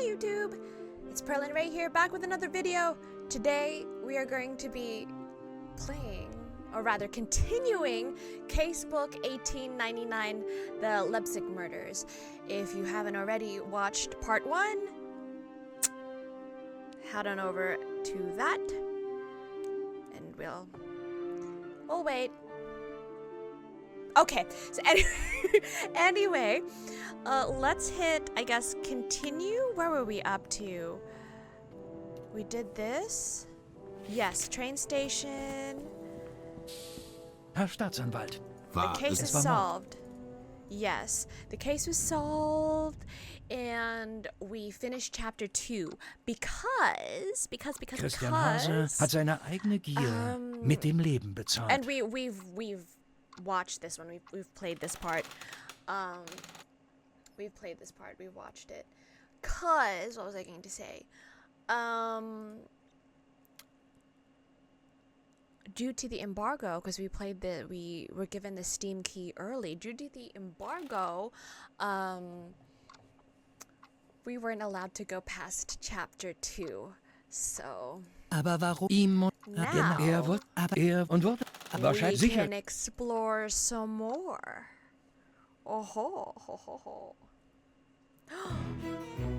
YouTube! It's pearlynrae here, back with another video. Today we are going to be playing, or rather continuing, Casebook 1899, the Leipzig murders. If you haven't already watched part 1, head on over to that, and we'll wait. Okay, so anyway, let's hit, I guess, continue. Where were we up to? We did this. Yes, train station. Herr Staatsanwalt. The case is solved. Yes, the case was solved, and we finished chapter 2 because Christian Hase hat seine eigene Gier mit dem Leben bezahlt. And we've watched this one. We've played this part. We've played this part. We've watched it. Cause what was I going to say? Due to the embargo, because we were given the Steam key early. Due to the embargo, we weren't allowed to go past chapter 2. So Aber warum? now we sicher. can explore some more. Oh ho ho ho ho.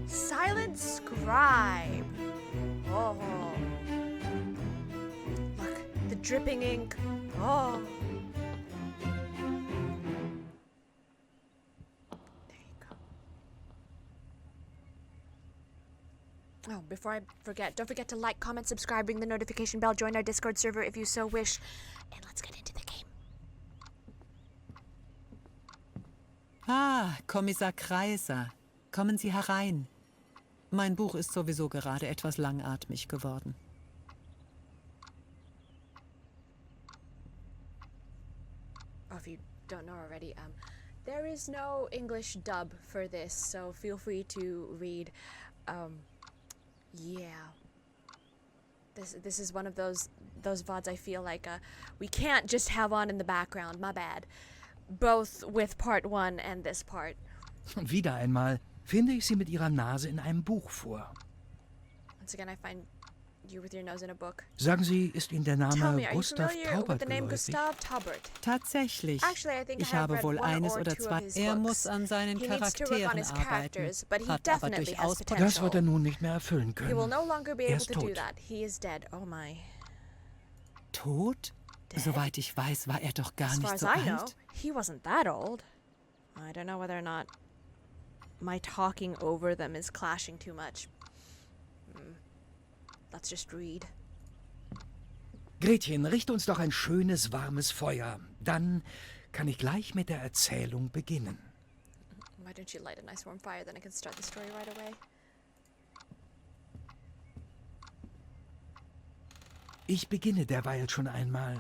Silent scribe. Oh ho. Look, the dripping ink. Oh. There you go. Oh, before I forget, don't forget to like, comment, subscribe, ring the notification bell, join our Discord server if you so wish, and let's get into the game. Ah, Kommissar Kreiser. Kommen Sie herein. Mein Buch ist sowieso gerade etwas langatmig geworden. Oh, if you don't know already, there is no English dub for this, so feel free to read. Yeah. This is one of those VODs I feel like we can't just have on in the background. My bad. Both with part 1 and this part. Und wieder einmal finde ich sie mit ihrer Nase in einem Buch vor. Once again, I find you with your nose in a book. Sagen Sie, ist Ihnen der Tell Name me, are you Gustav familiar with Taubert the name geläufig? Gustav Taubert? Tatsächlich. Actually, I think Ich I have habe read wohl one eines or oder two zwei. of his Er books. muss an seinen He needs to work on Charakteren his arbeiten, characters, but he hat aber definitely has durchaus potential. Das wird er nun nicht mehr erfüllen He will können. no longer be Er able ist to do tot. that. He is dead. Oh my. Tot? Dead? Soweit ich weiß, war er doch gar As far nicht as so I know, alt. he wasn't that old. I don't know whether or not my talking over them is clashing too much. Let's just read. Gretchen, richte uns doch ein schönes, warmes Feuer. Dann kann ich gleich mit der Erzählung beginnen. Why don't you light a nice warm fire, then I can start the story right away. Ich beginne derweil schon einmal.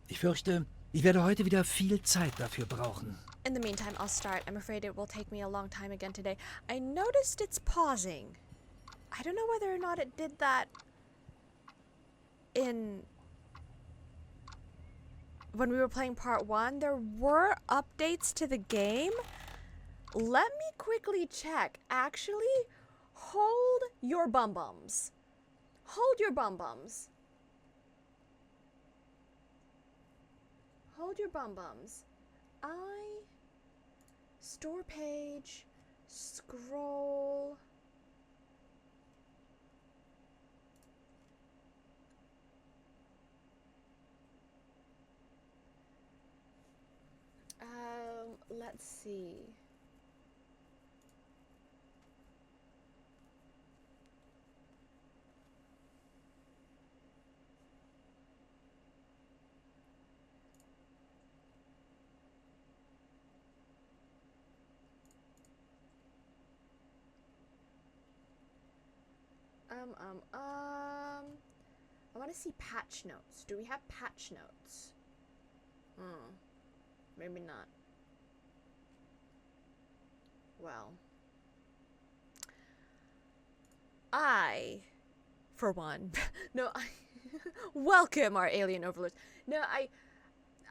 Ich fürchte, ich werde heute wieder viel Zeit dafür brauchen. In the meantime, I'll start. I'm afraid it will take me a long time again today. I noticed it's pausing. I don't know whether or not it did that when we were playing part 1. There were updates to the game. Let me quickly check. Actually, hold your bum-bums. Hold your bum-bums. Hold your bum-bums. Store page, scroll. Let's see. I want to see patch notes. Do we have patch notes? Maybe not. Well, I, for one, welcome our alien overlords. No,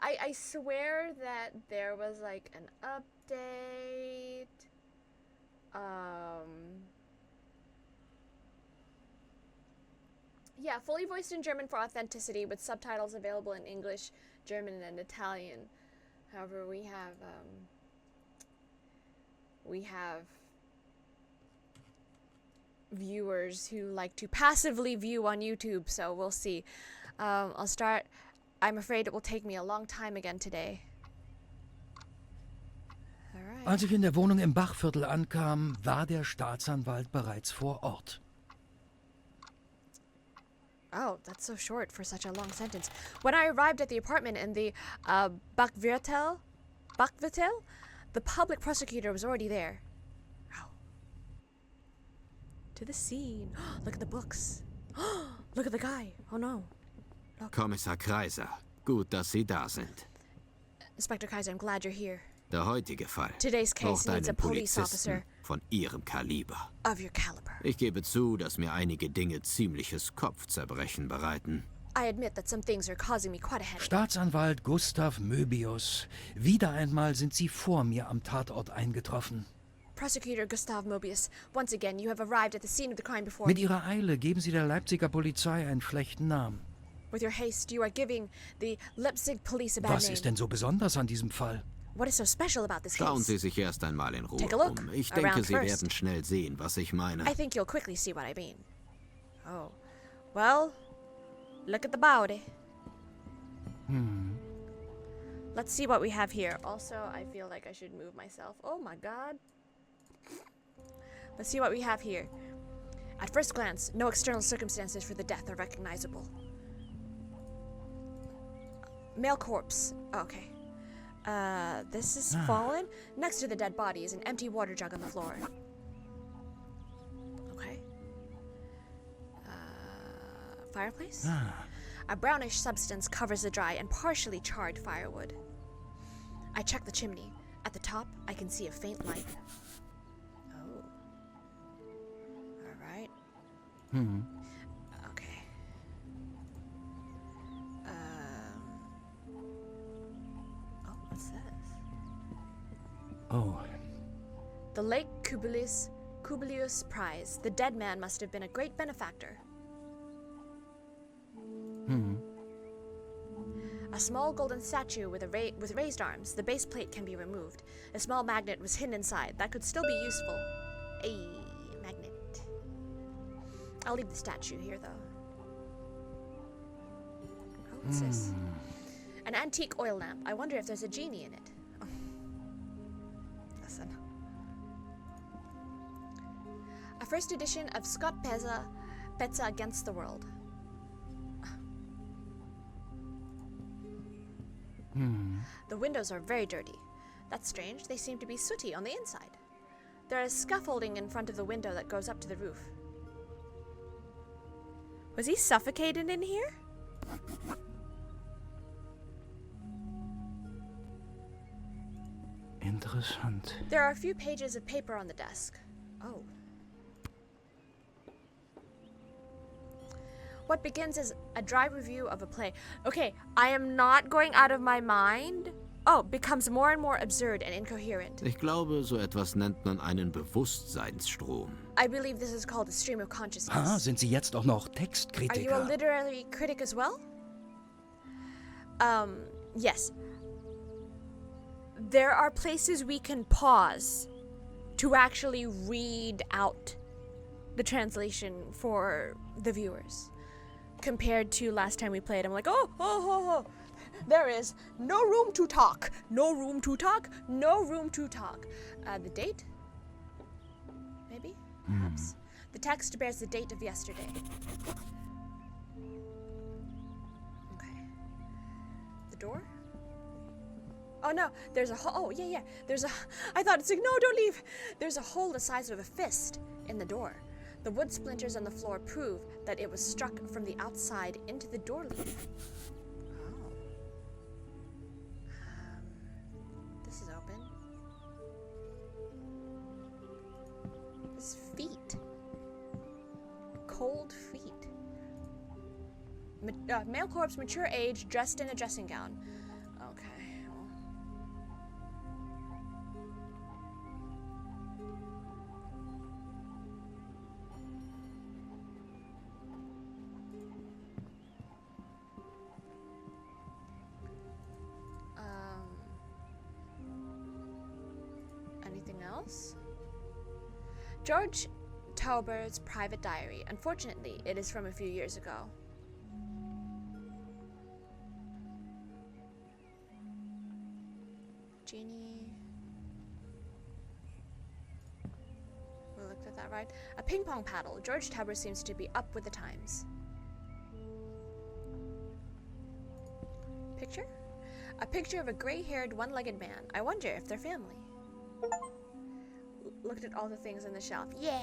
I swear that there was like an update. Yeah, fully voiced in German for authenticity, with subtitles available in English, German, and Italian. However, we have viewers who like to passively view on YouTube, so we'll see. I'll start. I'm afraid it will take me a long time again today. Alright. Als ich in der Wohnung im Bachviertel ankam, war der Staatsanwalt bereits vor Ort. Oh, that's so short for such a long sentence. When I arrived at the apartment in the Bachviertel, the public prosecutor was already there. Oh. To the scene. Look at the books. Look at the guy. Oh no. Kommissar Kreiser, gut, dass Sie da sind. Inspector Kaiser, I'm glad you're here. Der heutige Fall Today's case braucht needs a einen police Polizisten officer von Ihrem Kaliber. of your caliber. Ich gebe zu, dass mir einige Dinge ziemliches Kopfzerbrechen bereiten. I admit that some things are causing me quite a headache. Staatsanwalt Gustav Möbius. Wieder einmal sind Sie vor mir am Tatort eingetroffen. Prosecutor Gustav Mobius, once again you have arrived at the scene of the crime before Mit me. Ihrer Eile geben Sie der Leipziger Polizei einen schlechten Namen. With your haste, you are giving the Leipzig police a bad Was name. ist denn so besonders an diesem Fall? What is so special about this Schauen case? Sie sich erst einmal in Ruhe Take a look um. Ich denke, around Sie first. werden schnell sehen, was ich meine. I think you'll quickly see what I mean. Oh. Well, look at the body. Let's see what we have here. Also, I feel like I should move myself. Oh my god. Let's see what we have here. At first glance, no external circumstances for the death are recognizable. Male corpse. Okay. This is fallen. Next to the dead body is an empty water jug on the floor. Okay. Fireplace? A brownish substance covers the dry and partially charred firewood. I check the chimney. At the top, I can see a faint light. Oh. Alright. Okay. Oh, what's this? Oh, The late Publius Prize. The dead man must have been a great benefactor. A small golden statue with raised arms. The base plate can be removed. A small magnet was hidden inside. That could still be useful. A magnet. I'll leave the statue here, though. Oh, what's this? An antique oil lamp. I wonder if there's a genie in it. Oh. Listen. A first edition of Scott Petza Against the World. The windows are very dirty. That's strange. They seem to be sooty on the inside. There is scaffolding in front of the window that goes up to the roof. Was he suffocated in here? interessant. There are a few pages of paper on the desk. Oh. What begins as a dry review of a play. Okay, I am not going out of my mind. Oh, becomes more and more absurd and incoherent. Ich glaube, so etwas nennt man einen Bewusstseinsstrom. I believe this is called a stream of consciousness. Ah, sind Sie jetzt auch noch Are you a Textkritiker? literary critic as well? Yes. There are places we can pause to actually read out the translation for the viewers. Compared to last time we played, I'm like, oh. There is no room to talk. No room to talk. No room to talk. The date? Maybe? Perhaps. The text bears the date of yesterday. Okay. The door? Oh no, there's a hole. Oh, yeah. There's a. I thought it's like, no, don't leave. There's a hole the size of a fist in the door. The wood splinters on the floor prove that it was struck from the outside into the door leaf. Oh. This is open. His feet. Cold feet. Male corpse, mature age, dressed in a dressing gown. Okay. Well. else. George Tauber's private diary. Unfortunately, it is from a few years ago. Genie. We looked at that, right? A ping pong paddle. George Tauber seems to be up with the times. Picture? A picture of a gray-haired, one-legged man. I wonder if they're family. Looked at all the things on the shelf. Yeah!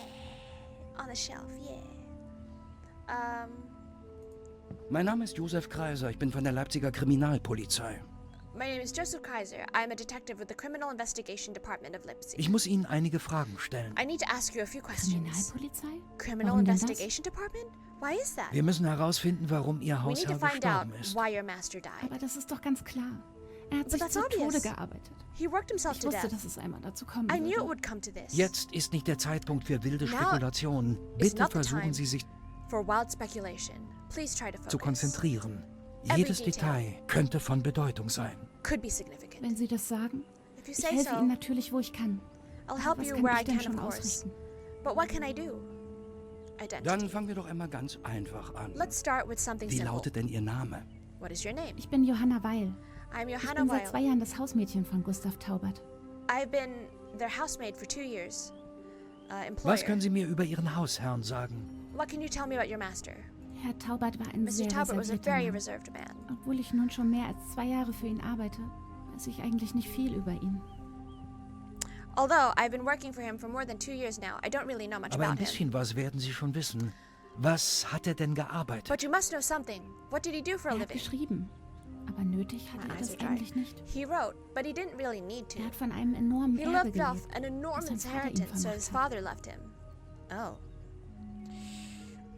On the shelf, yeah. Mein Name ist Josef Kreiser. Ich bin von der Leipziger Kriminalpolizei. My name is Joseph Kaiser. I'm a detective with the Criminal Investigation Department of Leipzig. Ich muss Ihnen einige Fragen stellen. I need to ask you a few questions. Kriminalpolizei? Criminal Warum denn das? Investigation Department? Why is that? Wir müssen herausfinden, warum Ihr We need to Hausherr find out gestorben ist. why your master died. Aber das ist doch ganz klar. Er hat But sich that's zu Tode obvious. gearbeitet. He worked himself Ich to wusste, death. dass es einmal dazu kommen I knew it würde. would come to this. Jetzt ist nicht der Zeitpunkt für wilde Now Spekulationen. is Bitte not the versuchen time Sie sich for wild speculation. Please try to zu focus. konzentrieren. Every Jedes detail. Detail könnte von Bedeutung sein. Could be significant. Wenn Sie das sagen, If you ich say helfe so, Ihnen natürlich, wo ich kann. I'll help Was you kann where ich I denn can, schon of course. ausrichten? But what can I do? Identity. Dann fangen wir doch einmal ganz einfach an. Let's start with something Wie simple. lautet denn Ihr Name? What is your name? Ich bin Johanna Weil. I'm Ich Johanna bin seit 2 Weil. Jahren das Hausmädchen von Gustav Taubert. I've been their housemaid for 2 years. Employer. Was können Sie mir über Ihren Hausherrn sagen? What can you tell me about your master? Herr Taubert war ein Mr. sehr Taubert was a reservierter very Mann. reserved man. Obwohl ich nun schon mehr als 2 Jahre für ihn arbeite, weiß ich eigentlich nicht viel über ihn. Although I've been working for him for more than 2 years now, I don't really know much Aber ein about him. bisschen was werden Sie schon wissen. Was hat er denn gearbeitet? But you must know something. What did he do for a Er hat living? geschrieben. Aber nötig hatte My er eyes das are dry. eigentlich nicht. He wrote, but he didn't really need to. Er hat von einem enormen He Erbe lived off gelebt. an enormous sein Vater ihm inheritance so vermacht his hat. father left him. Oh.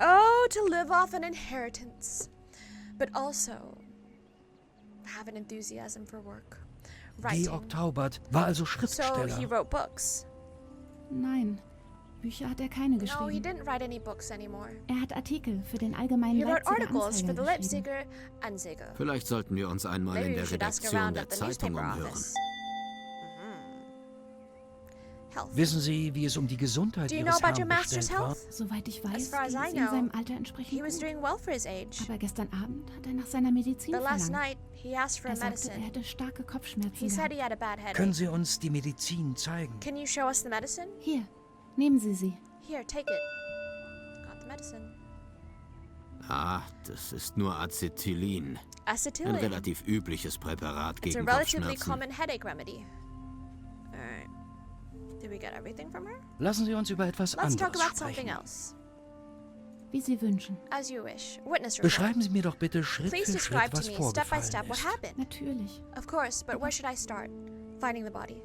Oh, to live off an inheritance. But also have an enthusiasm for work. Writing. Georg Taubert war also So he Schriftsteller. wrote books. Nein, Bücher hat er keine No, he geschrieben. didn't write any books anymore. Er hat Artikel für den allgemeinen He wrote Leipziger articles for Anzeiger the geschrieben. Leipziger Anzeiger. Vielleicht sollten wir uns einmal Maybe in we der should ask Redaktion around der at the Zeitung newspaper umhören. office. Health. Wissen Sie, wie es um die Gesundheit Do you know Ihres about your Herrn master's bestellt war? health? Soweit ich weiß, As far as ging I es ihm know, seinem Alter entsprechend He was gut. doing well for his age. Aber gestern Abend hat er nach seiner Medizin But last verlangt. night, he asked for a Er sagte, er medicine. hätte starke Kopfschmerzen He said he gehabt. had a bad Können headache. Sie uns die Medizin zeigen? Can you show us the medicine? Hier, nehmen Sie sie. Here, take it. Got the medicine. Ah, das ist nur Acetylin. Ein Acetylene. relativ übliches Präparat It's a gegen relatively Kopfschmerzen. common headache remedy. Alright. Did we get everything from her? Lassen Sie uns über etwas Let's talk anderes about something sprechen. else. Wie Sie wünschen. As you wish. Witness report. Beschreiben Sie mir doch bitte Schritt Please für describe Schritt, to was me, step by vorgefallen step, what ist. happened. Natürlich. Of course, but where should I start? Finding the body.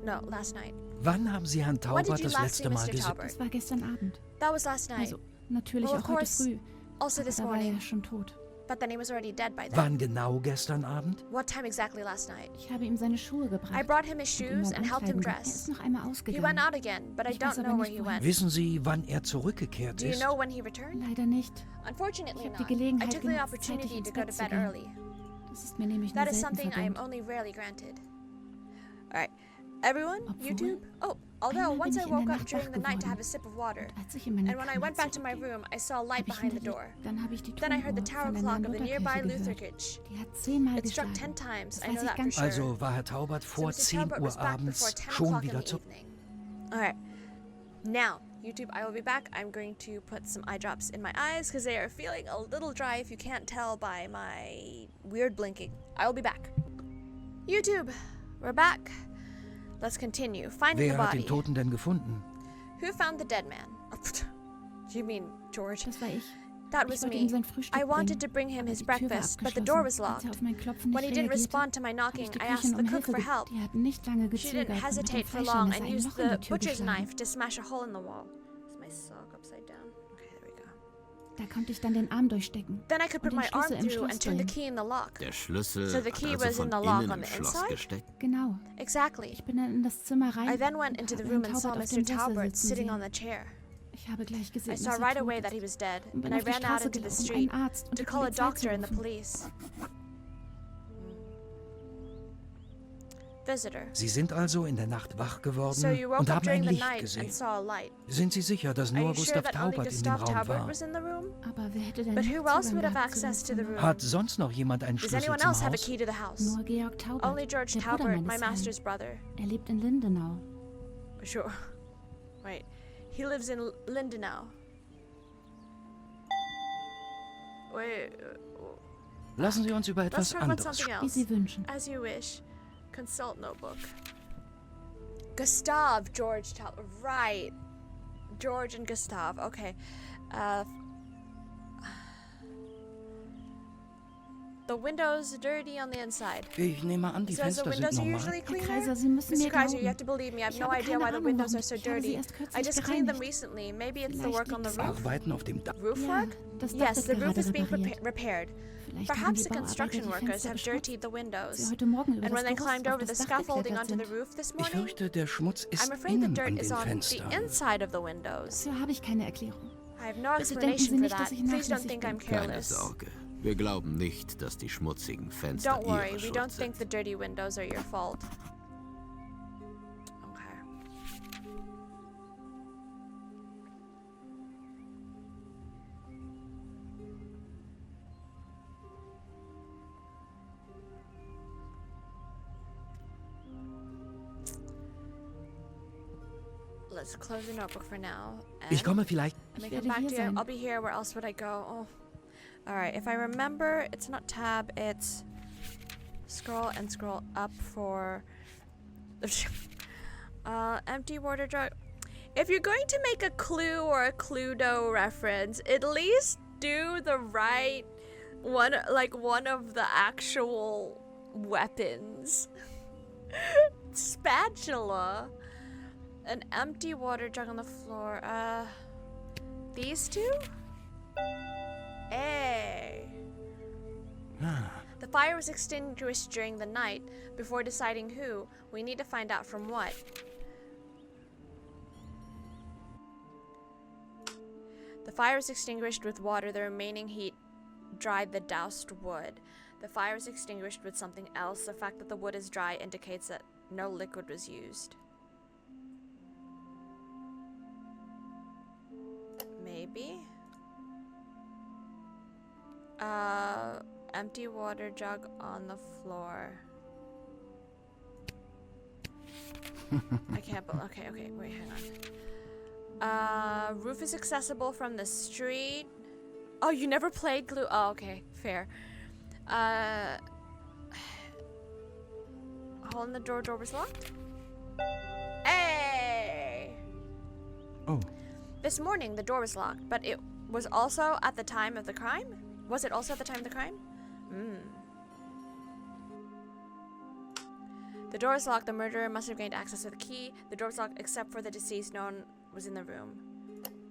No, last night. Wann haben Sie Herrn When Taubert did you das last see letzte Mal Mr. gesehen? Taubert? Das war gestern Abend. That was last night. Also, natürlich Well, of auch heute course, früh. Also Aber this da war er morning. ja schon tot. But then he was already dead by then. Wann genau gestern Abend? What time exactly last night? Ich habe ihm seine Schuhe gebracht. I brought him his und ihn shoes beim and helped him Ankleiden ge- Er dress. ist noch einmal He went ausgegangen. out again, but I Ich weiß don't aber know where nicht, he wohin. went. Wissen Sie, wann er zurückgekehrt Do you ist? know when he returned? Leider nicht. Unfortunately Ich hab die not. I Gelegenheit took the genutzt, opportunity zeitig to ins go to Bett zu bed gehen. early. Das ist mir nämlich nur That is selten something I am vergönnt. only rarely granted. Alright. Everyone, Obwohl, YouTube. Oh, although einmal once bin I ich in woke der up Nacht during the wach night to have geworden. a sip of water. Und als ich in meine And when I Kammer went back to my zurückging, room, I saw a light habe ich behind the hinter door. Dann habe ich die Then I heard the Turmuhr tower von clock einer of the nearby Lutherkirche Luther gehört. Church. Die hat 10-mal It struck 10 geschlagen. times. Das I weiß know ich that for ganz sure. Also war Herr Taubert So vor Mr. 10 Taubert Uhr was back abends before 10 schon o'clock in wieder the zu... evening. Alright. Now, YouTube, I will be back. I'm going to put some eye drops in my eyes because they are feeling a little dry if you can't tell by my weird blinking. I will be back. YouTube, we're back. Let's continue. Finding the Wer hat body. den Toten denn gefunden? Who found the dead man? Oh, you mean George? Das war ich. That Ich was wollte me. ihm sein Frühstück I wanted bringen, to bring him aber his die Tür war breakfast, but the abgeschlossen. door was Als er locked. auf mein Klopfen When nicht he didn't reagierte, respond to my habe knocking, ich die I asked Köchin the um cook Hilfe for help. Die hat nicht lange She didn't gezögert und mit dem hesitate for long Fleischmesser and ein used Loch in the die Tür butcher's geschlagen. knife to smash a hole in the wall. Is my sock upside down? Okay, there we go. Da konnte ich dann den Arm durchstecken. Then I could put Und den my arm Schlüssel im through Schloss and turn the drehen. key in the lock. Der Schlüssel So the hat key also was von in the lock innen on im the Schloss inside? gesteckt. Genau. Exactly. Ich bin dann in das Zimmer rein I then went und into the habe room Herrn and saw Taubert auf Mr. dem Sessel Taubert sitzen sitting sehen. on the chair. Ich habe gleich gesehen, I dass saw er right tot away that he ist. was dead, Und bin and I auf die ran out Straße into the gelaufen, um street einen Arzt und to die call a Polizei zu doctor and the rufen. police. visitor. Sie sind also in der Nacht wach So geworden you woke und up haben ein during the Licht night gesehen. and saw a light. Sind Sie sicher, dass Are nur you sure Gustav that only Taubert in dem Gustav Raum Taubert war? was in the room? Aber wer hätte denn But noch who else Zugang would have gehabt zu dem access to the Zimmer? room? Hat sonst noch jemand einen Does Schlüssel anyone zum else have a Haus? key to the house? Nur Georg Taubert, Only George der Bruder Taubert, meines my Herrn. master's brother. Er lebt in Lindenau. Sure. Wait. He lives in Lindenau. Wait. Lassen Sie uns über Let's etwas talk about anderes something Wie else. Sie wünschen. As you wish. Consult notebook. Gustav, George Taubert. Right. George and Gustav. Okay. The windows are dirty on the inside. Ich nehme an, die So the Fenster sind windows are normal. usually Herr clean Kaiser, there? Sie müssen Mr. mir Kaiser, you have glauben. to believe me. I have Ich no habe idea keine why the Ahnung, windows warum. are so Ich habe sie dirty. erst I kürzlich just cleaned them gereinigt. recently. Maybe it's the Vielleicht work on the liegt's roof. Arbeiten auf dem Dach. Roof Ja, work? das Dach Yes, ist the roof gerade is being repariert. repaired. Vielleicht haben Perhaps die the Bauarbeiter construction die workers Fenster have beschmutzt, dirtied the als sie windows. heute Morgen über And when das they Gerüst climbed auf over the das Dach scaffolding geklettert onto the sind. roof this Ich morning, fürchte, der Schmutz ist I'm afraid the innen dirt an is den on the Fenstern. inside of the windows. Dafür habe ich keine Erklärung. I have no Bitte denken Sie explanation for nicht, that. dass ich Please don't nachlässig think I'm bin. Keine careless. Sorge. Wir glauben nicht, dass die schmutzigen Fenster Don't worry, Ihre we Schuld don't think the sind. dirty windows are your fault. Okay. Let's close the notebook for now. Ich komme vielleicht. Let me Ich come werde back hier to you. sein. I'll be here. Where else would I go? Oh. Alright, if I remember, it's not tab, it's scroll and scroll up for empty water jug. If you're going to make a Clue or a Cluedo reference, at least do the right one, like one of the actual weapons. Spatula. An empty water jug on the floor. These two? Hey. The fire was extinguished during the night. Before deciding who, we need to find out from what. The fire was extinguished with water. The remaining heat dried the doused wood. The fire was extinguished with something else. The fact that the wood is dry indicates that no liquid was used. Maybe? Empty water jug on the floor. I can't believe. Okay, wait, hang on. Roof is accessible from the street. Oh, you never played Glue? Oh, okay, fair. Hole in the door was locked? Hey! Oh, This morning, the door was locked, but it was also at the time of the crime? Was it also at the time of the crime? The door is locked. The murderer must have gained access to the key. The door was locked except for the deceased. No one was in the room.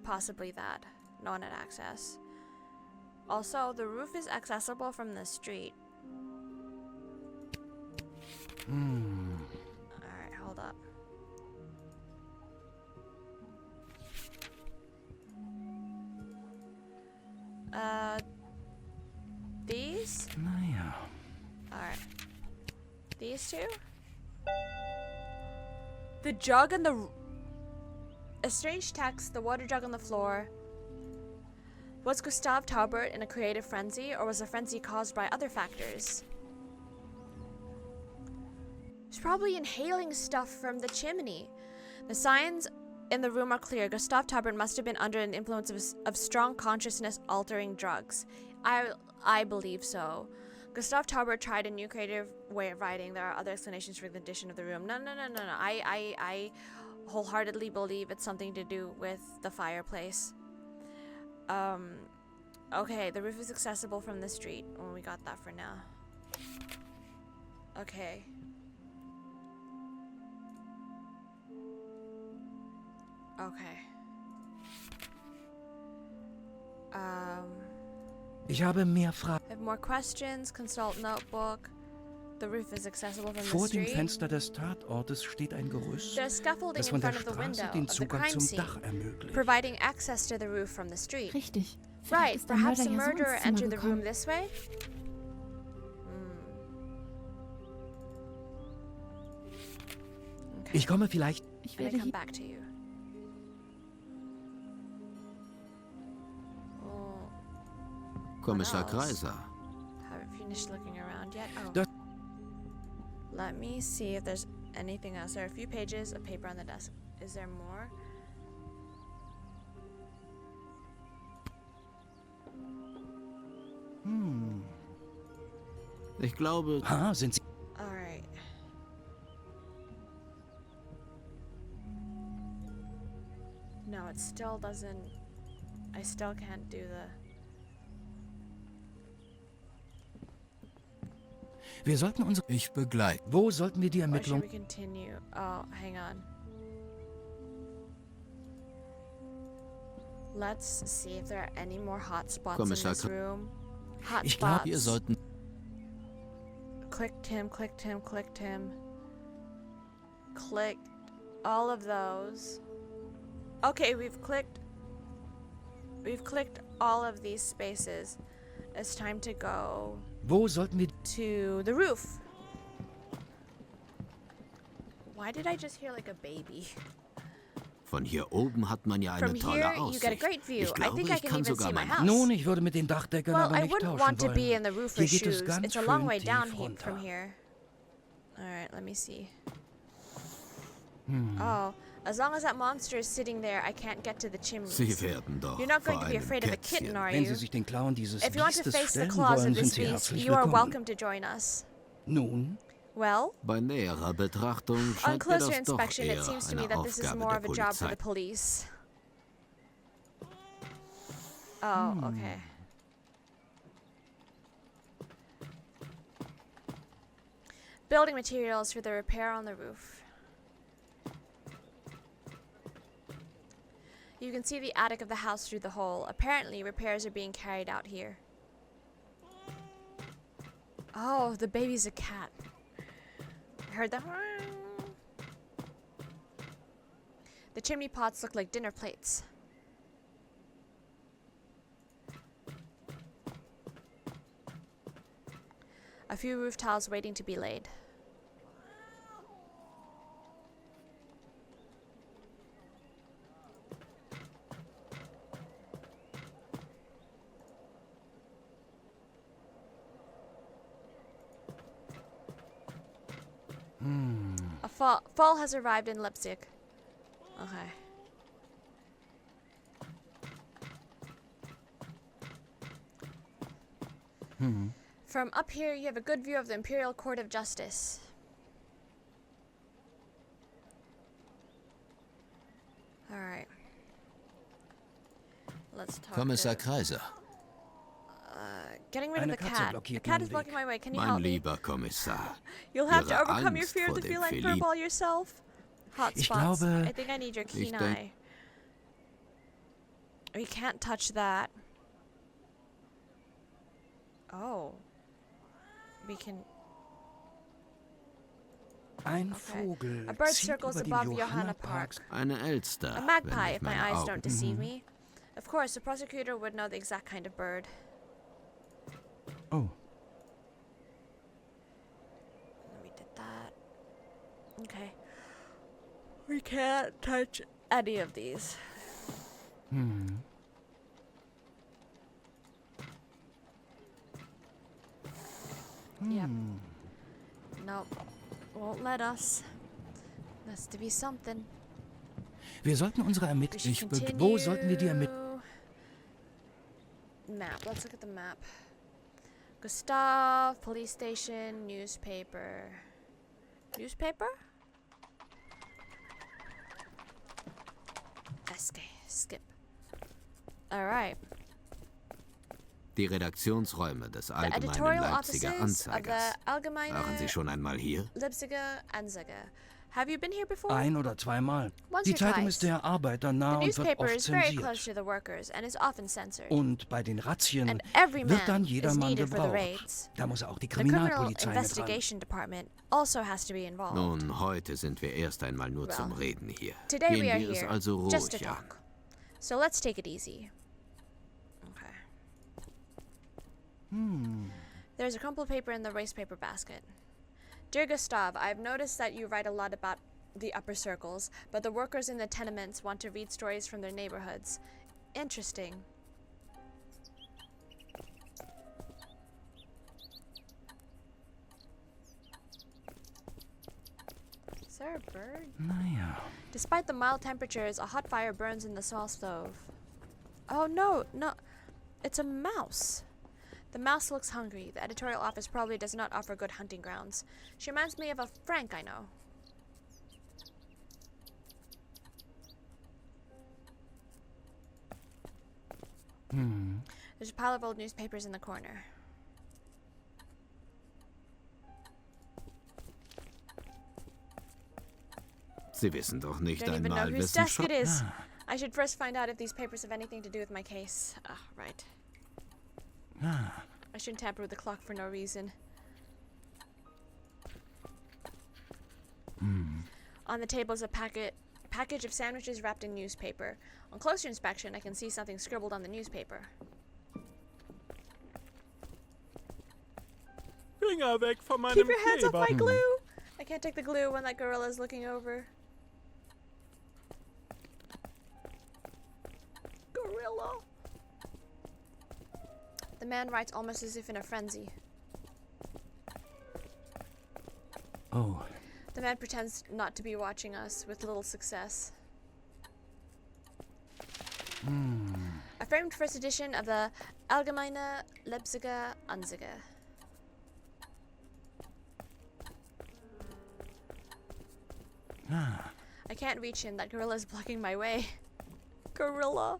Possibly that. No one had access. Also, the roof is accessible from the street. Alright, hold up. These? naja. Alright. These two? The jug and the... A strange text, the water jug on the floor. Was Gustav Taubert in a creative frenzy, or was the frenzy caused by other factors? He's probably inhaling stuff from the chimney. The signs in the room are clear. Gustav Taubert must have been under an influence of strong consciousness-altering drugs. I believe so. Gustav Taubert tried a new creative way of writing. There are other explanations for the condition of the room. No. I wholeheartedly believe it's something to do with the fireplace. Okay, the roof is accessible from the street. Oh, we got that for now. Okay. Okay. Ich habe mehr Fragen. Have more questions. Consult notebook. The roof is accessible from Vor the dem street. Fenster des Tatortes steht ein Gerüst, There's scaffolding das in von der front of the Straße window den of the Zugang crime zum scene, Dach ermöglicht. providing access to the roof from the street. Richtig. Vielleicht Right, ist der perhaps Mörder the ja so murderer ins Zimmer entered the room gekommen. this way? Ich komme vielleicht. Ich and I werde come hier... back to you. Oh, Kommissar else? Kreiser. haven't finished looking around yet. Oh. Das- Let me see if there's anything else. There are a few pages of paper on the desk. Is there more? Ich glaube, Sind Sie. Alright. No, it still doesn't... I still can't do the... Wir sollten unsere. ich begleite. Wo sollten wir die Or should Ermittlungen. we continue? Oh, hang on. Let's see if there are any more hotspots in Kommissar this room. Ich glaub, Hotspots. Wir sollten. Clicked him, clicked him, clicked him. Clicked all of those. Okay, we've clicked all of these spaces. It's time to go Wo sollten wir. to the roof. Why did I just hear like a baby? Von hier oben hat man ja eine From tolle here, you get a Aussicht. great view. Ich I glaube, think I ich can kann even sogar see my mein house. Nun, ich würde mit den Dachdeckern Well, aber I nicht wouldn't tauschen want to wollen. be in the roofer's Hier geht es shoes. ganz It's a long schön way down tief runter. from here. Alright, let me see. Oh, as long as that monster is sitting there, I can't get to the chimneys. Sie werden doch You're not vor going to be einem afraid of a kitten, Kätzchen. are Wenn you? Sie sich den Klauen dieses If you want to Biestes face the stellen claws of wollen, this sind Sie beast, herzlich you are willkommen. welcome to join us. Nun, Well, Bei näherer Betrachtung on scheint mir closer das doch inspection, it eher seems to me eine that this is Aufgabe more der of a job for the Polizei. police. Oh, okay. Building materials for the repair on the roof. You can see the attic of the house through the hole. Apparently, repairs are being carried out here. Oh, the baby's a cat. I heard that. The chimney pots look like dinner plates. A few roof tiles waiting to be laid. A fall has arrived in Leipzig. Okay. From up here, you have a good view of the Imperial Court of Justice. All right. Let's talk. Kommissar to- Kreiser. Getting rid of Eine the Katze cat. The blockiert cat meinen is blocking Weg. my way. Can you Mein help me? lieber Kommissar. You'll have to Ihre overcome your Angst fear of vor the dem feline Felin- furball yourself. Ich Hotspots. glaube- I think I need your keen denk- eye. We can't touch that. Oh. We can. ein Okay. Vogel A bird zieht circles über dem above Johanna Johanna-Park. Park. Eine Elster. A magpie, wenn mich if my meine eyes Augen. don't deceive me. Of course, the prosecutor would know the exact kind of bird. Oh, We did that. Okay. We can't touch any of these. Yep. Nope. Won't let us. Has to be something. wir sollten unsere We Ermittlungen. should continue. Wo sollten wir die Ermittlungen. Map. Let's look at the map. Gustav, police station, newspaper. Newspaper? Skip. Alright. Die Redaktionsräume des The Allgemeinen editorial Leipziger offices of the Anzeigers. Allgemeine Waren Sie schon einmal hier? Leipziger Anzeiger. Have you been here before? Ein- oder zweimal. Once Die or Zeitung twice. ist der Arbeiter The nah und wird newspaper oft is very close zensiert. to the workers and is often censored. Und bei den Razzien And every wird dann man is jedermann needed for the gebraucht. raids. Da muss auch die The Criminal Kriminalpolizei mit ran. Investigation Department also has to be involved. Nun, heute sind wir erst einmal nur zum Well, Reden hier. Today Gehen we are wir es here also just to ruhig an. talk. So let's take it easy. Okay. There's a crumpled paper in the waste paper basket. Dear Gustav, I've noticed that you write a lot about the upper circles, but the workers in the tenements want to read stories from their neighborhoods. Interesting. Is there a bird? Naja. Despite the mild temperatures, a hot fire burns in the small stove. Oh no, no, it's a mouse. The mouse looks hungry. The editorial office probably does not offer good hunting grounds. She reminds me of a Frank I know. There's a pile of old newspapers in the corner. Sie wissen doch nicht Don't even know einmal, whose wessen desk it Schreib... is. I should first find out if these papers have anything to do with my case. Ah, right. I shouldn't tamper with the clock for no reason. On the table is a package of sandwiches wrapped in newspaper. On closer inspection, I can see something scribbled on the newspaper. Finger weg von meinem Keep your hands off Kleber. my glue! I can't take the glue when that gorilla is looking over. Gorilla! The man writes almost as if in a frenzy. Oh, The man pretends not to be watching us, with little success. A framed first edition of the Allgemeine Leipziger Anzeige. I can't reach him. That gorilla is blocking my way. Gorilla.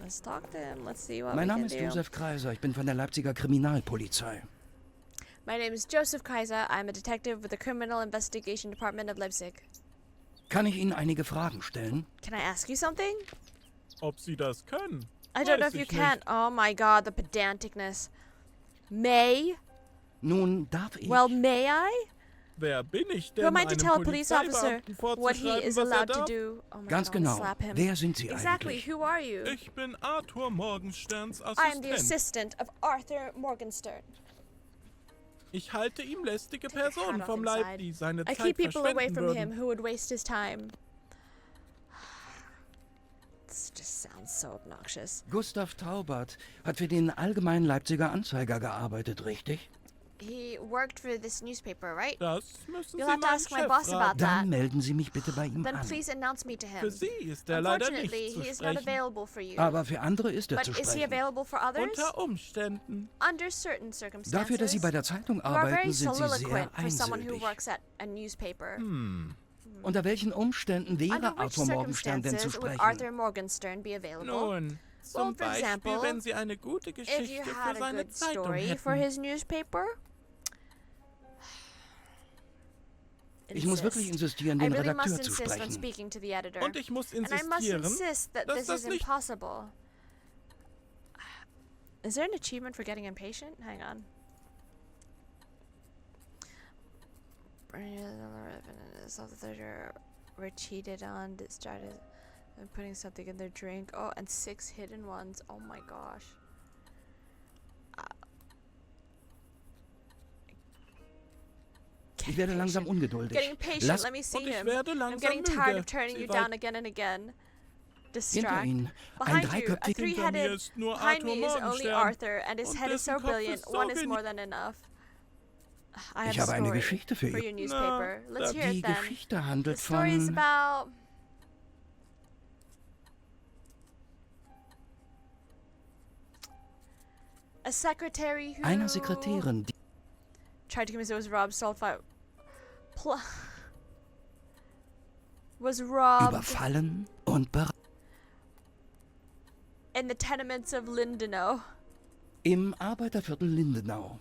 Let's talk to him. Let's see what mein we Name can ist do. Josef Kreiser. Ich bin von der Leipziger Kriminalpolizei. My name is Joseph Kaiser. I'm a detective with the Criminal Investigation Department of Leipzig. Kann ich Ihnen einige Fragen stellen? Can I ask you something? Ob Sie das können? I don't know if Weiß you ich can. nicht. Oh my god, the pedanticness. May? Nun, darf ich? Well, may I? Wer bin ich Who am denn, I to einem tell a police officer Polizeibeamten what he vorzuschreiben, is was allowed to darf? do? Oh my Ganz god, I'll genau. slap him. Wer sind Sie Exactly, eigentlich? who are you? Ich bin Arthur Morgensterns I am the Assistent. assistant of Arthur Morgenstern. Ich halte ihm lästige Take your hat Personen off vom Leib, inside. die seine I Zeit keep people away verschwenden from würden. him who would waste his time. This just sounds so obnoxious. Gustav Taubert hat für den Allgemeinen Leipziger Anzeiger gearbeitet, richtig? He worked for this newspaper, right? Das müssen You'll Sie have to meinen ask my Chef boss about fragen. that. Dann melden Sie mich bitte bei ihm Then an. please announce me to him. Für Sie ist er leider Unfortunately, nicht zu he is not sprechen. available for you. Aber für andere ist er But zu is he sprechen. available for others? Unter Umständen. Under certain circumstances. Dafür, dass Sie bei der Zeitung you are very arbeiten, sind Sie sehr soliloquent for someone who einsilbig. works at a newspaper. Unter welchen Umständen wäre Under which Arthur Morgenstern denn zu circumstances would sprechen? Arthur Morgenstern be available? Nun, zum for Beispiel, example, wenn Sie eine gute If you Geschichte had für a seine good Zeitung story for hätten. his newspaper? Ich muss wirklich insistieren, I den really Redakteur must zu insist when sprechen. speaking to the editor. Und ich muss And I must insistieren, insist that dass this das is nicht... impossible. Is there an achievement for getting impatient? Hang on. So that they're were cheated on, started putting something in their drink. Oh, and 6 hidden ones. Oh my gosh. Ich werde langsam ungeduldig. Getting impatient. Lass Let me see Und ich him. werde I'm langsam getting tired müde. of turning you Sie down weit- again and again. hinter Distract. Ihnen ein Behind you, a dreiköpfiger... Hinter mir three-headed. ist nur Behind Arthur me is only Morgenstern. Arthur, and his Und head is so dessen Kopf brilliant. ist so One is wenig- more than enough. I Ich have habe a eine story Geschichte für for ihn. your newspaper. Let's hear Die it then. Geschichte The handelt story is von about a secretary who einer Sekretärin, die tried to convince it was robbed, was robbed überfallen und beraubt. in the tenements of Lindenau. Im Arbeiterviertel Lindenau.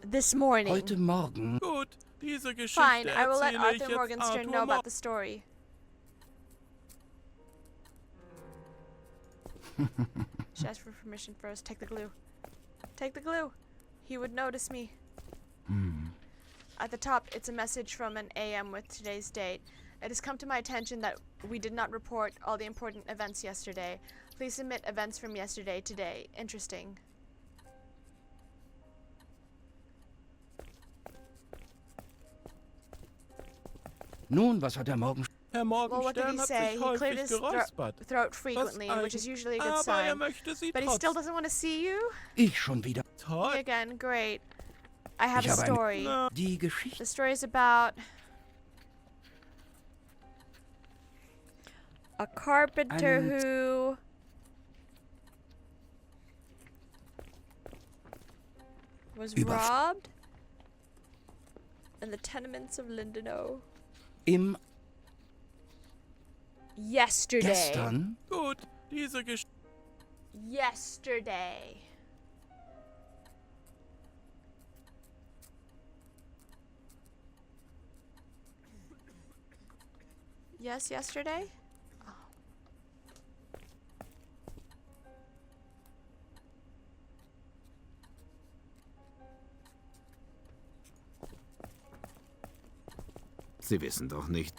This morning. Heute Morgen. Gut, diese Geschichte Fine, I will let erzähle ich Arthur jetzt Morgenstern know about the story. She asked for permission first. Take the glue. Take the glue. He would notice me. At the top, it's a message from an AM with today's date. It has come to my attention that we did not report all the important events yesterday. Please submit events from yesterday today. Interesting. Nun, was hat er morgen? Herr Well, what did Morgenstern he hat say? sich He cleared häufig his geräuspert. throat frequently, which is usually a good Aber er sign. möchte sie But he still trotzdem. doesn't want to see you? Ich schon wieder. Me Toll. again, great. I have Ich a habe eine- story. Na, Die Geschichte. The story is about a carpenter Einen- who was Überf- robbed in the tenements of Lindenau Im yesterday. Gestern? gut, diese Geschichte. Yesterday. Yes, yesterday? Oh. Sie wissen doch nicht.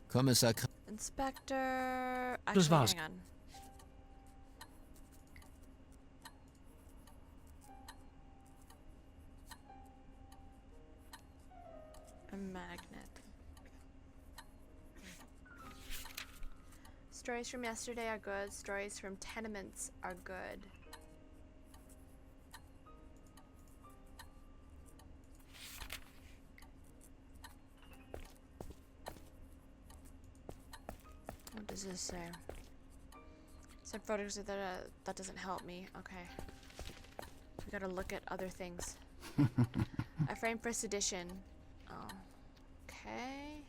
Kommissar Inspector. Das Actually, war's. hang on. A magnet. Stories from yesterday are good. Stories from tenements are good. What does this say? Some photos of that doesn't help me. Okay. We gotta look at other things. A frame first edition. Oh. Okay.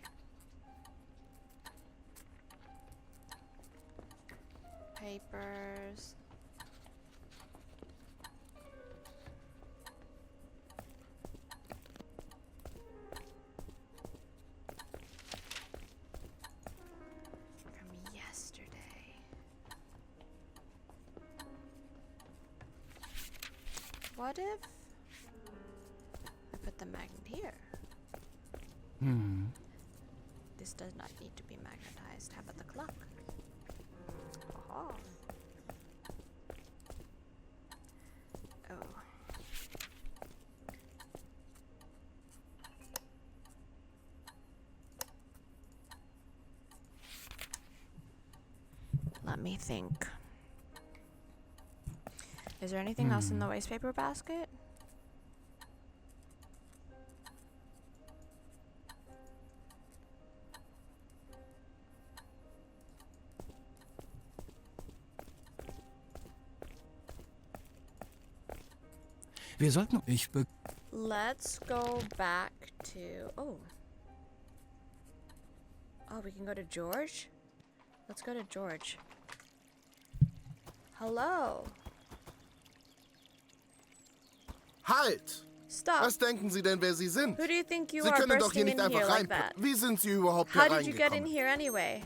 Papers. From yesterday. What if I put the magnet here? This does not need to be magnetized. How about the clock? Oh. Oh. Let me think. Is there anything else in the wastepaper basket? Wir sollten. Let's go back to... Oh. Oh, we can go to George? Let's go to George. Hello. Halt! Stop. Was denken Sie denn, wer Sie sind? Who do you think you Sie are können doch hier bursting nicht in here einfach like rein. that? Wie sind Sie überhaupt How hier did you get in reingekommen? here anyway?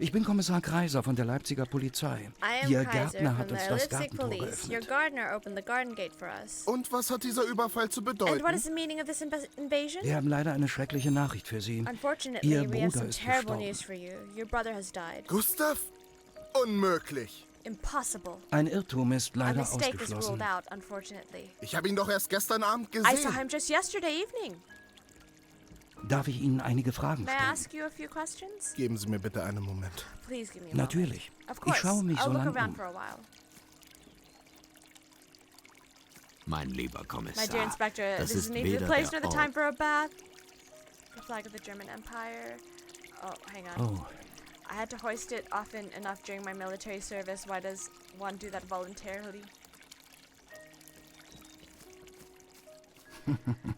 Ich bin Kommissar Kreiser von der Leipziger Polizei. I am Ihr Kaiser Gärtner from hat the uns das Leipzig Gartentor police. Your geöffnet. gardener opened the garden gate for us. Und was hat dieser Überfall zu And bedeuten? what is the meaning of this invasion? Wir haben leider eine schreckliche Nachricht für Sie. Unfortunately, Ihr we have Bruder some ist terrible gestorben. news for you. Your brother has died. Gustav? Unmöglich. Impossible. Ein Irrtum ist A leider mistake is ausgeschlossen. ruled out, unfortunately. Ich habe ihn doch erst gestern Abend I saw gesehen. him just yesterday evening. Darf ich Ihnen einige Fragen May I stellen? ask you a few questions? Geben Sie mir bitte einen Moment. Please give me a moment. Natürlich. Of Ich course. schaue mich I'll so look lang around um. for a while. Mein lieber My Kommissar, dear Inspector, das this is ist neither the weder place der nor the Ort. time for a bath. The flag of the German Empire. Oh, hang on. Oh, I had to hoist it often enough during my military service. Why does one do that voluntarily?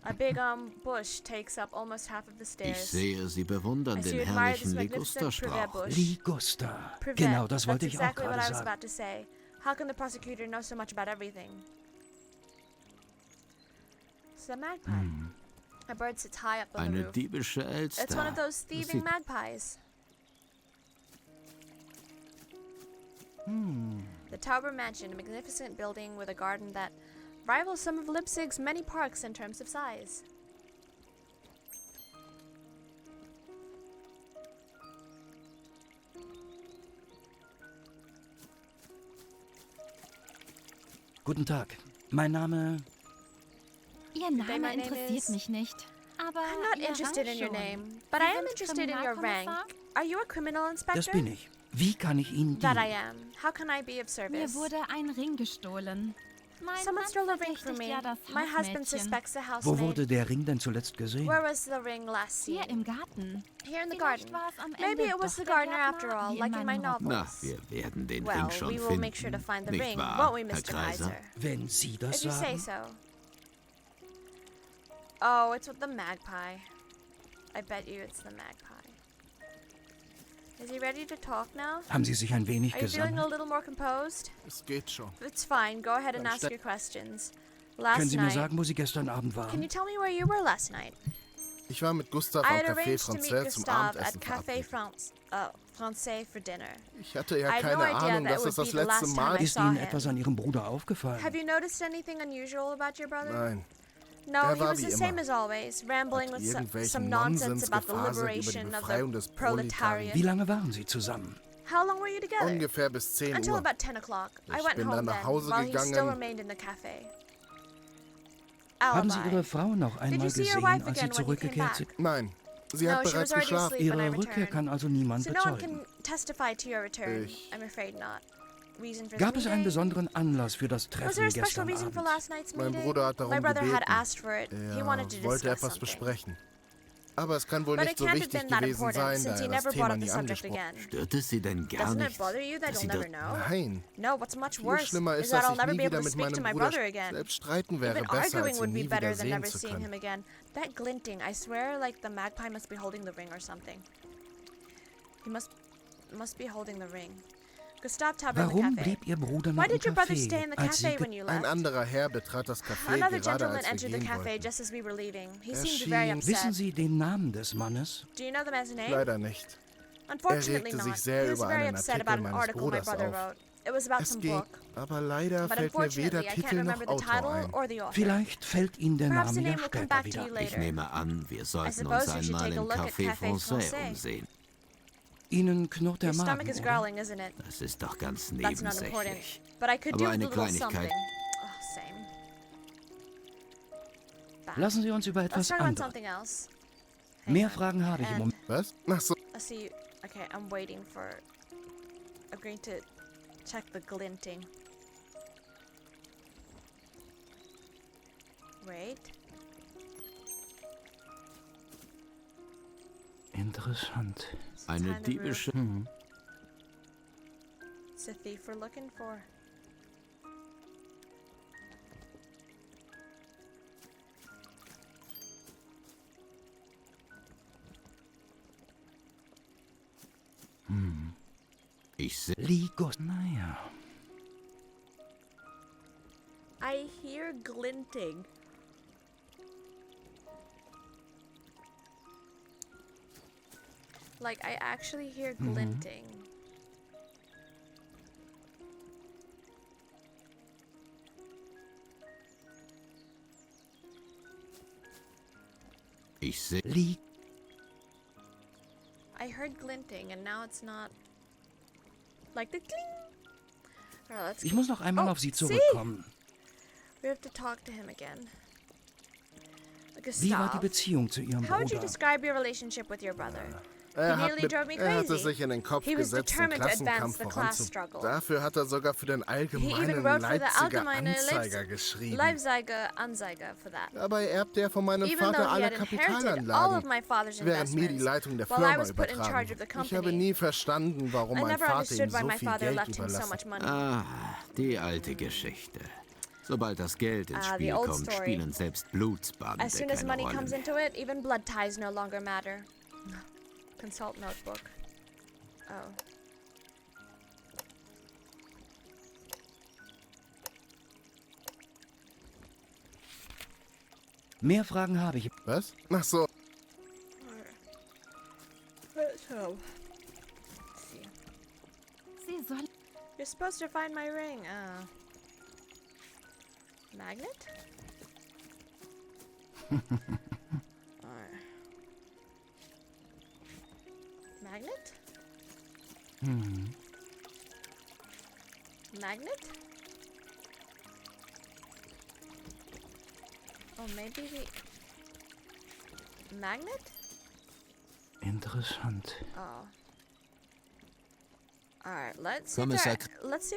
A big bush takes up almost half of the Ich stairs. sehe, Sie I bewundern see den you admire this herrlichen magnificent privet Ligusterstrauch. bush. Liguster. Privet. Genau, das wollte That's ich auch exactly what gerade I was sagen. about to say. How can the prosecutor know so much about everything? It's a magpie. A bird sits high up on the Eine roof. diebische Elster. It's one of those Das thieving sieht magpies. The Tauber Mansion, a magnificent building with a garden that rivals some of Leipzig's many parks in terms of size. Guten Tag. Mein Name. Ihr Say my Name name interessiert is- mich nicht. Aber I'm not Ihr interested Rang in your schon. name, Sie but I am sind interested in your rank. Kriminalkommissar? Are you a criminal inspector? Das bin ich. Wie kann ich Ihnen That I dienen? am. How can I be of service? Mir wurde ein Ring gestohlen. Mein Someone Mann stole a ring from verdächtigt me. ja das My husband Hausmädchen. suspects the Wo housemaid. wurde der Ring denn zuletzt gesehen? Where was the ring last Hier seen? im Garten. Here in the Vielleicht garden. war es am Maybe Ende it was doch the der gardener Gärtner, after all, wie like in my meinen Na, novels. wir werden den Well, Ring schon we will finden. make sure to find the Nicht ring, wahr, won't we, Herr Mr. Kaiser? Kaiser? Wenn Sie das If you say sagen. so. Oh, it's with the magpie. I bet you it's the magpie. Is he ready to talk now? Haben Sie sich ein wenig Are you feeling a gesammelt? little more composed? Es geht schon. It's fine. Go ahead and Dann ask stell- your questions. Können Last Sie mir night. sagen, wo Sie gestern Abend Can you waren? tell me where you were last night? Ich war mit Gustav I am had Café arranged to meet Français zum Gustave at Abendessen Café verabredet. Français for dinner. Ich hatte ja I had keine no idea Ahnung, that dass would es das be the letzte last Mal time I Ist saw Ihnen him. etwas an Ihrem Bruder aufgefallen? Have you noticed anything unusual about your brother? Nein, No, Er he war was wie the immer. same as always, rambling Hat with irgendwelchen some nonsense about the Nonsens gefaselt über die liberation of Befreiung the des proletariat. Wie lange waren Sie zusammen? How long were you together? ungefähr bis 10 Until Uhr. about 10 o'clock. I Ich went bin home dann nach then, Hause while he still gegangen. remained in the cafe. Haben Sie Alibi. Ihre Frau noch Did einmal you see your gesehen, wife als Sie again when you came zurückgekehrt back? sind? Nein, sie No, hat she was bereits already geschlafen. asleep when I Ihre Rückkehr returned. kann also niemand So no one bezeugen. can testify to your return. Ich- I'm afraid not. Reason for Gab the es einen meeting? besonderen Anlass für das Was there Treffen a special gestern reason for Abend? last night's Mein meeting? Bruder hat darum My brother had gebeten. asked for it. He wanted to Er wollte discuss etwas something. besprechen. Aber es kann wohl But nicht it so can't have wichtig been that gewesen important sein, da since he er das never Thema brought up nie the subject angesprochen again. Stört es Sie denn gar Doesn't it nicht, bother you that dass you'll Sie never das... know? Nein, No, what's much viel worse schlimmer is ist, that dass I'll ich never nie be able wieder to mit speak to meinem my Bruder brother again. selbst streiten wäre Even besser, arguing als ihn would be nie better wieder than sehen never zu seeing him können. again. That glinting, I swear, like the magpie must be holding the ring or something. He must be holding the ring. Gustav tapped in the Warum cafe. blieb Ihr Bruder noch Why im did your brother stay in Café, the als Sie cafe when you Ein left? anderer Herr betrat das Café Another gerade gentleman als wir entered the gehen cafe wollten. just as we were leaving. He Er seemed very schien- Wissen upset. Sie den Namen des Mannes? Do you know the man's name? Leider nicht. Unfortunately regte sich not. sehr He was über very einen upset Artikel about an meines article my Bruders brother auf. wrote. It was about Es some geht, book. aber leider But fällt mir weder unfortunately, I can't Titel noch remember the Autor title ein. or the author. Vielleicht fällt Ihnen der Perhaps the Name ja name will come später back to wieder. you Ich later. nehme an, wir sollten suppose uns you should einmal take a im look at Café Café Français Français. umsehen. Ihnen knurrt der Your Magen, stomach is oder? growling, isn't it? Das ist doch ganz That's not important. nebensächlich. But I could Aber do with a eine little Kleinigkeit. something. Oh, same. Bad. Lassen Sie uns über Let's etwas talk about anderes. something else. Hang Mehr on. Fragen habe ich im And- Moment. Was? Ach so, Let's see. Okay, I'm waiting for. I'm going to check the glinting. Wait. Interessant. It's Eine behind the roof. diebische... Hm. It's a thief we're looking for. Ich sehe... Ligos. Naja. I hear glinting. Like, I actually hear glinting. Ich sehe... Lig. I heard glinting, and now it's not like the cling. Alright, let's. Ich muss noch einmal Oh, auf Sie see? zurückkommen. We have to talk to him again. Wie war die Gustav, Beziehung zu Ihrem how would you Bruder? describe your relationship with your brother? er, He hat nearly mit, drove me er hatte crazy. sich in den Kopf He was gesetzt, den determined to advance Klassenkampf the class struggle. voranzubringen. Dafür hat er sogar für den He allgemeinen even wrote for the Leipziger allgemeine Anzeiger geschrieben. Leipziger Anzeiger for that. Dabei erbte er von meinem Even Vater though he alle had inherited all of Kapitalanlagen, my father's während mir die investments, Leitung der while I Firma was put in charge of übertragen. the Ich habe company, nie verstanden, warum I mein never Vater ihm understood why so my viel father Geld left him so überlassen much money. Ah, die alte Geschichte. Sobald das Geld ins Ah, the Spiel old kommt, story. spielen selbst Blutsbande As soon as keine money Rolle comes mehr. into it, even blood ties no longer matter. Consult notebook. Oh. Mehr Fragen habe ich. Was? Ach so, So. Let's see. Sie soll. You're supposed to find my ring. Magnet? Alright. Magnet? Magnet? Oh, maybe the magnet? Interessant. Oh. Alright, let's see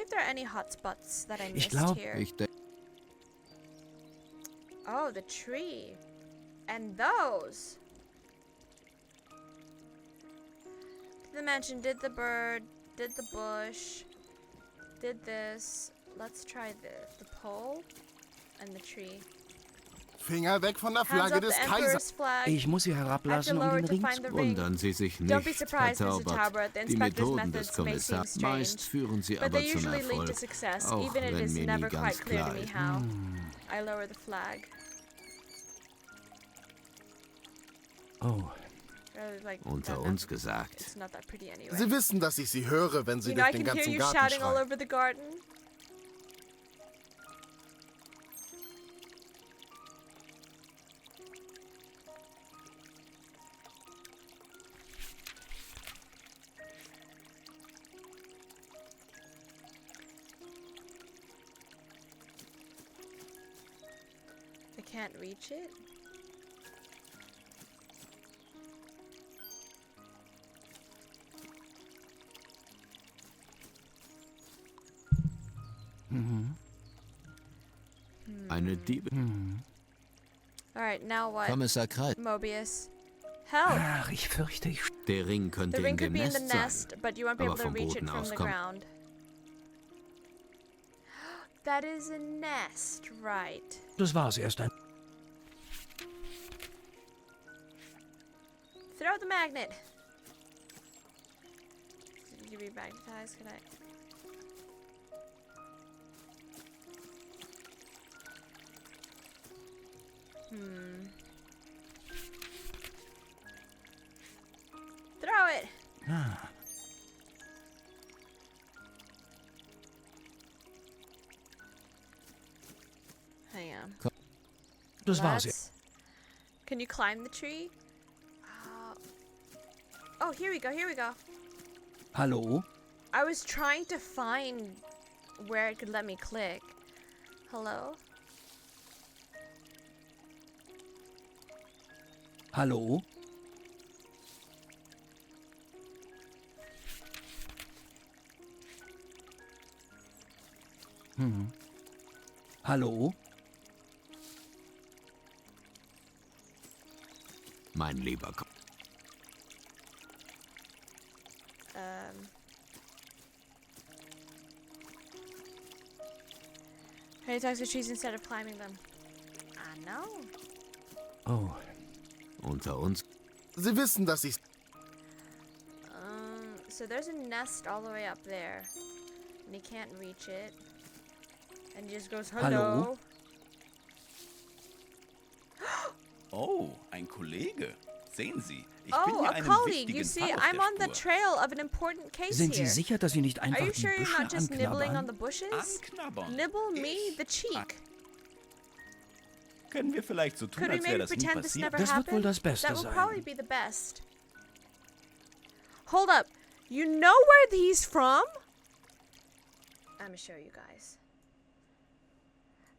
if there are any hotspots that I Ich missed glaub, here. Ich denke, Oh, the tree. And those. Did the mansion, did the bird, did the bush, did this. Let's try the pole and the tree. Finger weg von der Hands Flagge up the des Emperor's Kaisers. flag. Ich muss sie herablassen, lower den to Ring find zu... the ring. wundern Sie sich Don't be nicht, Herr surprised, Mr. Taubert. Taubert. The Die inspector's Methoden des methods may seem Kommissars strange, meist führen sie but aber they zum usually lead to Erfolg, success, auch even if it wenn is mir never nie quite ganz clear to klar me ist. how. I lower the flag. Oh, Like, Unter uns gesagt. it's not that pretty anyway. Sie wissen, dass ich sie höre, wenn sie You know, I durch den can hear ganzen you Garten shouting all schreien. over the garden. I can't reach it. Eine Diebin. Alright, now what? Kommissar Kreis. Mobius. Help! ach, ich fürchte, ich... Der Ring könnte The ring in could dem be in the Nest sein. nest, but you won't be aber able to vom reach it Boden from aus the kommt- ground. That is a nest, right? Das war's erst ein... Throw the magnet! Did you be magnetized? Can I... Throw it! Ah, Hang on. das war's erst. Let's- Can you climb the tree? Oh, here we go, here we go. Hallo? I was trying to find where it could let me click. Hello? Hallo? Hallo? Mein lieber Can you talk to trees instead of climbing them? I know. Oh, Unter uns. Sie wissen, dass ich... So there's a nest all the way up there. And he can't reach it. And he just goes, hello. Oh, ein Kollege. Sehen Sie, ich bin Oh, hier a einem colleague. wichtigen You see, Fall auf I'm der on the Spur. trail of an important case sind Sie here. sicher, dass Sie nicht Are einfach you die sure you're Büsche not just nibbling on the anknabbern? bushes? Anknabbern. Nibble me Ich? the cheek. Können wir vielleicht so tun, Could we als wäre maybe das nie pretend this passiert? never Das wird happened? wohl das Beste That will sein. probably be the best. Hold up. You know where he's from? I'm gonna show you guys.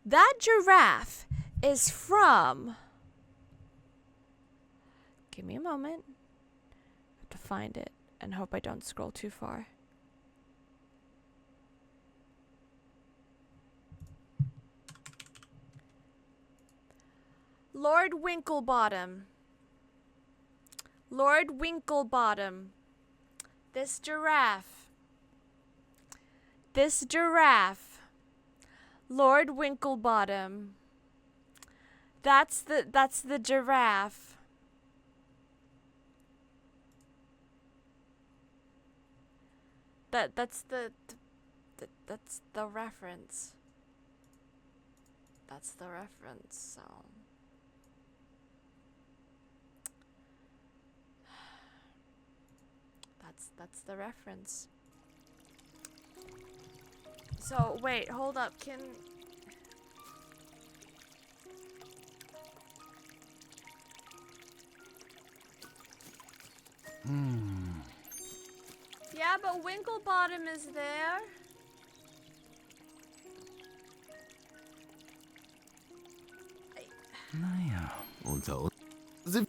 That giraffe is from... Give me a moment. I have to find it and hope I don't scroll too far. Lord Winklebottom. Lord Winklebottom. This giraffe. This giraffe. Lord Winklebottom. That's the giraffe. That's the reference. That's the reference, so that's the reference. So wait, hold up, can Yeah, but Winklebottom is there. Naja. Unter uns. Sie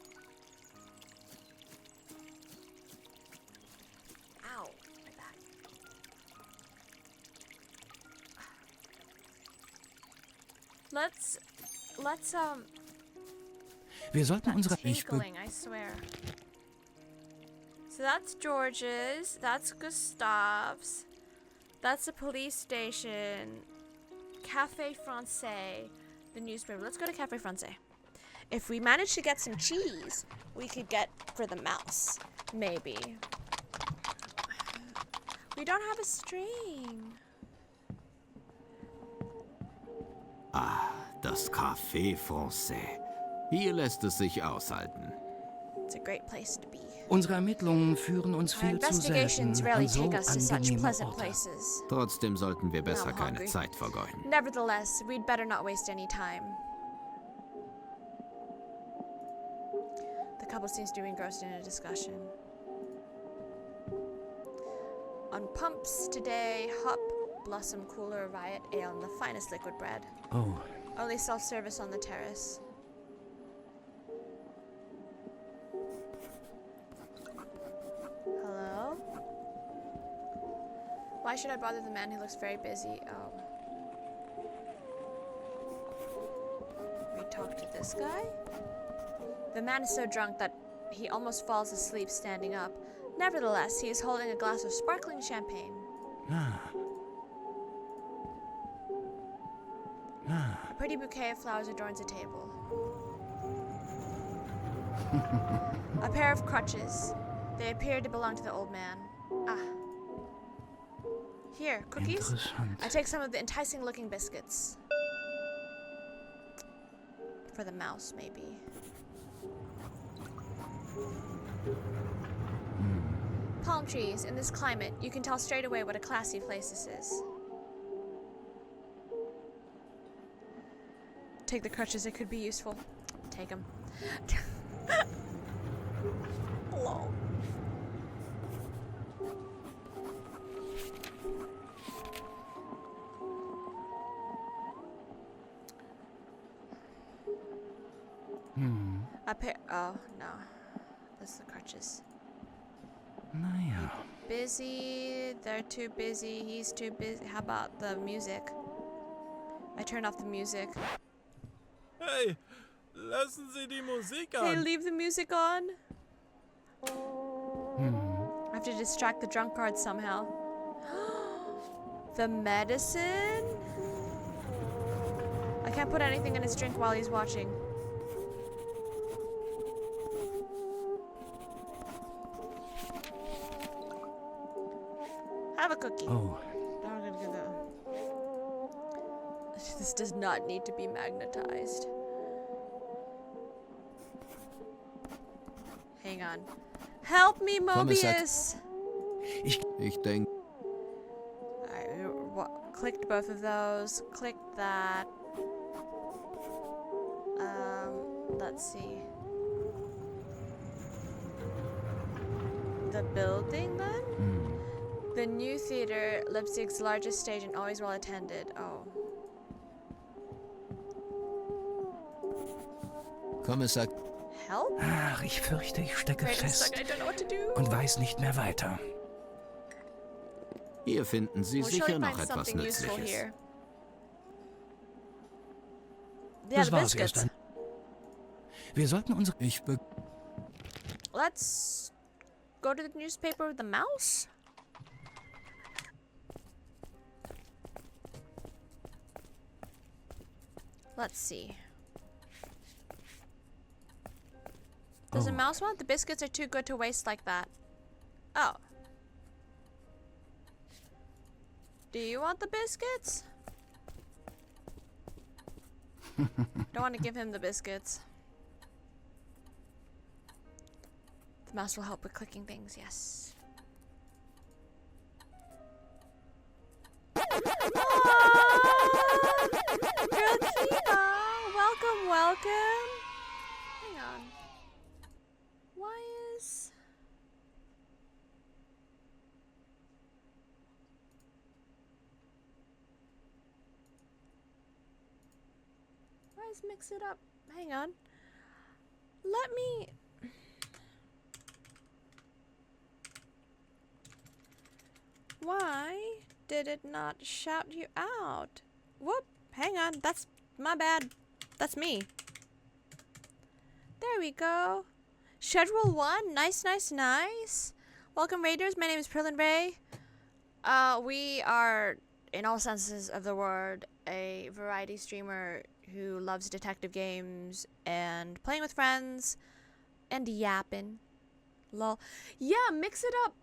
Ow. My back. Let's Wir sollten unsere... tinkling, I swear. So that's George's, that's Gustave's, that's the police station, Café Francais, the newspaper. Let's go to Café Francais. If we manage to get some cheese, we could get for the mouse. Maybe. We don't have a string. Das Café Français. Hier lässt es sich aushalten. It's a great place to be. Unsere Ermittlungen führen uns Our viel zu investigations selten rarely an so take us to such angenehme pleasant Orte. places. Trotzdem sollten wir besser I'm keine hungry. Zeit vergeuden. Nevertheless, we'd better not waste any time. The couple seems to be engrossed in a discussion. On pumps today, Hop, Blossom Cooler, Riot Ale, and the finest liquid bread. Oh, Only self-service on the terrace. Hello? Why should I bother the man who looks very busy? Oh. We talk to this guy? The man is so drunk that he almost falls asleep standing up. Nevertheless, he is holding a glass of sparkling champagne. A pretty bouquet of flowers adorns the table. A pair of crutches. They appear to belong to the old man. Ah. Here, cookies? interessant. I take some of the enticing looking biscuits. For the mouse, maybe. Palm trees. In this climate, you can tell straight away what a classy place this is. Take the crutches, it could be useful. Take them. Lol. A pair. Oh, no. This is the crutches. Naja. Busy. They're too busy. He's too busy. How about the music? I turn off the music. Hey, lassen Sie die Musik Hey, an. leave the music on. I have to distract the drunkard somehow. The medicine? I can't put anything in his drink while he's watching. Have a cookie. Oh, I'm gonna get that. This does not need to be magnetized. Hang on. Help me, Mobius! Ich denke, Alright, clicked both of those. Clicked that. Let's see. The building then? The new theater, Leipzig's largest stage and always well attended. Oh. Kommissar, Help? ach, ich fürchte, ich stecke Wait a fest second, I don't know what to do. und weiß nicht mehr weiter. hier finden Sie We'll surely sicher noch find etwas something useful Nützliches. here. Yeah, Das the war's erst biscuits. ein. Wir sollten unsere... Let's go to the newspaper with the mouse. Let's see. Does a mouse want? The biscuits are too good to waste like that. Oh. Do you want the biscuits? Don't want to give him the biscuits. The mouse will help with clicking things, yes. Grillfina! Welcome, welcome! Hang on. Why is... let's mix it up. Hang on. Let me... Why did it not shout you out? Whoop, hang on, that's my bad. That's me. There we go. Schedule 1, nice, nice, nice. Welcome Raiders, my name is pearlynrae. We are, in all senses of the word, a variety streamer who loves detective games and playing with friends and yapping. Lol. Yeah, Mix It Up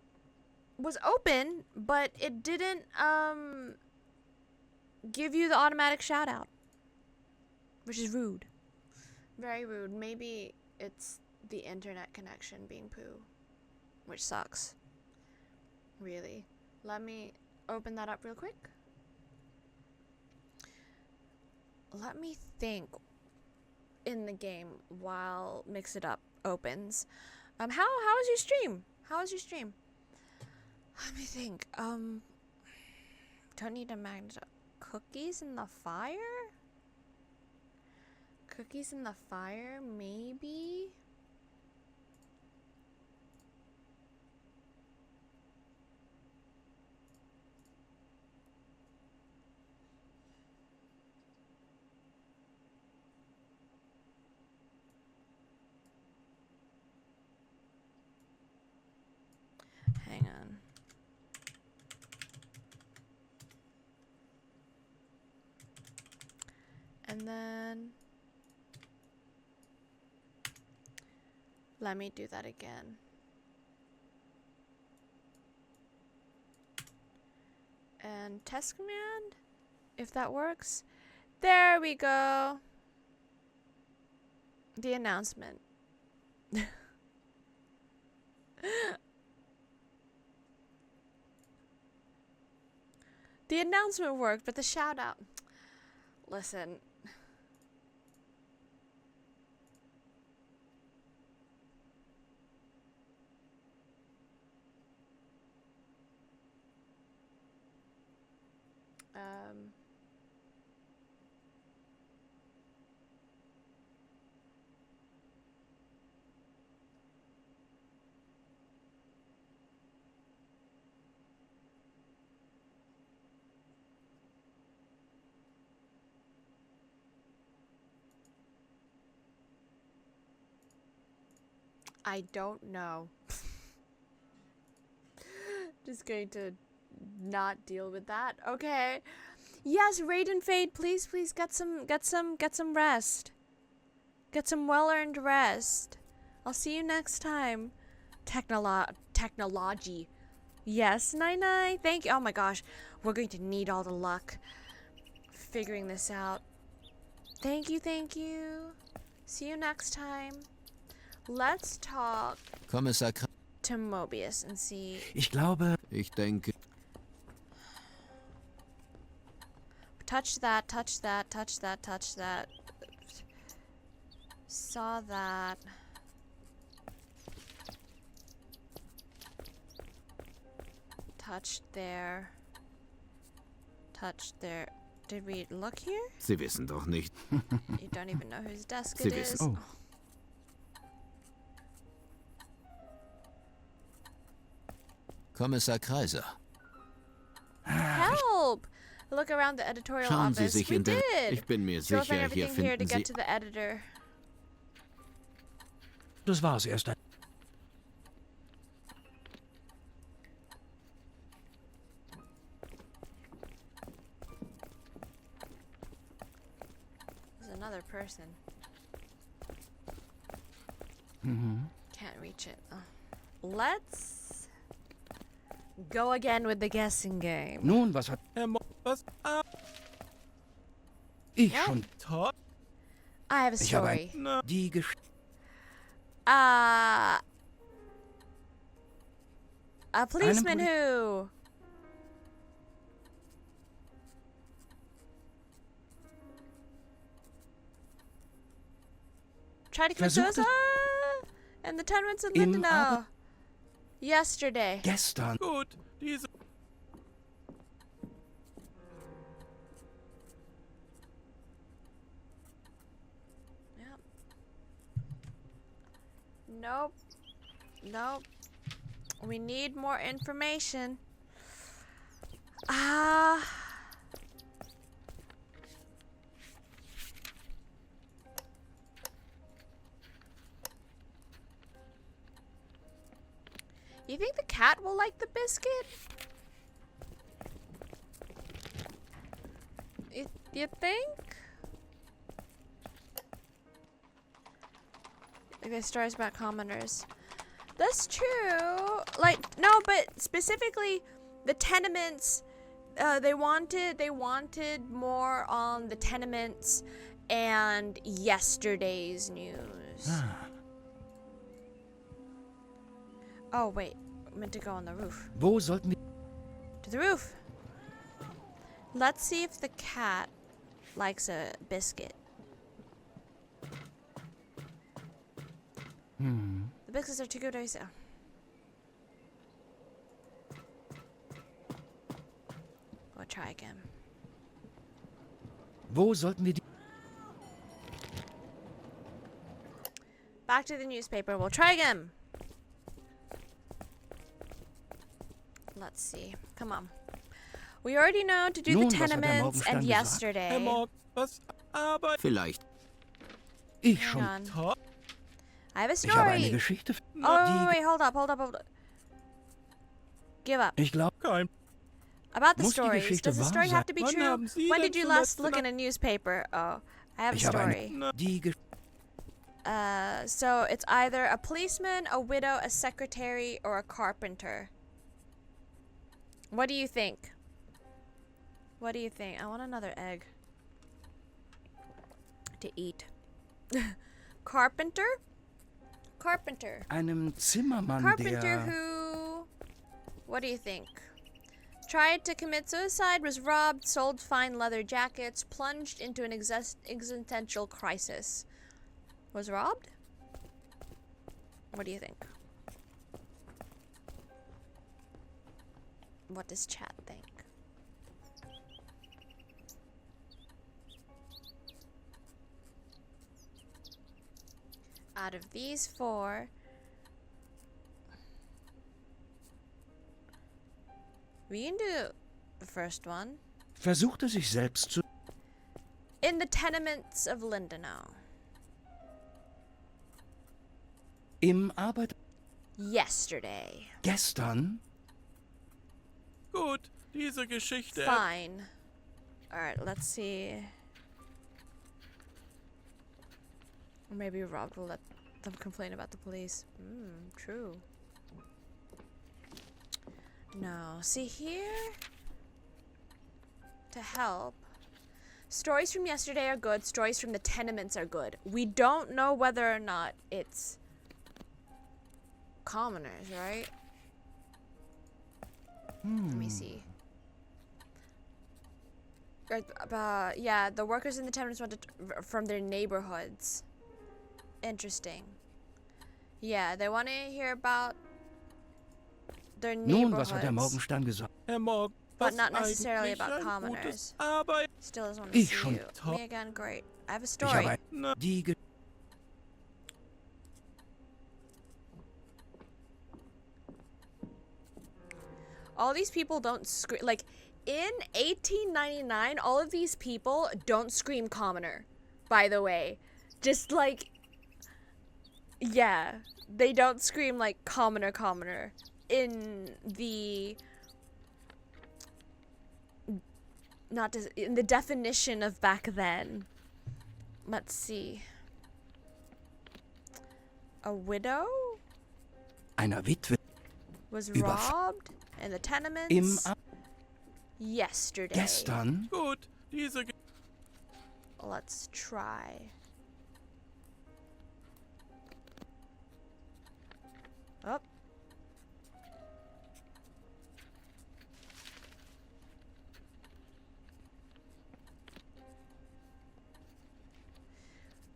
was open, but it didn't give you the automatic shout out, which is rude. Very rude. Maybe it's the internet connection being poo, which sucks. Really. Let me open that up real quick. Let me think in the game while Mix It Up opens. How was your stream? How was your stream? Let me think. Don't need a magnet. Cookies in the fire? Cookies in the fire, maybe? Hang on. And then let me do that again. And test command, if that works. There we go. The announcement. The announcement worked, but the shout out. Listen. I don't know. Just going to not deal with that. Okay. Yes, Raid and Fade, please get some rest. Get some well-earned rest. I'll see you next time. Technology. Yes, Nai. Thank you. Oh my gosh. We're going to need all the luck figuring this out. Thank you. See you next time. Let's talk Kommissar to Mobius and see. Ich glaube... Ich denke... Touch that. Saw that. Touched there. Did we look here? Sie wissen doch nicht. You don't even know whose desk Sie it is. wissen. Oh. Kommissar Kreiser. Help! Look around the editorial Schauen Sie office. sich We in der... did. Ich bin mir She opened sicher, hier everything here to finden get Sie... to the editor. Das war's erst. There's another person. Can't reach it. Oh. Let's go again with the guessing game. Nun, was hat... Herr Mo was? Ich Ja. schon Toll. I have a Ich habe story. Na, die Geschichte... A policeman Poli- who... tried to commit Versuchte- suicide in the tenements of Im Lindenau. Aber- Yesterday. Gestern... gut. Diese... Nope. Nope. We need more information. You think the cat will like the biscuit? You think? Okay, stories about commoners. That's true. Like, no, but specifically the tenements, they wanted more on the tenements and yesterday's news. Oh, wait. I meant to go on the roof. Wo sollten wir... To the roof. Let's see if the cat likes a biscuit. The biscuits are too good, I say. We'll try again. Wo sollten wir die... Back to the newspaper. We'll try again. Let's see. Come on. We already know to do Nun, the was hat der tenements Morgenstern and gesagt? yesterday. Herr Morg, was Arbeit? Vielleicht. Ich Hang schon. on. I have a Ich habe eine story. Geschichte... Oh, wait, hold up. Give up. Ich glaube... Kein. About the Muss die stories. Geschichte Does the wahr story sein? have to be Wann true? haben Sie When denn did you last zuletzt look in a newspaper? Oh, I have a Ich habe story. Die Geschichte... So it's either a policeman, a widow, a secretary, or a carpenter. What do you think? What do you think? I want another egg to eat. Carpenter? Carpenter. Einem Zimmermann, Carpenter der... who... What do you think? Tried to commit suicide, was robbed, sold fine leather jackets, plunged into an existential crisis. Was robbed? What do you think? What does chat think? Out of these four, we can do the first one. Versuchte sich selbst zu... In the tenements of Lindenau. Im Arbeit... Yesterday. Gestern... Gut, diese Geschichte. Fine. Alright, let's see. Or maybe Rob will let them complain about the police. True. No. See here? To help. Stories from yesterday are good. Stories from the tenements are good. We don't know whether or not it's commoners, right? Let me see. Yeah, the workers in the tenements wanted from their neighborhoods. Interesting. Yeah, they want to hear about their Nun, was hat der neighborhoods, Morgenstern gesagt? Herr Morg, but was not necessarily eigentlich about ein commoners. gutes Arbeit. Still doesn't want to Ich see schon. you. Me again, great. I have a Ich story. habe... Die... Ge All these people don't scream. Like, in 1899, all of these people don't scream commoner, by the way. Just like, yeah, they don't scream like commoner. In the, in the definition of back then. Let's see. A widow Einer Witwe... was Überf- robbed in the Im... tenements yesterday. Gestern... Gut, diese Let's try. Oh.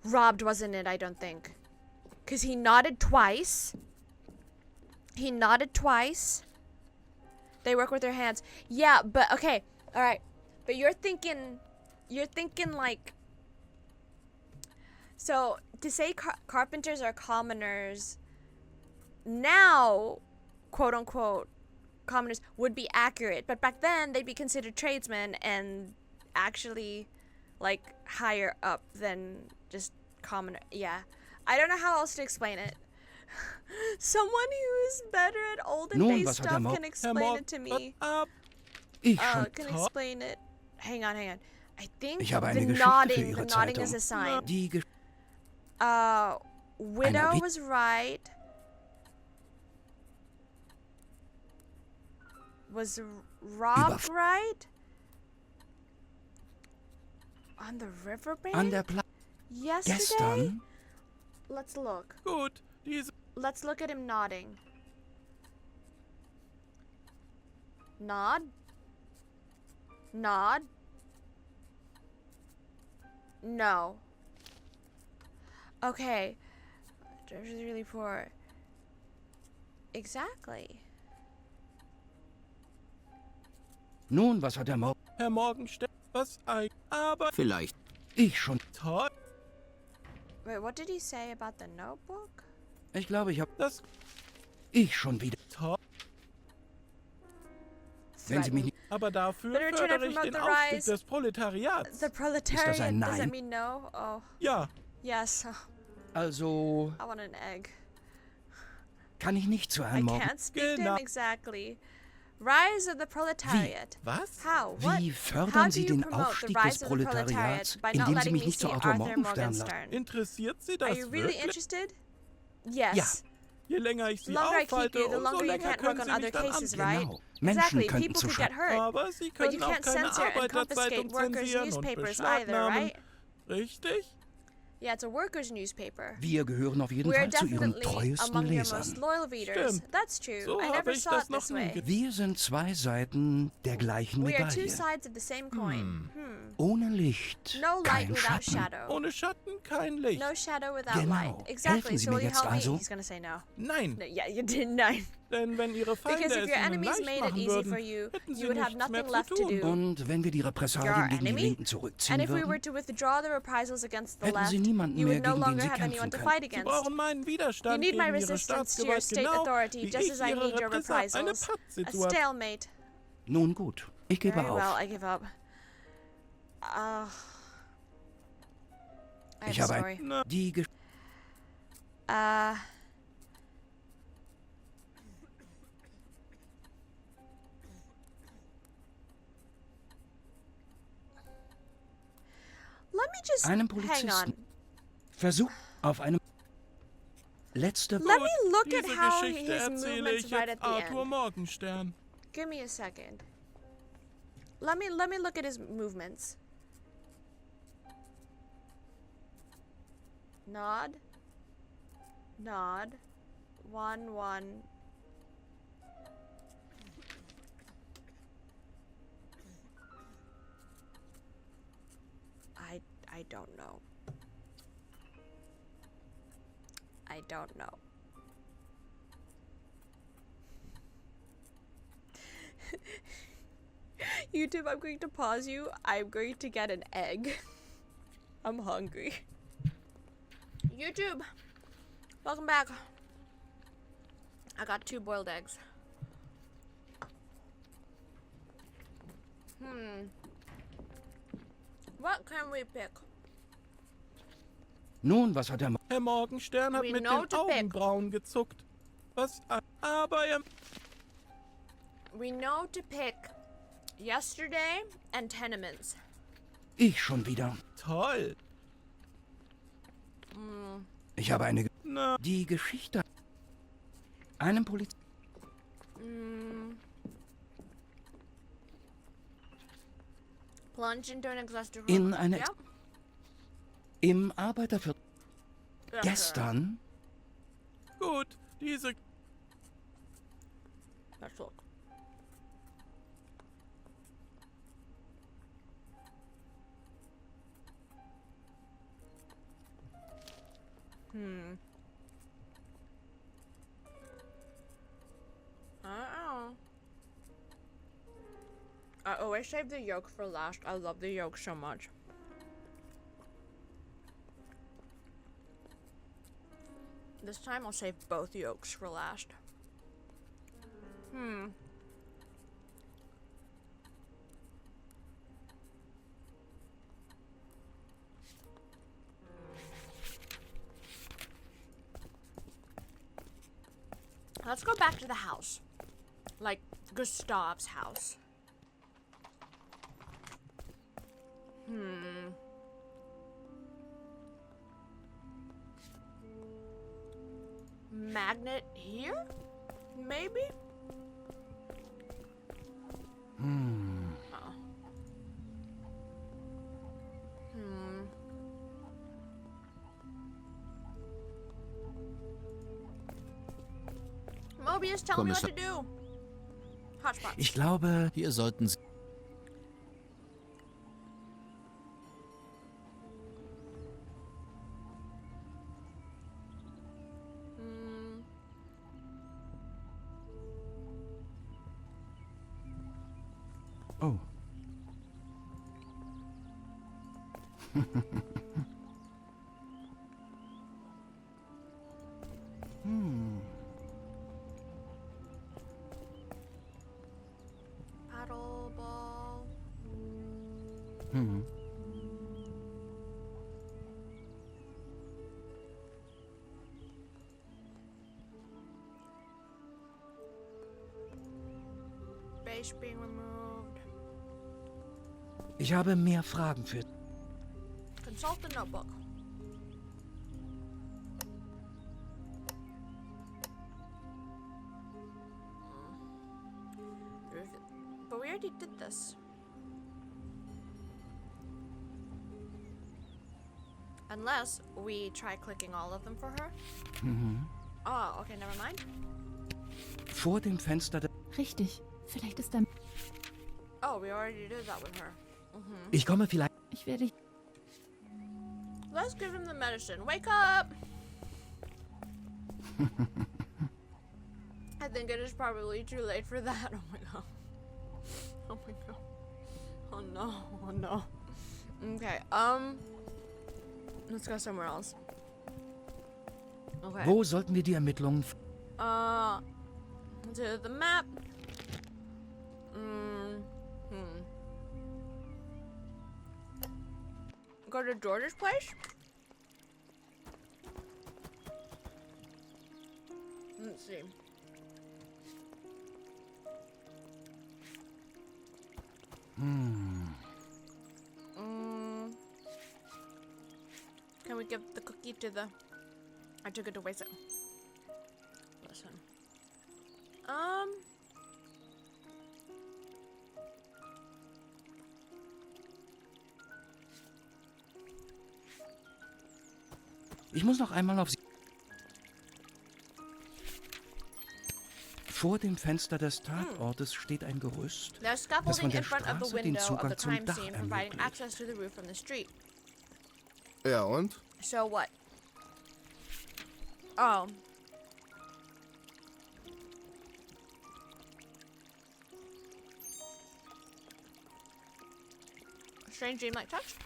Robbed wasn't it, I don't think. Because he nodded twice. He nodded twice. They work with their hands. Yeah, but okay. All right. But you're thinking like, so to say carpenters are commoners, now, quote unquote, commoners would be accurate, but back then they'd be considered tradesmen and actually like higher up than just commoner. Yeah, I don't know how else to explain it. Someone who is better at olden Nun, days was hat stuff der can explain it to me. Ich schon. Can explain it. Hang on. I think Ich habe the eine Geschichte für nodding, Ihre the nodding is Zeitung. a sign. Die Ge Widow Einer was right. Was robbed Überf- right? On the riverbank? an der Pla Yesterday? Gestern Let's look. Gut, diese Let's look at him nodding. Nod? Nod? No. Okay. George is really poor. Exactly. Nun, was hat der Herr Morgenstern, was ein aber Vielleicht Ich schon. toll. Wait, what did he say about the notebook? Ich glaube, ich habe Das ich schon wieder. toll. Wenn Sie mich nicht. Aber dafür Better turn fördere and ich promote den the Aufstieg rise. des Proletariats. The proletariat. Ist das ein Does that Nein? mean no? Oh, Ja, yes. Also I want an egg. kann ich nicht zu I einem Morgen. can't speak to him Genau. exactly. Rise of the proletariat. was? How? What? Wie How fördern do Sie you den promote the Aufstieg rise des of the proletariat Proletariats, by not indem Sie letting mich me nicht see zu Arthur Arthur Morgenstern lassen? Morgenstern? Interessiert Sie Are das you really wirklich? interested? Yes. Ja. Je länger ich Sie The longer I keep aufhalte, you, the umso longer you länger can't können work on Sie other mich dann cases, anbieten. right? Genau. Menschen Exactly. könnten People zu could get hurt. Aber Sie But you können auch can't keine censor and Arbeiterzeitung confiscate workers' zensieren und newspapers either, beschlagnahmen. right? Richtig? Yeah, it's a workers' newspaper. Wir gehören auf jeden We're Fall zu Ihren definitely treuesten among your Lesern. most loyal readers. Stimmt. That's true. So I habe never ich saw das it noch this nie way. gesehen. Wir sind zwei Seiten der gleichen We are two Medaille. sides of the same coin. Ohne Licht, No light kein without Schatten. shadow. Ohne Schatten kein Licht. No shadow without Genau. light. Exactly. Helfen Sie So mir will you jetzt help me? also? He's gonna say no. Nein, No, yeah, you didn't. Nine. denn wenn Ihre Feinde Because if es your Ihnen enemies leicht made it machen easy würden, for you, hätten Sie you would have nichts mehr nothing zu left to tun. do. Und wenn wir die You're Repressalien our gegen die enemy? Linken And zurückziehen if we were würden, to withdraw the reprisals against the hätten left, Sie niemanden you mehr, would no gegen den longer Sie have anyone kämpfen to können. fight Sie against. brauchen meinen You Widerstand need my gegen Ihre resistance to your Staatsgewalt state genau authority, wie just ich as I Ihre need your Reprisal. Eine reprisals. A Pattsituation. stalemate. Nun gut, ich gebe Very well, auf. I give up. I have Ich a habe story. die Ge Let me just einem hang on. Polizisten. Versuch auf einem letzte Let me look at Diese how Geschichte his erzähle movements ich right jetzt at the Arthur end. Morgenstern. Give me a second. Let me look at his movements. Nod. Nod. 1 1. I don't know. I don't know. YouTube, I'm going to pause you. I'm going to get an egg. I'm hungry. YouTube, welcome back. I got 2 boiled eggs. What can we pick? Nun, was hat der Herr Morgenstern hat We mit know den to pick. Augenbrauen gezuckt. Was ein... Aber er... We know to pick yesterday and tenements. Ich schon wieder. Toll. Ich habe eine Ge Na, die Geschichte einem Polizisten. Plunge into an exhausted In eine Yeah. im Arbeiterviertel Yeah. gestern gut. Diese... Let's look. I always save the yolk for last. I love the yolk so much. This time I'll save both yolks for last. Let's go back to the house. Like Gustav's house. Magnet here? Maybe? Mobius, tell me what to do. Hotspots. Ich glaube, Hier sollten Sie... oh, Paddle ball. Base being removed. ich habe mehr Fragen für... Consult the notebook. But we already did this. Unless we try clicking all of them for her. Oh, okay, never mind. Vor dem Fenster... Richtig. Vielleicht ist da... Oh, we already did that with her. Ich komme vielleicht... Ich werde... Let's give him the medicine. Wake up! I think it is probably too late for that. Oh my god. Oh my god. Oh no. Oh no. Okay, let's go somewhere else. Okay. Wo sollten wir die Ermittlungen... To the map. Go to George's place. Let's see. Can we give the cookie to the... I took it to waste it. Listen. Ich muss noch einmal auf sie... Vor dem Fenster des Tatortes steht ein Gerüst, There's das von scaffolding der in front of the Straße den window of the Zugang zum crime Dach scene, providing ermöglicht. access to the roof from the street. Ja, und? So what? Oh. Strange dreamlike touch?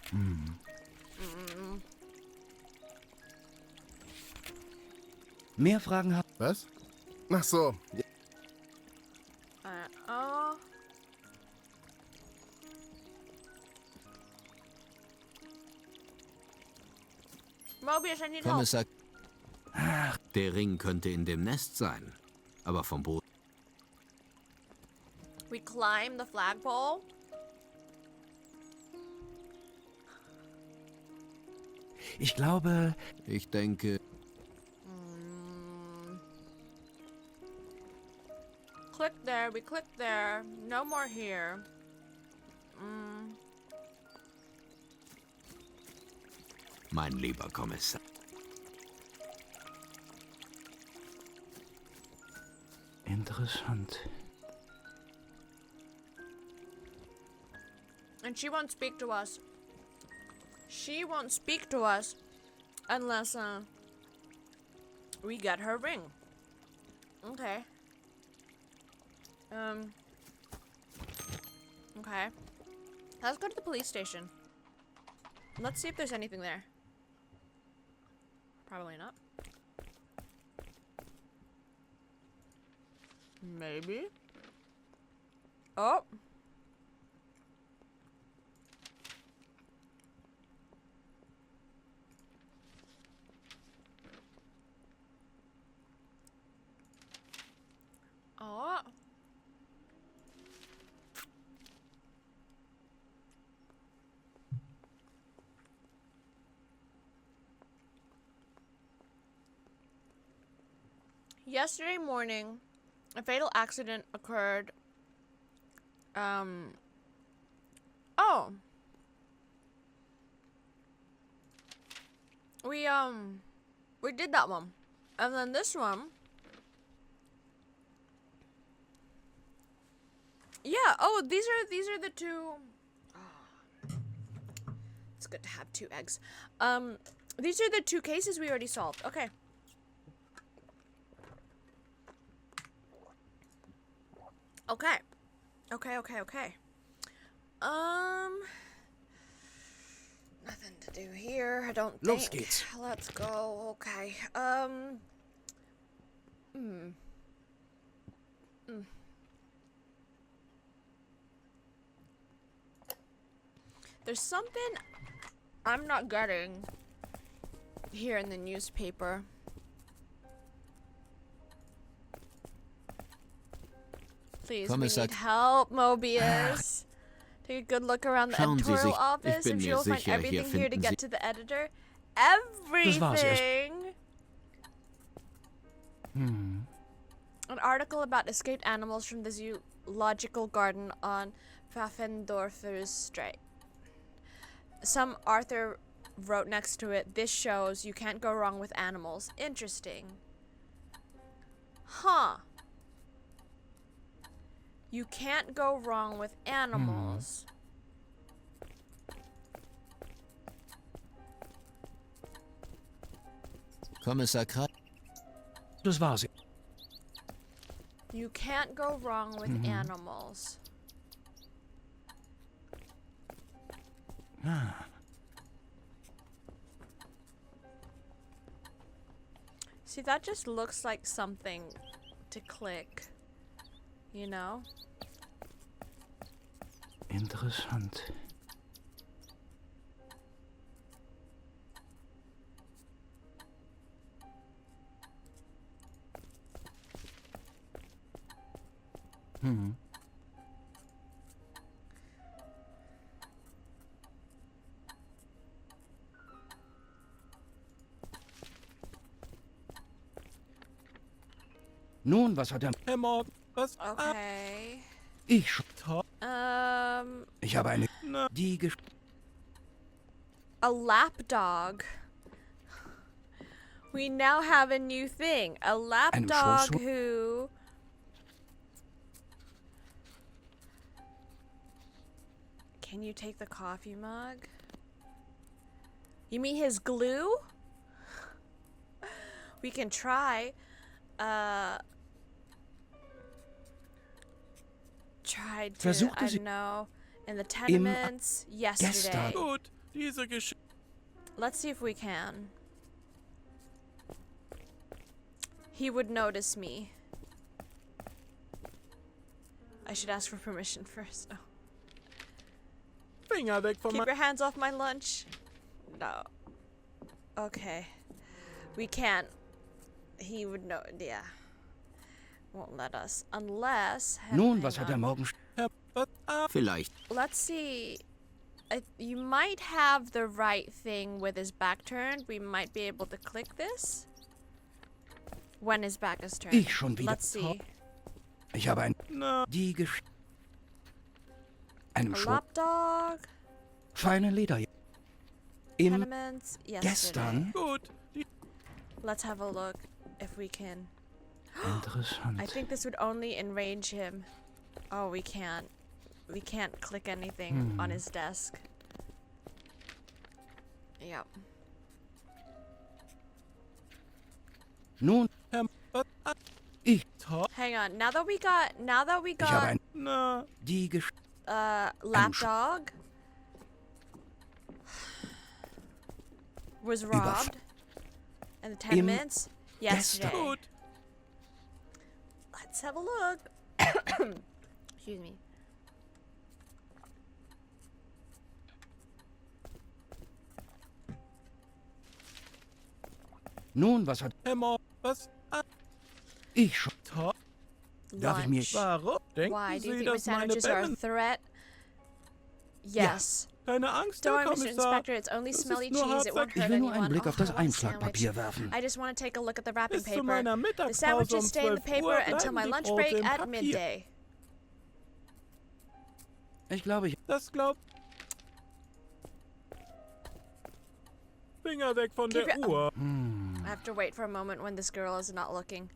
Mehr Fragen haben... Was? Ach so. Ja. Oh. Mobius, I need help. Kommissar... Der Ring könnte in dem Nest sein. Aber vom Boden... We climb the flagpole. Ich glaube, Ich denke... Click there, we click there. No more here. Mein lieber Kommissar... interessant. And she won't speak to us. She won't speak to us unless we get her ring. Okay. Okay. Let's go to the police station. Let's see if there's anything there. Probably not. Maybe. Oh. Oh. Yesterday morning, a fatal accident occurred. Oh. We did that one. And then this one. Yeah, oh, these are the two. Oh. It's good to have 2 eggs. These are the 2 cases we already solved. Okay. Okay. Okay. Nothing to do here, I don't think. Los geht's. Let's go. Okay. There's something I'm not getting here in the newspaper. Please, we Kommissar- need help, Mobius. Take a good look around the Schauen Sie editorial sich- office. ich bin I'm mir sure you'll find sicher, hier everything here to finden get Sie- to the editor. war's erst. Everything! An article about escaped animals from the zoological garden on Pfaffendorfer's Strait. Some author wrote next to it, "This shows you can't go wrong with animals." Interesting. Huh. You can't go wrong with animals. Kommissar Kreis. Das war's. You can't go wrong with animals. See, that just looks like something to click. You know? Interessant. Nun, was hat er... Herr Morgan, was? Okay. Ich schon. Ich habe eine... Die gesch... A lapdog. We now have a new thing. A lapdog Schoßhund? who... Can you take the coffee mug? You mean his glue? We can try. Tried to, Versuchte I sie don't know, in the tenements yesterday. gestern. Gut, diese Geschichte. Let's see if we can. He would notice me. I should ask for permission first. Oh. Finger weg von Keep your hands off my lunch. No. Okay. We can't. He would know. Yeah. Won't let us. Unless. Nun, hang was hat er on. morgen... Vielleicht. Let's see. You might have the right thing with his back turned. We might be able to click this. When his back is turned. Ich schon wieder. Let's see. Ich habe ein... Na, Die gesch... Einem A Schw... lapdog. Feine Leder... Im... Tenements. Yesterday. Gestern... gut. Die Let's have a look if we can. Interessant. I think this would only enrage him. Oh, we can't. We can't click anything on his desk. Yep. Nun... Herr was? Ich... Hang on. Now that we got Ich habe ein... Na, Die gesch... lapdog was robbed in the tenements yesterday. gut. Let's have a look. Excuse me. Nun, was hat Emma, was? ich schon? Top. Darf ich mir... Lunch. Warum denken Why? Do you Sie, think my dass meine sandwiches are a Bären... threat? Yes. Keine Angst, Don't Herr worry, Mr. Kommissar. Inspector. It's only Das ist smelly nur cheese. It won't Hauptsache- Ich hurt will nur anyone. einen Blick auf das Oh, I want a Einschlagpapier sandwich. werfen. I just want to take a look at the wrapping Bis zu paper. meiner The Mittagspause sandwiches um stay in the 12 paper Uhr until bleiben my die lunch Brote break im at Papier. midday. Ich glaube, ich... Das glaubt... Finger weg von Keep der your- Uhr. I have to wait for a moment when this girl is not looking.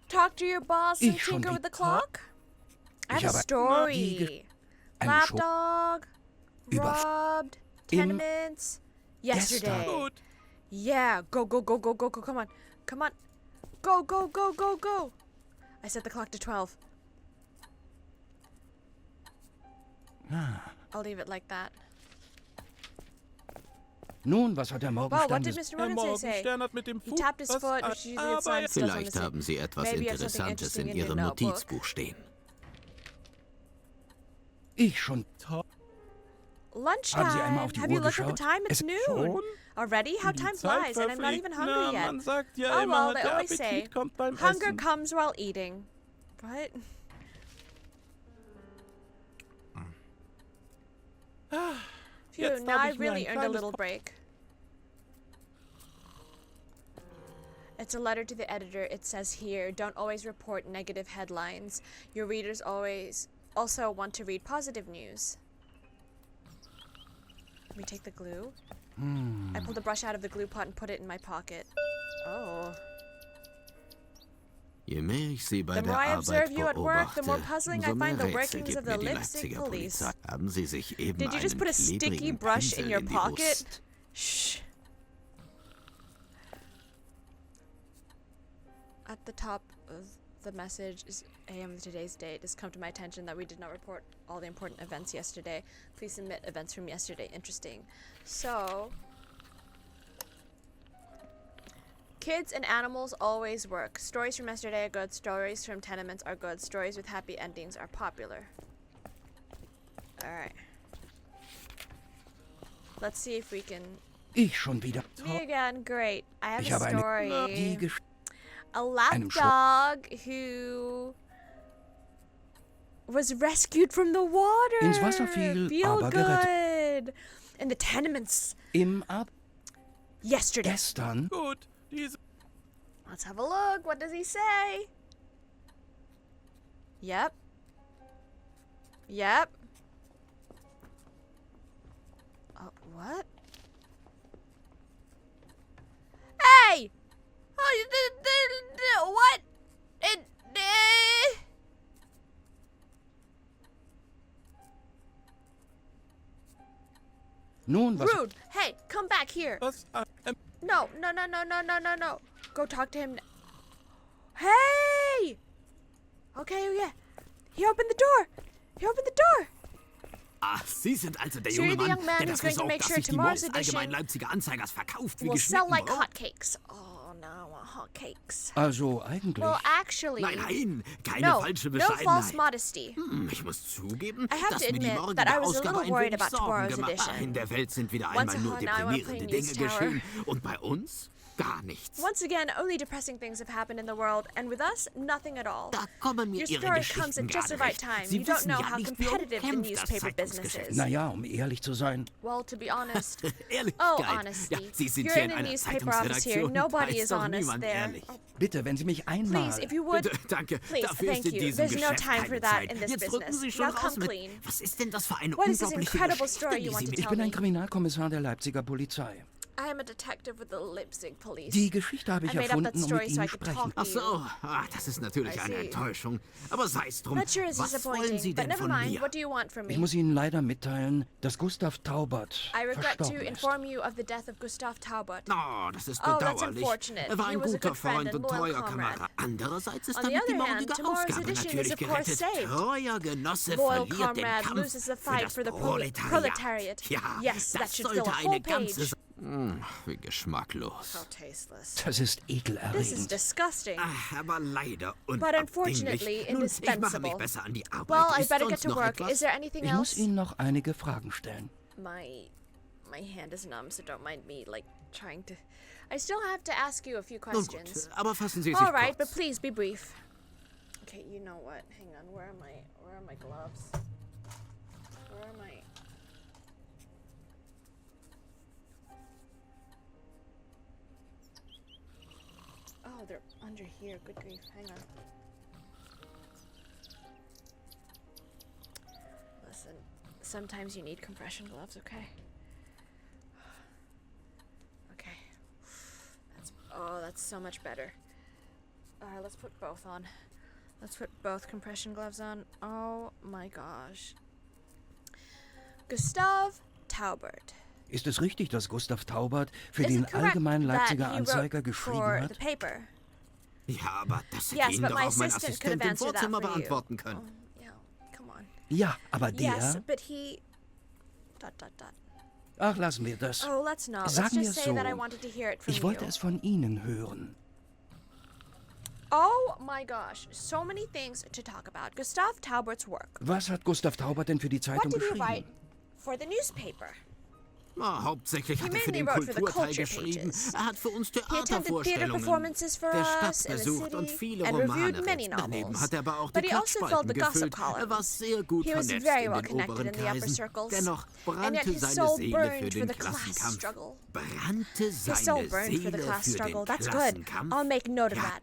Talk to your boss and Ich schon tinker with the wieder- clock? I Ich have a habe- story. Eine Scho- Lapdog, Über- robbed, Im- tenements, yesterday. Gut. Yeah, go, go, go, go, go, go, come on. Come on. Go, go, go, go, go. I set the clock to 12. I'll leave it like that. Nun, was hat der Well, what did Morgenstern... Mr. Der Morgan say? Morgenstern hat mit dem He Fuß tapped his was foot, an, which usually it's aber not still on the Vielleicht same. haben Sie etwas Maybe you have something Interessantes in interesting in your Ihrem notebook. Notizbuch stehen. Ich schon... Top. Lunchtime. Haben Sie einmal auf die Have you Uhr looked at the geschaut? time? It's Es- noon. Schon? Already? How Wie die time Zeit flies, and I'm not verfliegt. even hungry Na, yet. man sagt ja Oh immer, well, they der always say, Appetit kommt beim hunger Essen. comes while eating. What? Phew, Jetzt now habe I ich mir really ein earned a kleines little break. It's a letter to the editor. It says here, don't always report negative headlines. Your readers always also want to read positive news. Let me take the glue. I pulled the brush out of the glue pot and put it in my pocket. Oh. Je mehr ich Sie bei The der more I observe Arbeit you at work, the more beobachte, puzzling I umso mehr find the Rätsel workings gibt of mir the die Leipzig Leipziger police. Polizei. Haben Sie sich eben Did you just einen put a sticky klebrigen brush in Pinsel your die pocket? Brust? Shh. At the top of the message is AM of today's date. It's come to my attention that we did not report all the important events yesterday. Please submit events from yesterday. Interesting. So, kids and animals always work. Stories from yesterday are good. Stories from tenements are good. Stories with happy endings are popular. Alright. Let's see if we can... Ich schon wieder... Me again, great. I have Ich a habe eine... story. Die Gesch... A Einem lapdog who was rescued from the water. Ins Wasser fiel, Feel aber gerettet. good. In the tenements Im Ab... yesterday. Gestern... Gut, diese... Let's have a look. What does he say? Yep. Yep. What? Hey! Oh, what? Nun, was... Rude. Hey, come back here. Was an... No, no, no, no, no, no, no, no. Go talk to him. Hey! Okay, yeah. He opened the door. He opened the door. Ach, Sie sind also der So you're junge the Mann, young man der who's dafür going to sorgt, make dass sure sich die tomorrow's Morgens Allgemeinen edition Leipziger Anzeigers verkauft wie will sell geschnitten like Brot. hotcakes. Oh, no, I want hotcakes. Also, eigentlich... Well, actually, Nein, nein, keine no, falsche no false Bescheidenheit. modesty. Ich muss zugeben, I have dass to mir die admit morgige that I was a Ausgabe little ein worried wenig about Sorgen tomorrow's gemacht hat. edition. In der Welt sind wieder Once einmal nur upon a time, I wanna play deprimierende News Dinge Tower. geschehen. Und bei uns gar nichts. Once again, only depressing things have happened in the world, and with us, nothing at all. Da kommen mir Your Ihre story comes Geschichten at just the gerade right recht. time. Sie You don't wissen know ja how nicht, wie competitive the umkämpft das newspaper business Zeitungsgeschäft is. Naja, um ehrlich zu sein... Well, to be honest, Ehrlichkeit. oh, honesty. Ja, Sie sind You're hier in in the einer newspaper office here. Zeitungsredaktion. Nobody Da ist is doch honest niemand there. ehrlich. Bitte, wenn Sie mich einmal... Please, if you would, Bitte, danke. please, Dafür thank ist in you. diesem There's no Geschäft time for keine that Zeit. in this Jetzt rücken business. Sie schon Now come raus mit. clean. Was ist denn das für eine What is this unglaubliche incredible Geschichte, story die you Sie want to mir... Ich tell bin ein me? Kriminalkommissar der Leipziger Polizei. I am a detective with the Leipzig police. Die Geschichte habe ich I made up that erfunden, um story mit so I Ihnen could sprechen. talk Ach to you. so, das ist natürlich I eine see. Enttäuschung. Aber sei es drum, That sure is was wollen Sie disappointing, but denn never von mind. mir? What do you want from Ich me? muss Ihnen leider mitteilen, dass Gustav Taubert I regret to verstorben ist. inform you of the death of Gustav Taubert. Oh, das ist Oh, that's bedauerlich. unfortunate. Er war He ein was a guter good friend Freund and und loyal treuer comrade. Kamerad. Andererseits ist On the damit die other hand, morgige tomorrow's Ausgabe edition is natürlich of course gerettet. saved. Treuer Genosse Loyal verliert den comrade Kampf loses the für fight das for the Proletariat. proletariat. Ja, Yes, that das should fill sollte a eine whole ganze... page. Wie geschmacklos. How tasteless. Das ist This is ekelerregend. disgusting. Aber leider But unfortunately unabdinglich. Nun, ich mache mich indispensable. besser an die Arbeit. Well, I Ist better get sonst to noch work. etwas? Is there anything Ich muss else? Ihnen noch einige Fragen stellen. My hand is numb, so don't mind me, like, trying to... I still have to ask you a few Nun questions. gut, aber fassen Sie sich Alright, but kurz. please be brief. Okay, you know what? Hang on, where are my gloves? Where are my... Oh, they're under here. Good grief. Hang on. Listen, sometimes you need compression gloves, okay? Okay. That's so much better. Alright, let's put both on. Let's put both compression gloves on. Oh my gosh. Gustav Taubert. Ist es richtig, dass Gustav Taubert für Is den it correct Allgemeinen that Leipziger he Anzeiger wrote geschrieben for hat? the paper? Ja, aber das hätte Yes, Ihnen but doch my auch mein assistant could have Assistent im answered that Vorzimmer for you. beantworten können. Oh, yeah, come on. Ja, aber Yes, der... but he... ... Ach, lassen wir das. Oh, let's not. Let's Sagen wir just es say that I so. wanted to hear it from Ich wollte you. es von Ihnen hören. Oh my gosh, so many things to talk about. Gustav Taubert's work. Was hat Gustav Taubert denn für die What Zeitung did he write geschrieben? for the newspaper? Na, hauptsächlich He hat er für mainly den wrote for the Kulturteil culture geschrieben. pages. Er hat für uns He attended theater Theatervorstellungen performances for der Stadt us in the besucht und city viele and Romane reviewed many retzt. Daneben novels. hat er aber auch But die he also filled Klatschspalten the gossip gefüllt. Er war columns. sehr gut He was vernetzt very in well den connected oberen in the upper Kreisen. circles. Dennoch And yet brannte his seine soul Seele burned für for den the class Klassenkampf. struggle. Brannte His soul seine burned for the Seele class für struggle. den That's good. Klassenkampf. I'll make note of Ja. that.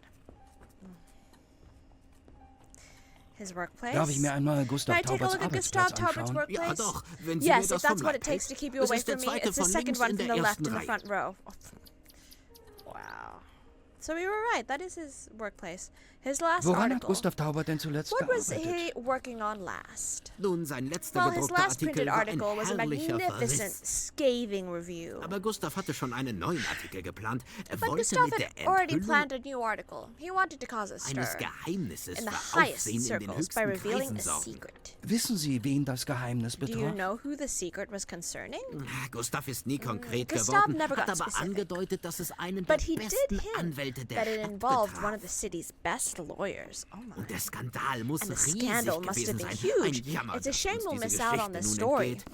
His workplace? Darf ich mir einmal Can Gustav I take a Tauberts look at Gustav Arbeitsplatz Taubert's anschauen? workplace? Ja, doch, wenn Sie Yes, mir if das that's vom what Leib it takes to hält. keep you Es away ist der from me. zweite It's the von second links one in from der the left ersten in the Reihe. front row. Wow. So we were right. That is his workplace. His last Woran hat article. Gustav Taubert denn zuletzt What was gearbeitet? he working on last? Nun, sein letzter Well, his gedruckter last Artikel printed war ein article was a herrlicher magnificent, Verriss. scathing review. Aber Gustav hatte schon einen neuen Artikel geplant. Er But wollte Gustav mit der had already Enthüllung planned a new article. He wanted to cause a eines stir Geheimnisses in the für highest Aufsehen in den circles by höchsten revealing Kreisen a sorgen. secret. Wissen Sie, wen das Geheimnis Do you betraf? know who the secret was concerning? Gustav ist nie konkret Gustav geworden, never hat got aber specific. angedeutet, dass es einen But der he did besten hint Anwälte der that it Stadt involved one betraf. of the city's best lawyers. Oh my. Und der Skandal muss And the riesig scandal must have gewesen been sein. Ein huge. Jammer, It's a dass shame uns we'll diese miss out on Geschichte this nun story. entgeht.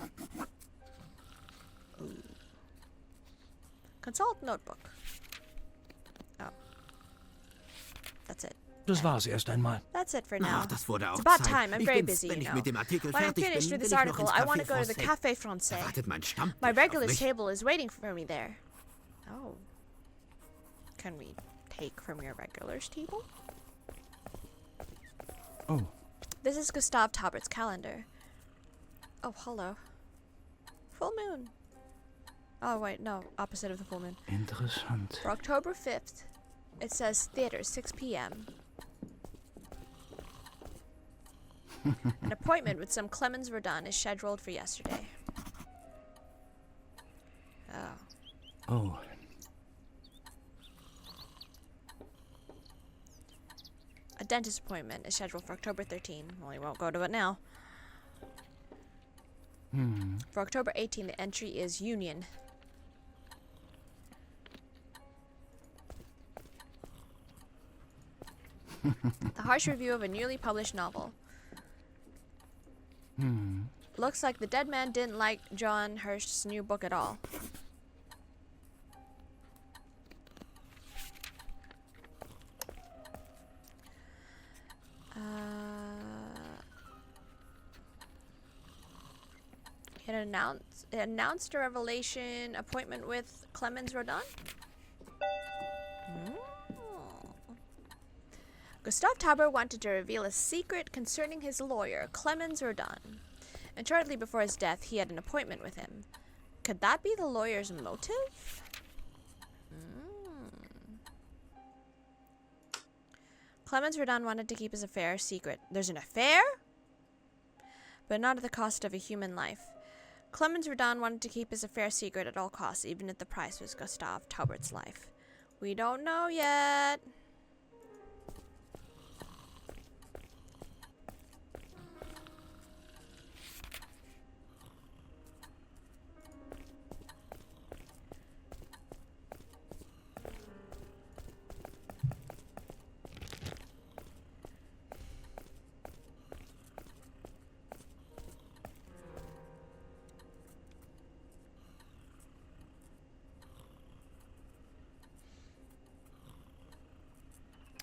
Consult notebook. Oh. That's it. Das war's erst einmal. That's it for now. Ach, das wurde auch It's about Zeit. time. I'm Ich very bin's, busy, wenn you ich know. mit dem Artikel When I'm fertig finished bin, with this will ich noch article, ins I want to Café go to the Français. Café Français. Da wartet mein Stammtisch My auf regulars mich. table is waiting for me there. Oh. Can we take from your regulars table? Oh, This is Gustav Taubert's calendar. Oh, hello. Full moon. Oh, wait, no. Opposite of the full moon. interessant. For October 5th, it says theater, 6 p.m. An appointment with some Clemens Verdun is scheduled for yesterday. Oh. Oh, A dentist appointment is scheduled for October 13. Well, he won't go to it now. For October 18, the entry is Union. The harsh review of a newly published novel. Looks like the dead man didn't like John Hirsch's new book at all. It announced a revelation appointment with Clemens Rodin. Gustav Taubert wanted to reveal a secret concerning his lawyer, Clemens Rodin. And shortly before his death, he had an appointment with him. Could that be the lawyer's motive? Clemens Rodin wanted to keep his affair secret. There's an affair? But not at the cost of a human life. Clemens Rodin wanted to keep his affair secret at all costs, even if the price was Gustav Taubert's life. We don't know yet.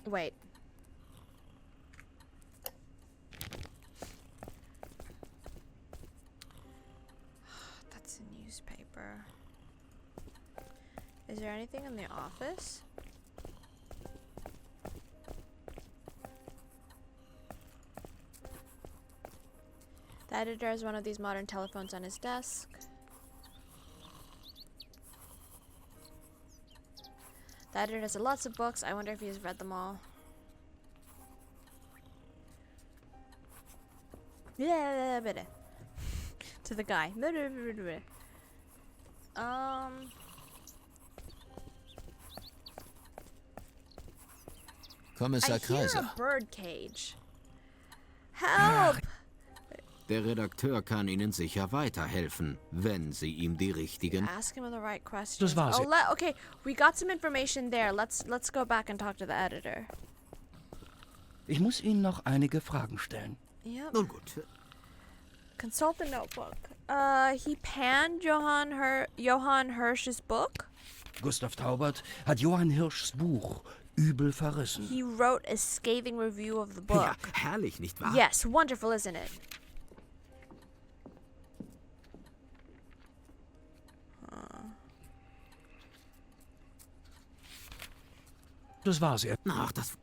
Wait. That's a newspaper. Is there anything in the office? The editor has one of these modern telephones on his desk. The editor has lots of books. I wonder if he's read them all. Yeah, bitte. To the guy. Kommissar I hear Kreiser. a bird cage. Help! Der Redakteur kann Ihnen sicher weiterhelfen, wenn Sie ihm die richtigen... Ask him the right questions. Das war's. Oh, okay, we got some information there. Let's go back and talk to the editor. Ich muss Ihnen noch einige Fragen stellen. Yep. Nun gut. Consult the notebook. He panned Johann Hirsch's book. Gustav Taubert hat Johann Hirschs Buch übel verrissen. He wrote a scathing review of the book. Ja, herrlich, nicht wahr? Yes, wonderful, isn't it? Das war's. Ach, das...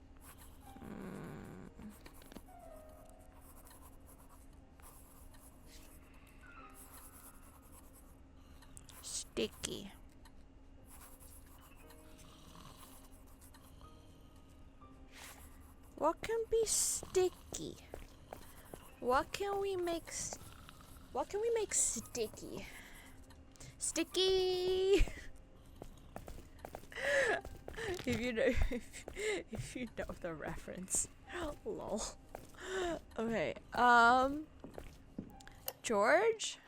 Sticky. What can be sticky? What can we make sticky? Sticky. if you know the reference. Lol. Okay. George?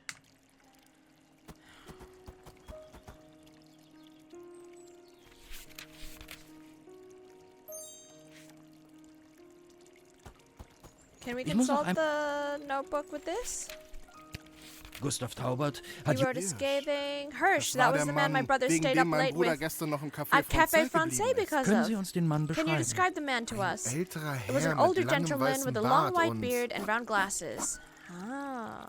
Can we consult the notebook with this? Gustav Taubert hat... He wrote a scathing... Hirsch, that was the man my brother wegen stayed dem up mein late Bruder with gestern noch im Café at Café Francais Francais geblieben ist. because Können of. Sie uns den Mann Can you beschreiben? describe the man to us? Älterer It was an Herr older mit langem gentleman weißen with a long Bart white und beard and round glasses. Ah.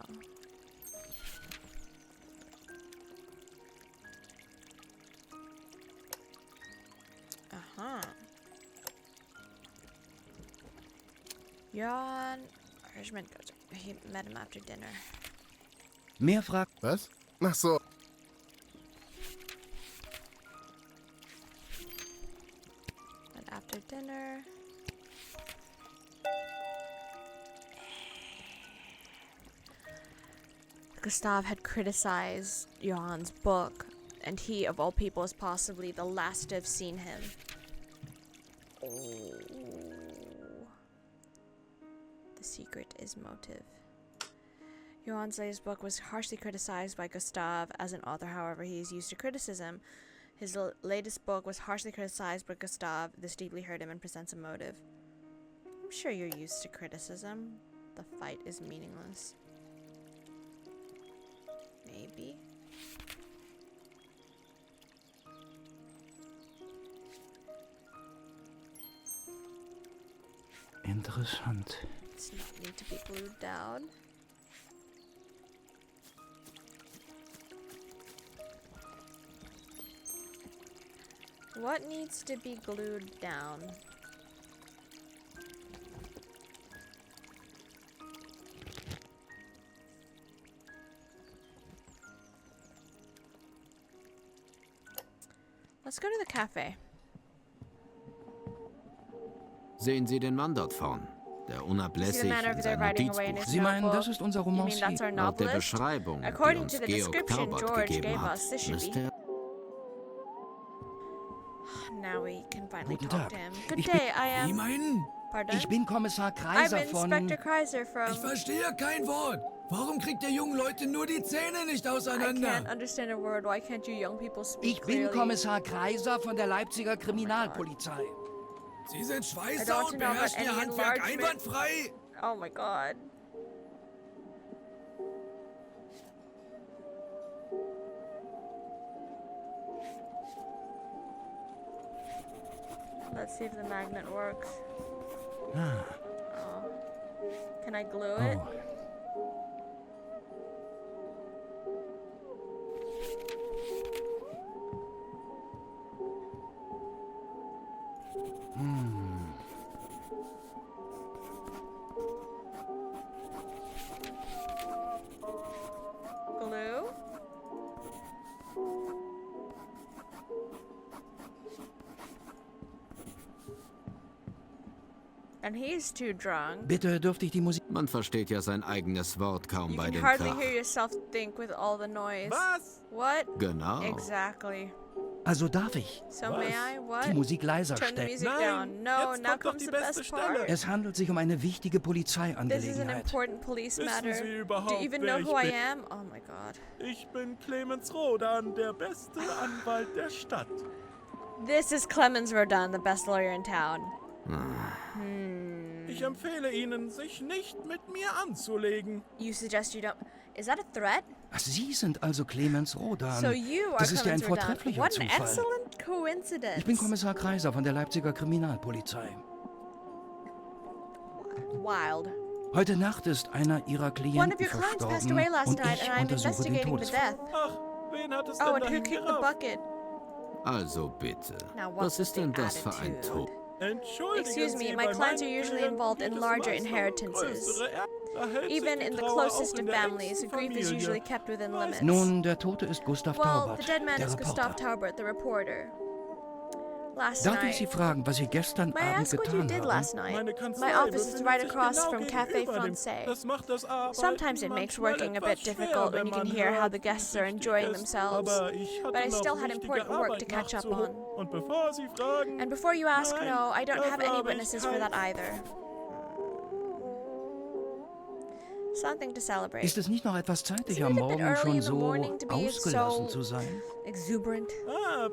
Uh-huh. Jan Hirschman goes. He met him after dinner. Mehr Fragen? Was? Ach so. But after dinner. Gustav had criticized Johann's book, and he, of all people, is possibly the last to have seen him. Oh. The secret is motive. Johann's latest book was harshly criticized by Gustav as an author, however, he is used to criticism. His latest book was harshly criticized by Gustav. This deeply hurt him and presents a motive. I'm sure you're used to criticism. The fight is meaningless. Maybe. Interessant. It's not need to be glued down. What needs to be glued down? Let's go to the cafe. Sehen Sie den Mann dort vorn, der See the unablässig man over in there sein writing away in Notizbuch... his Sie meinen, notebook? das ist unser You mean Romancier? that's our Laut der novelist? Beschreibung, die According uns to the Georg description Taubert George gegeben gave hat, us, this should ist be. er... Now we can finally Guten talk Tag. to him. Good Ich day, I Sie am. meinen? Pardon? Ich bin Kommissar I'm Kreiser von... Inspector Kreiser from. Ich verstehe kein Wort. Warum kriegt der jungen Leute nur die Zähne nicht I can't auseinander? understand a word. Why can't you young people speak Ich bin clearly? Kommissar Kreiser von der Leipziger Kriminalpolizei. Sie sind I Schweißer don't und know about beherrschen Ihr any Handwerk enlargement. einwandfrei. Oh my god. Let's see if the magnet works. Ah, Oh. Can I glue it? oh. Glue? And he's too drunk. Bitte dürfte ich die Musik... Man versteht ja sein eigenes Wort kaum You bei can dem hardly Krach. hear yourself think with all the noise. Was? What? Genau. Exactly. Also darf ich So may I? What? die Musik leiser Turn the stellen. music Nein, down. No, jetzt now kommt doch comes die the beste best part. Stelle. Es handelt sich um eine wichtige This is an Polizeiangelegenheit. important police Wissen matter. Sie Do überhaupt, you even wer know ich who I bin? am? Oh my god. Ich bin Clemens Rodan, der beste Anwalt der Stadt. This is Clemens Rodan, the best lawyer in town. Ich empfehle Ihnen, sich nicht mit mir anzulegen. You suggest you don't... Is that a threat? Ach, Sie sind also Clemens Rodan. So you are Das ist ja ein Clemens Rodan. vortrefflicher What an Zufall. excellent coincidence. Ich bin Kommissar Kreiser von der Leipziger Kriminalpolizei. Wild. Heute Nacht ist einer Ihrer One of Klienten your clients passed verstorben away last und night ich and I'm untersuche den investigating the Todesfall. death. Ach, wen hat es Oh, denn and who dahin kicked the gerafft? bucket? Also bitte. Now, what's Was ist the denn das für ein attitude? Tod? Entschuldigen Excuse me, Sie, my bei clients are meinen usually Klienten involved in geht es larger meist um inheritances. größere Da hält sich Even die in the Trauer closest auch in of der families, engsten grief is Familie. usually kept within limits. Nun, der Tote ist Gustav Well, Taubert, the dead man der is Gustav Reporter. Taubert, the reporter. Last Darf ich Sie night. fragen, was Sie gestern May I Abend ask what you getan did haben? last night? Meine Kanzlei My office is befindet right sich across genau from Café gegenüber dem. Francais. Das macht das Arbeiten Sometimes it makes manchmal working a etwas bit difficult schwer, when you wenn can man hear how hört, the wie guests are wichtig enjoying es ist. themselves. Aber ich hatte But I noch still had wichtige important work to Arbeit catch up nachzuholen. on. Und bevor Sie fragen, And before you ask, nein, no, I don't have dafür any habe ich witnesses for kein- that either. Something to celebrate. Ist es nicht noch etwas zeitig, Isn't am it a bit Morgen early schon in the so morning to be ausgelassen so- zu sein? Exuberant.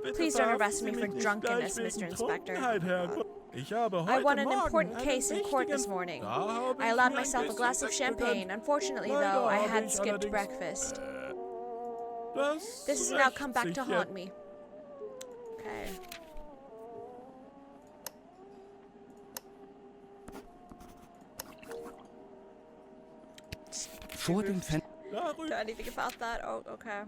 Bitte Please don't verhaften arrest Sie me for mich nicht drunkenness, gleich wegen Mr. Inspector. Trunkenheit, Herr Gott. Ich habe I heute won an Morgen important einen case in court this wichtigen- morning. Da habe I ich allowed mir ein myself a bisschen glass of Sekt champagne. gegönnt. Unfortunately, Leider though, I habe had ich skipped allerdings- breakfast. Das This has now rächt come back sich to jetzt. haunt me. Okay. Vor dem Fenster... Darüber Do anything about that? Oh, okay.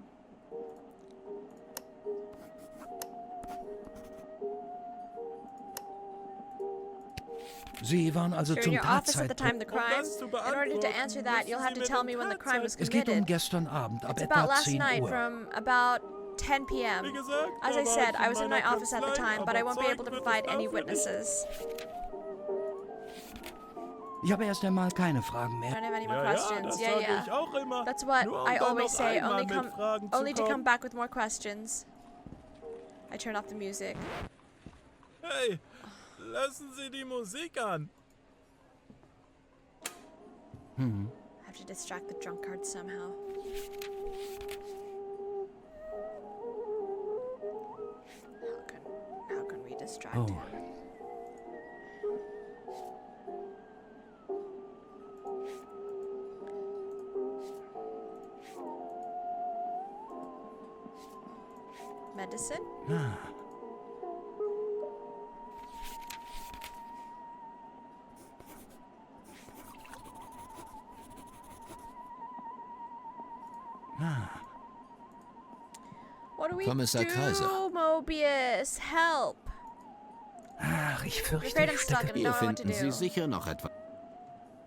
Sie waren also You're in zum your office at the time Tatzeitpunkt... of the crime. das zu In order to beantworten, answer that, you'll müssen have Sie to mir tell den me when the crime was Es geht um committed. gestern Abend, ab It's etwa about last 10 night Uhr. from about 10 p.m. Wie gesagt, As da I war said, ich I in was in meiner my office at the Kanzlei, time, but I aber won't be able to Zeugen wird provide es any dafür nicht. witnesses. Ich habe erst einmal keine Fragen I mehr. don't have any more Ja, questions. das Yeah, sage yeah. ich auch immer. That's what Nur um I dann always noch say, einmal only mit come Fragen zu only to kommen. come back with more questions. I turn off the music. Hey, lassen Sie die Musik an. I have to distract the drunkard somehow. How can we distract Oh. him? Medicine? Ah. What do we Kommissar do, Kaiser. Mobius? Help! Ach, ich I'm fürchte, afraid I'm ich stuck stecke... and I Hier don't know what to finden Sie do. sicher noch etwas.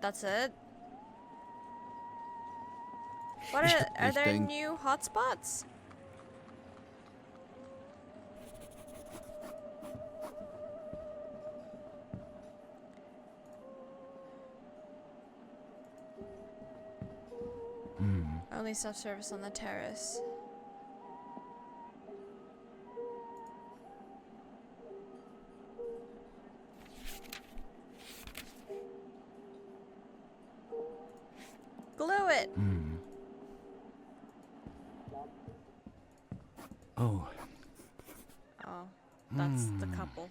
That's it. What Ich- are ich there denk- new hotspots? Only self-service on the terrace. Glue it. Oh, Oh, that's the couple.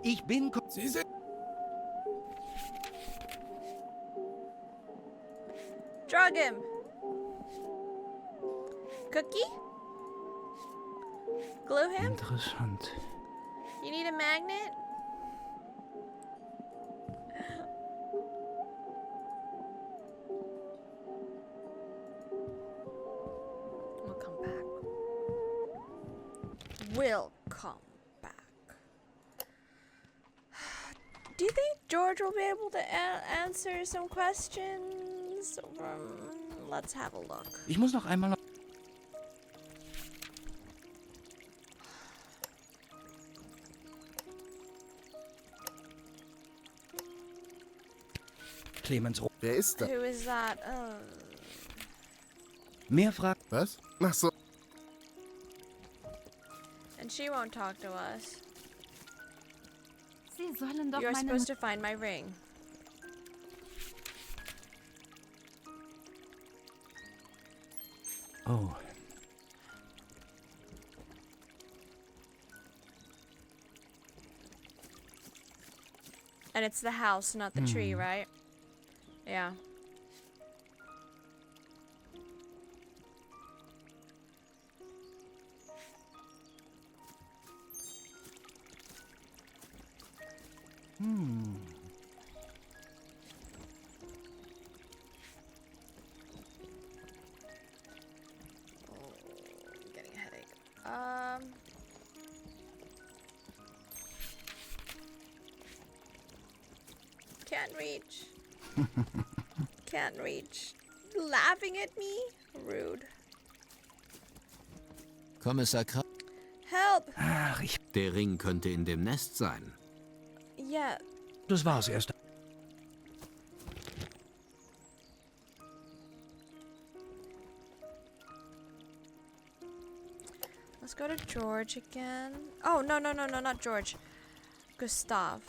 ich bin... Sie sind... Drug him. Cookie? Glue him? Interessant. You need a magnet? We'll come back. We'll come back. Do you think George will be able to answer some questions? Let's have a look. Ich muss noch einmal... Clemens... Wer ist da? Who is that? Mehr Fragen? Was? Ach so. And she won't talk to us. Sie sollen doch You're meine... supposed to find my ring. Oh. And it's the house, not the tree, right? Yeah. Oh, I'm getting a headache. Can't reach. Can't reach. Laughing at me? Rude. Kommissar Kra Help! Ach, Der Ring könnte in dem Nest sein. Yeah. Das war's erst. Let's go to George again. Oh, no, not George. Gustav.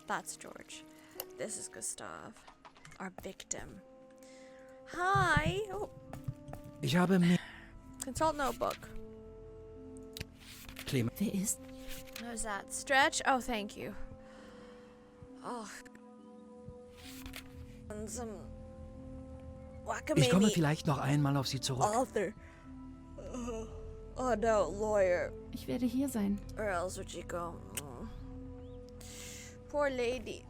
That's George. This is Gustav, our victim. Hi. Oh, Ich habe mehr... consult notebook. Clemens... Wer ist... Who's that? Stretch? Oh, thank you. Oh. And some Ich komme wackamini vielleicht noch einmal auf Sie zurück. author. Oh no, lawyer. Ich werde hier sein. Where else would you go? Oh. Poor lady.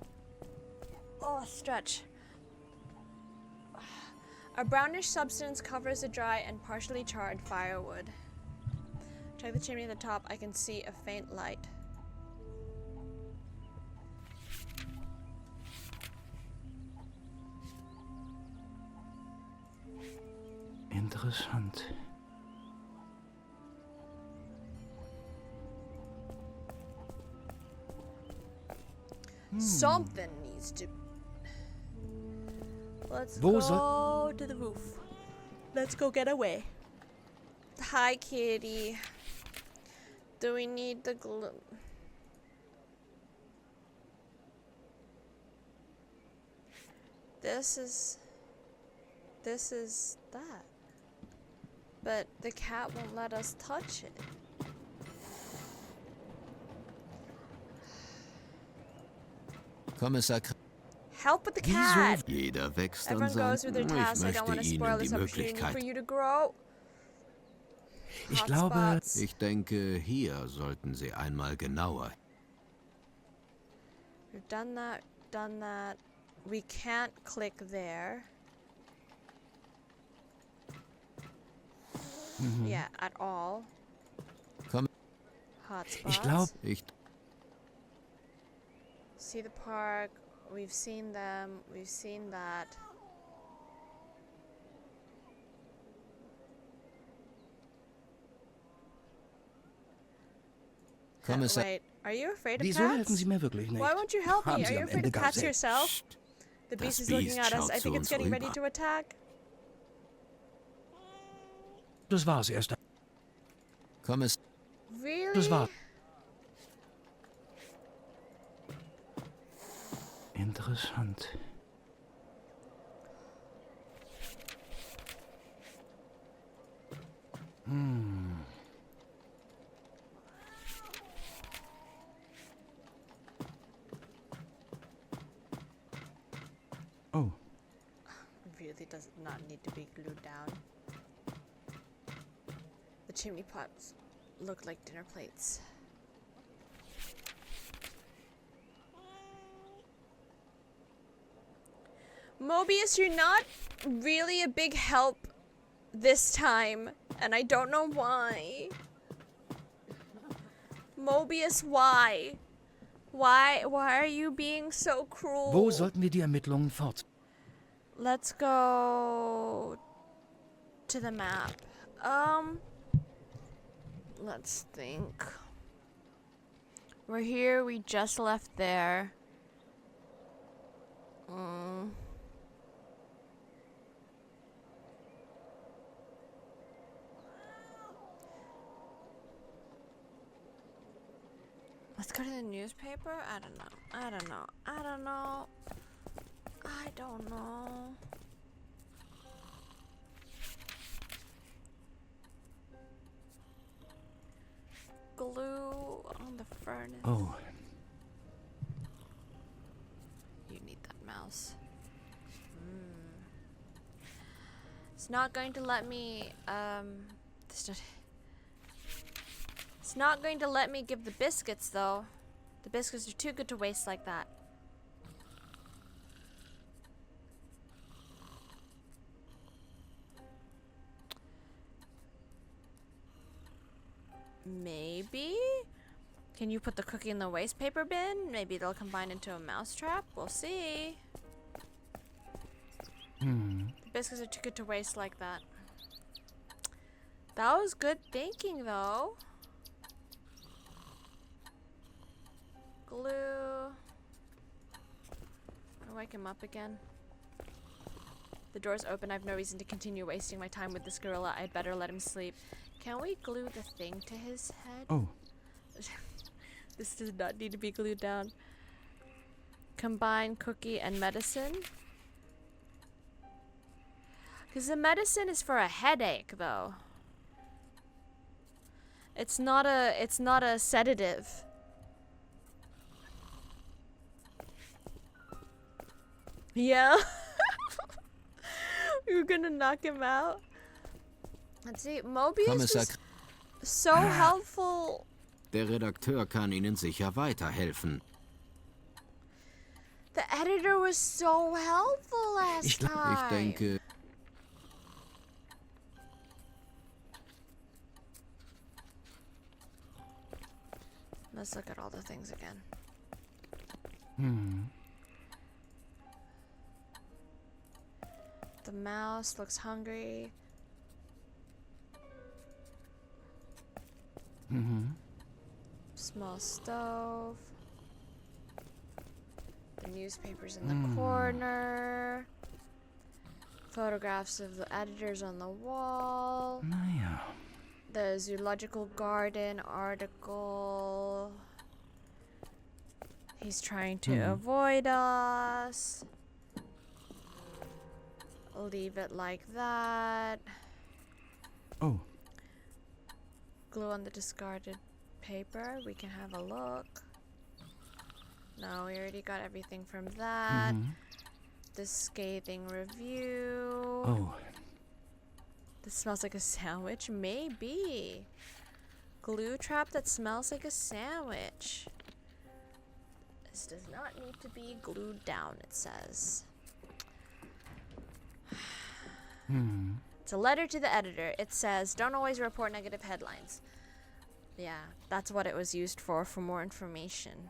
Oh, Stretch. A brownish substance covers the dry and partially charred firewood. Check the chimney at the top. I can see a faint light. Interessant. Something needs to. Let's Wo go to the roof. Let's go get away. Hi, kitty. Do we need the glue? This is that. But the cat won't let us touch it. Kommissar Kra Help with the cat. Jeder wächst an Everyone sein... goes with their Ich tasks. I don't want möchte to spoil Ihnen this die opportunity for Möglichkeit... you to grow. Ich glaube... Hotspots. Ich denke, hier sollten Sie einmal genauer... We've done that. We can't click there. Yeah, at all. Komm, Hotspots. Ich glaube... ich... See the park. We've seen them. We've seen that. Kommissar... Wait, are you afraid of Wieso cats? helfen Sie mir wirklich nicht? Why won't you help me? Haben Are Sie you am afraid Ende of gar cats selbst- yourself? The Das beast is looking Biest at us. schaut I think zu it's uns getting ready rüber. to attack. Das war's erst. Kommissar... Really? Das war... Interessant. Oh, Really does not need to be glued down. The chimney pots look like dinner plates. Mobius, you're not really a big help this time, and I don't know why. Mobius, why? Why are you being so cruel? Wo sollten wir die Ermittlungen fort? Let's go to the map. Let's think. We're here, we just left there. Let's go to the newspaper? I don't know. I don't know. I don't know. I don't know. Glue on the furnace. Oh, You need that mouse. It's not going to let me, It's not going to let me give the biscuits, though. The biscuits are too good to waste like that. Maybe? Can you put the cookie in the waste paper bin? Maybe they'll combine into a mousetrap? We'll see. The biscuits are too good to waste like that. That was good thinking, though. Glue. I'll wake him up again. The door's open. I have no reason to continue wasting my time with this gorilla. I'd better let him sleep. Can we glue the thing to his head? oh. This does not need to be glued down. Combine cookie and medicine. Because the medicine is for a headache, though. It's not a sedative. Yeah. You're gonna knock him out. Let's see. Mobius Kommissar was so helpful. Der Redakteur kann Ihnen sicher weiterhelfen. The editor was so helpful last Ich time. denke, Let's look at all the things again. The mouse looks hungry. Small stove. The newspaper's in the corner. Photographs of the editors on the wall. Naja. The zoological garden article. He's trying to avoid us. Leave it like that. Oh, Glue on the discarded paper. We can have a look. No, we already got everything from that. The scathing review. oh. This smells like a sandwich? Maybe. Glue trap that smells like a sandwich. This does not need to be glued down, it says. It's a letter to the editor. It says, don't always report negative headlines. Yeah, that's what it was used for more information.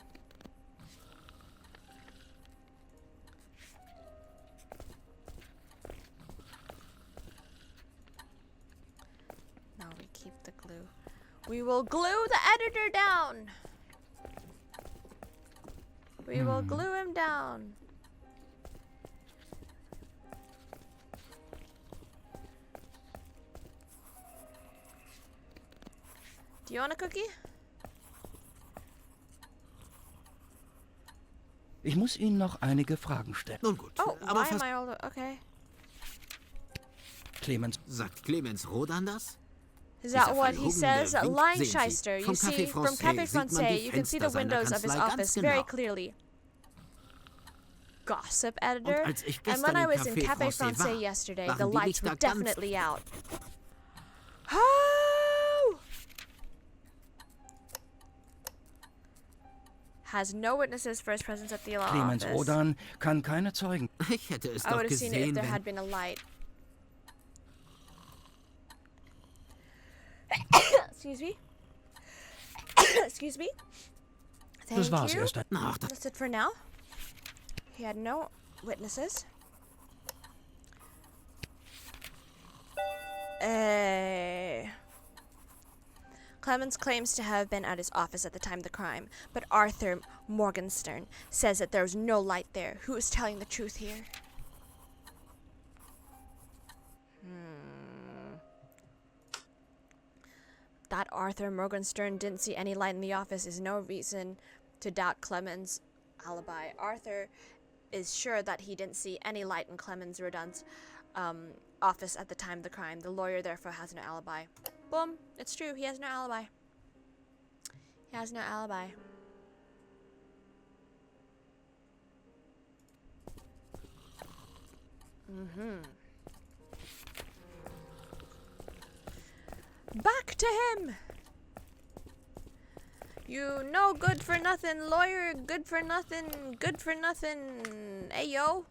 Now we keep the glue. We will glue the editor down. We will glue him down. Do you want a cookie? Ich muss Ihnen noch einige Fragen stellen. Nun gut, Oh, aber why am I all okay? Clemens, sagt Clemens Rodan das? Is that Dieser what he verlogene says? Wink Line sehen Sie. shyster. You Vom see, Café from Francais Café sieht man Francais, die you can see the Fenster seiner windows of his Kanzlei office ganz very genau. clearly. Gossip editor. als ich And gestern when I im was in Café Café Francais Francais war, yesterday, waren the die lights were Lichter ganz definitely out. Oh! Has no witnesses for his presence at the law Clemens office. Rodan kann keine Zeugen. Ich hätte es I doch would have seen it if gesehen, there wenn... had been a light. Excuse me. Excuse me. Das Thank war's you. erst. Ach, das... That's it for now. He had no witnesses. Clemens claims to have been at his office at the time of the crime, but Arthur Morgenstern says that there was no light there. Who is telling the truth here? That Arthur Morgenstern didn't see any light in the office is no reason to doubt Clemens' alibi. Arthur is sure that he didn't see any light in Clemens Rodin's office at the time of the crime. The lawyer therefore has no alibi. Boom, it's true, he has no alibi. He has no alibi. Back to him! You no good for nothing, lawyer, good for nothing, good for nothing. Ayo.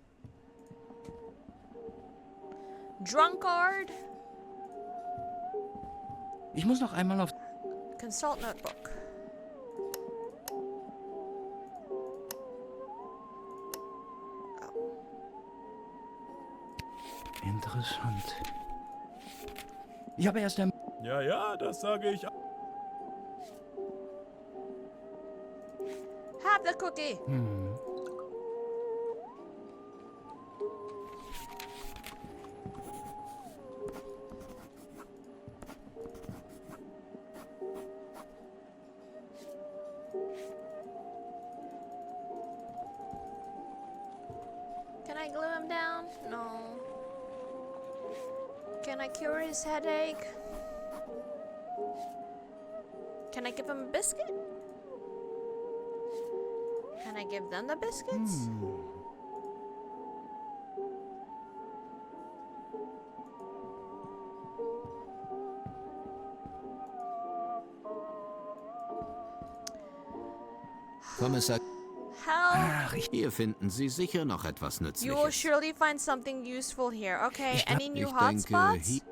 Drunkard. Ich muss noch einmal auf... Consult notebook. Interessant. Ich habe erst ein... Ja, ja, das sage ich. Have the cookie. Can I glue him down? No. Can I cure his headache? Can I give him a biscuit? Can I give them the biscuits? Kommissar, Help! hier finden Sie sicher noch etwas You will Nützliches. surely find something useful here. Okay, any new Ich denke, hotspots?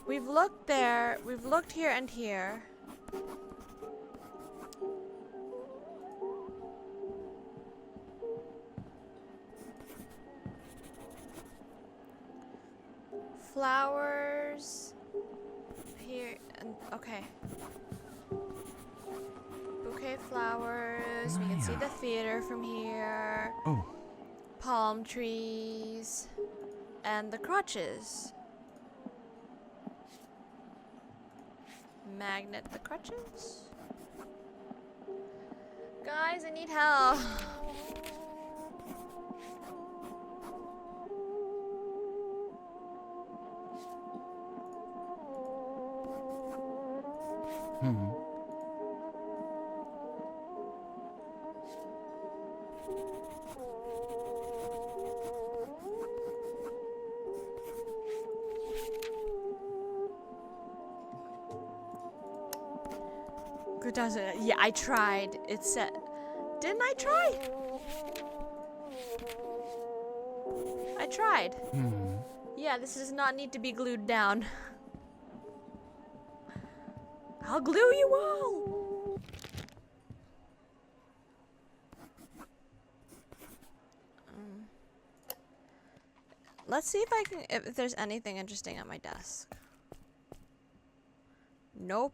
We've looked there, we've looked here and here. Flowers here and okay. Bouquet flowers. We can see the theater from here. Oh, Palm trees and the crutches. Magnet the crutches. Guys, I need help. Good, does it? Yeah, I tried. It said, didn't I try? I tried. Yeah, this does not need to be glued down. I'll glue you all. Let's see if I can, if there's anything interesting on my desk. Nope.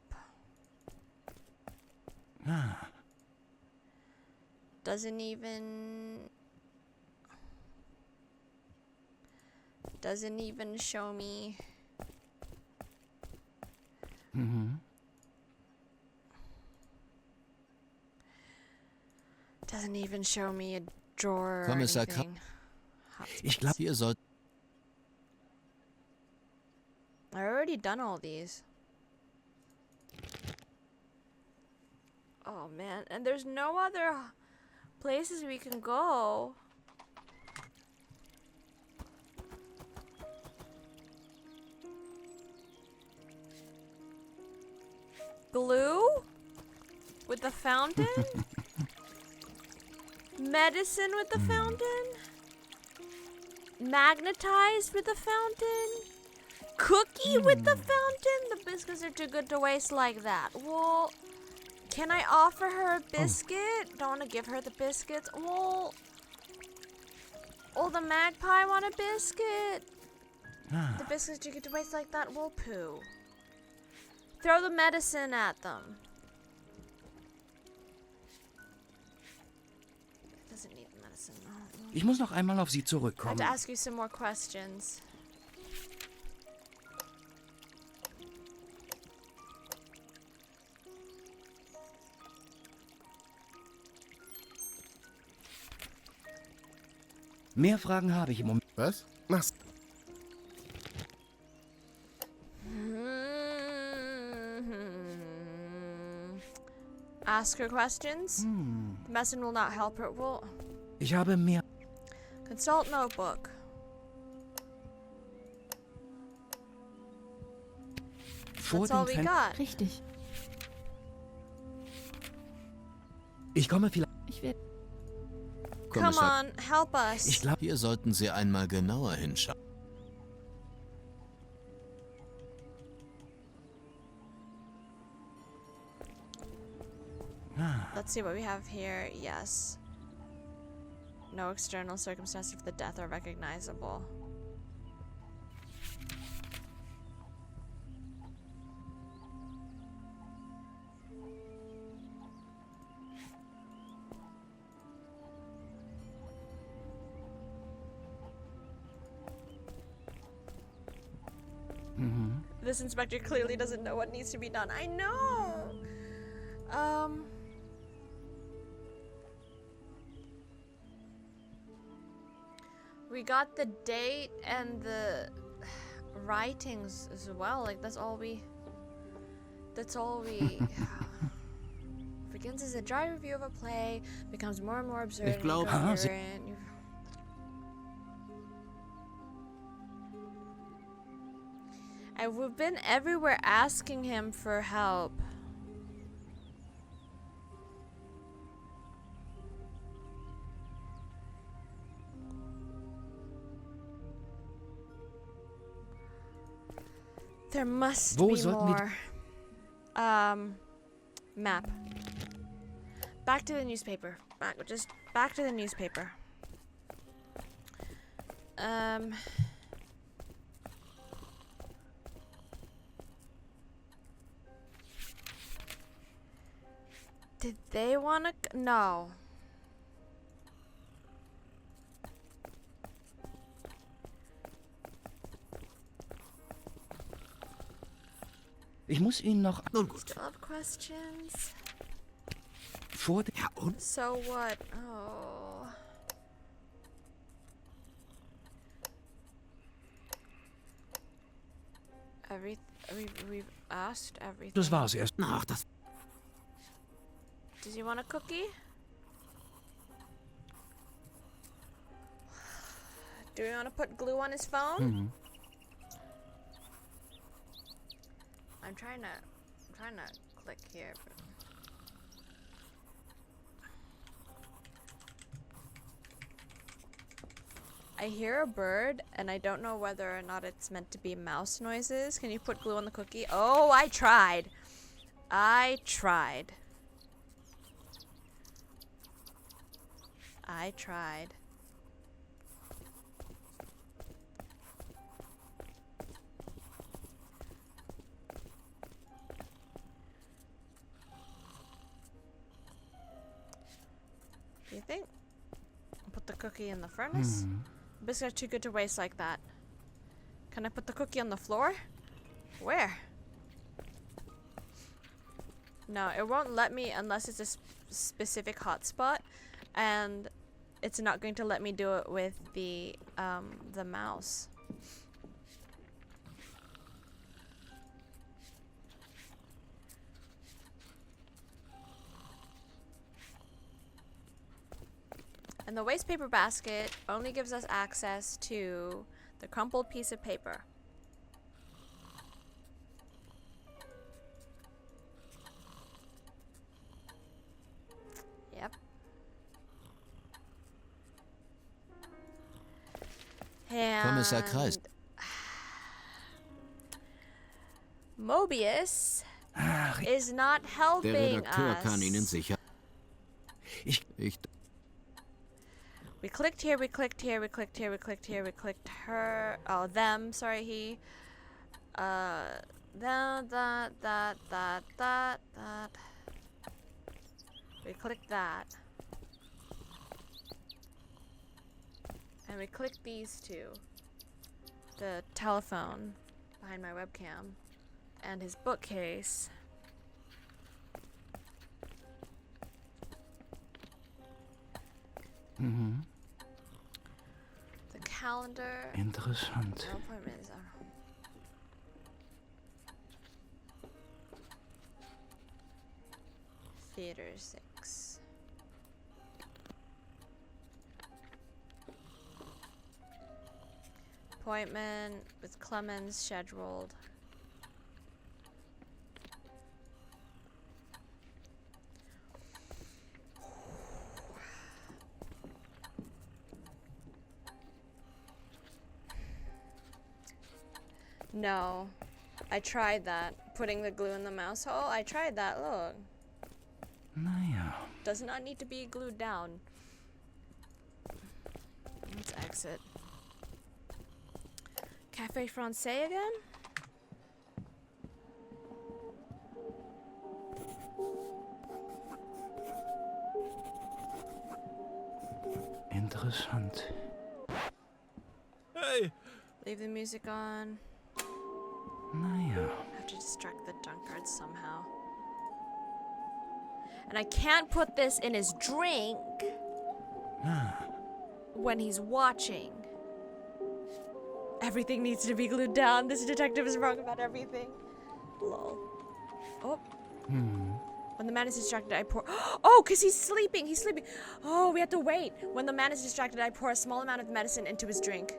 Doesn't even show me. Doesn't even show me a drawer or Kommissar anything. ich glaube... Hier soll... I already done all these. Oh man, and there's no other places we can go. Glue? With the fountain? Medicine with the fountain? Magnetized with the fountain? Cookie with the fountain? The biscuits are too good to waste like that. Well, can I offer her a biscuit? Don't want to give her the biscuits. Well, the magpie want a biscuit. The biscuits too good to waste like that. Well, poo. Throw the medicine at them. Doesn't need the medicine. Ich muss noch einmal auf Sie I have zurückkommen. to ask you some more questions. Mehr Fragen habe ich im Moment. Was? Mach's. Ask her questions. The medicine will not help her. Well, Ich habe mehr. consult notebook. Vor That's all dem we Fenster. got. Richtig. Ich komme vielleicht. Ich werde. Come Kommissar, on, help us. Ich glaube. Hier sollten Sie einmal genauer hinschauen. Let's see what we have here. Yes. No external circumstances of the death are recognizable. This inspector clearly doesn't know what needs to be done. I know. We got the date and the writings as well. Like that's all we. Begins as a dry review of a play, becomes more and more absurd and glaub- incoherent. And we've been everywhere asking him for help. There must Wo be sollten wir- more. Map. Back to the newspaper. Back to the newspaper. Did they want to? No. Ich muss Ihnen noch Nun gut. Still have questions. vor dem. Ja, und? So what? Oh. We've asked everything. Das war's erst. Ach, das... Does he want a cookie? Do we want to put glue on his phone? I'm trying to click here. But I hear a bird, and I don't know whether or not it's meant to be mouse noises. Can you put glue on the cookie? Oh, I tried. I tried. Do you think? Put the cookie in the furnace? Biscuits are too good to waste like that. Can I put the cookie on the floor? Where? No, it won't let me unless it's a specific hotspot, and it's not going to let me do it with the mouse. And the waste paper basket only gives us access to the crumpled piece of paper. Kommissar Kreis. Mobius Ach, is not Der helping Redakteur us. kann Ihnen sicher... ich... We clicked here, we clicked here, we clicked here, we clicked here, we clicked her. Oh, them, sorry, he. That. We clicked that. And we clicked these two. The telephone behind my webcam. And his bookcase. Mhm. The calendar. Interessant. No appointments. Theater 6. Appointment with Clemens scheduled. No. I tried that. Putting the glue in the mouse hole. I tried that. Look. Naja. Does not need to be glued down. Let's exit. Cafe Francais again? Interessant. Hey, Leave the music on. Naja. Have to distract the Dunkard somehow. And I can't put this in his drink when he's watching. Everything needs to be glued down. This detective is wrong about everything. Lol. Oh. When the man is distracted, I pour. Oh, because he's sleeping. He's sleeping. Oh, we have to wait. When the man is distracted, I pour a small amount of medicine into his drink.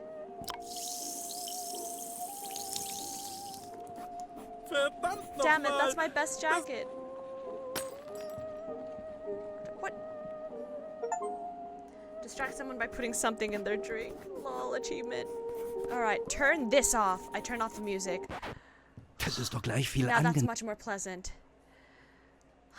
verdammt Damn it, nochmal. that's my best jacket. What? Distract someone by putting something in their drink. Lol, achievement. Alright, turn this off. I turn off the music. Das ist doch gleich viel Now that's angenehmer. much more pleasant.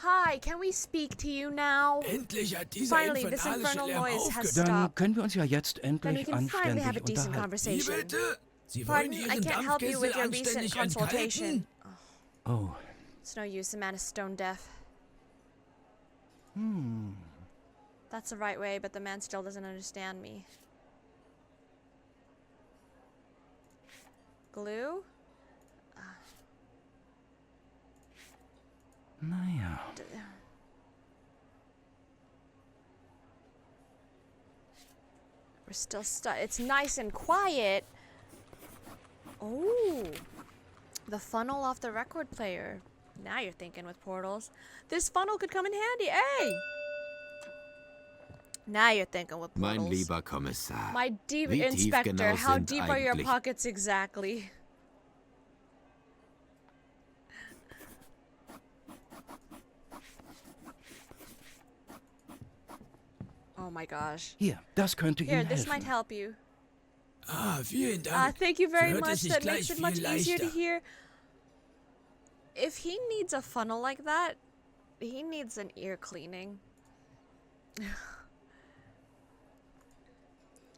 Hi, can we speak to you now? Endlich hat dieser Finally, this infernalische infernal Lärm noise has aufgehört. Dann stopped. können wir uns ja jetzt Then we endlich can finally have a anständig decent unterhalten. Wie conversation. bitte? Sie wollen Pardon, I Ihren can't help you with Dampfkessel your recent anständig consultation. entkalken? Oh. It's no use, the man is stone deaf. That's the right way, but the man still doesn't understand me. Glue? Naja. We're still stuck. It's nice and quiet. Oh, the funnel off the record player. Now you're thinking with portals. This funnel could come in handy. Hey! Now you're thinking with portals. Mein lieber Kommissar. My deep Wie tief inspector, genau how sind deep are your eigentlich- pockets exactly? Oh my gosh. Hier, das könnte Here, Ihnen this might helfen. help you. Ah, vielen Dank. Thank you very So hört much. es sich That gleich makes it viel much easier to leichter. hear. If he needs a funnel like that, he needs an ear cleaning.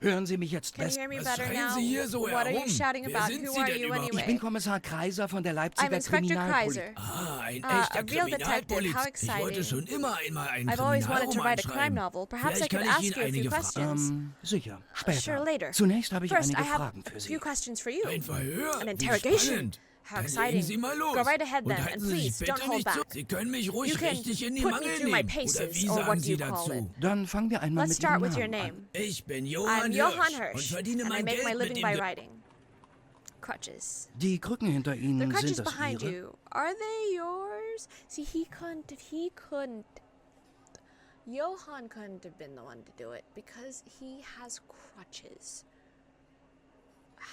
Hören Sie mich jetzt Can you hear me Was better schreien now? Sie hier so What are you herum? shouting Wer about? sind Who Sie are denn you überhaupt? Ich bin anyway? Kommissar Kreiser von der I'm Leipziger Inspector Kriminalpolizei. Kreiser. Ah, ein a echter real detective. How Kriminalpolizist. Ich wollte exciting. schon immer einmal einen I've always wanted to Kriminalroman write a crime schreiben. novel. Perhaps I Vielleicht could kann ich ask Ihnen you a few einige Fragen. questions. Sicher, später. Sure, later. Zunächst habe ich First, I einige have Fragen für a Sie. few questions for you. Ein Verhör? An Wie interrogation. spannend. How Dann exciting. legen Sie mal los. Go right ahead Und then, halten and Sie sich please bitte don't hold nicht back. zurück. Sie können mich You ruhig can richtig in die put me Mangel through my nehmen. Oder paces, wie or sagen what do Sie you call dazu? it? Dann fangen wir einmal Let's mit Ihrem start with your Namen name. Ich bin I'm Johann Johann Hirsch und Hirsch, verdiene and I mein make my Geld living mit by dem writing. Crutches. an. Die Krücken hinter The Ihnen, crutches sind das behind Ihre? you, are they yours? See, he couldn't. Johann couldn't have been the one to do it because he has crutches.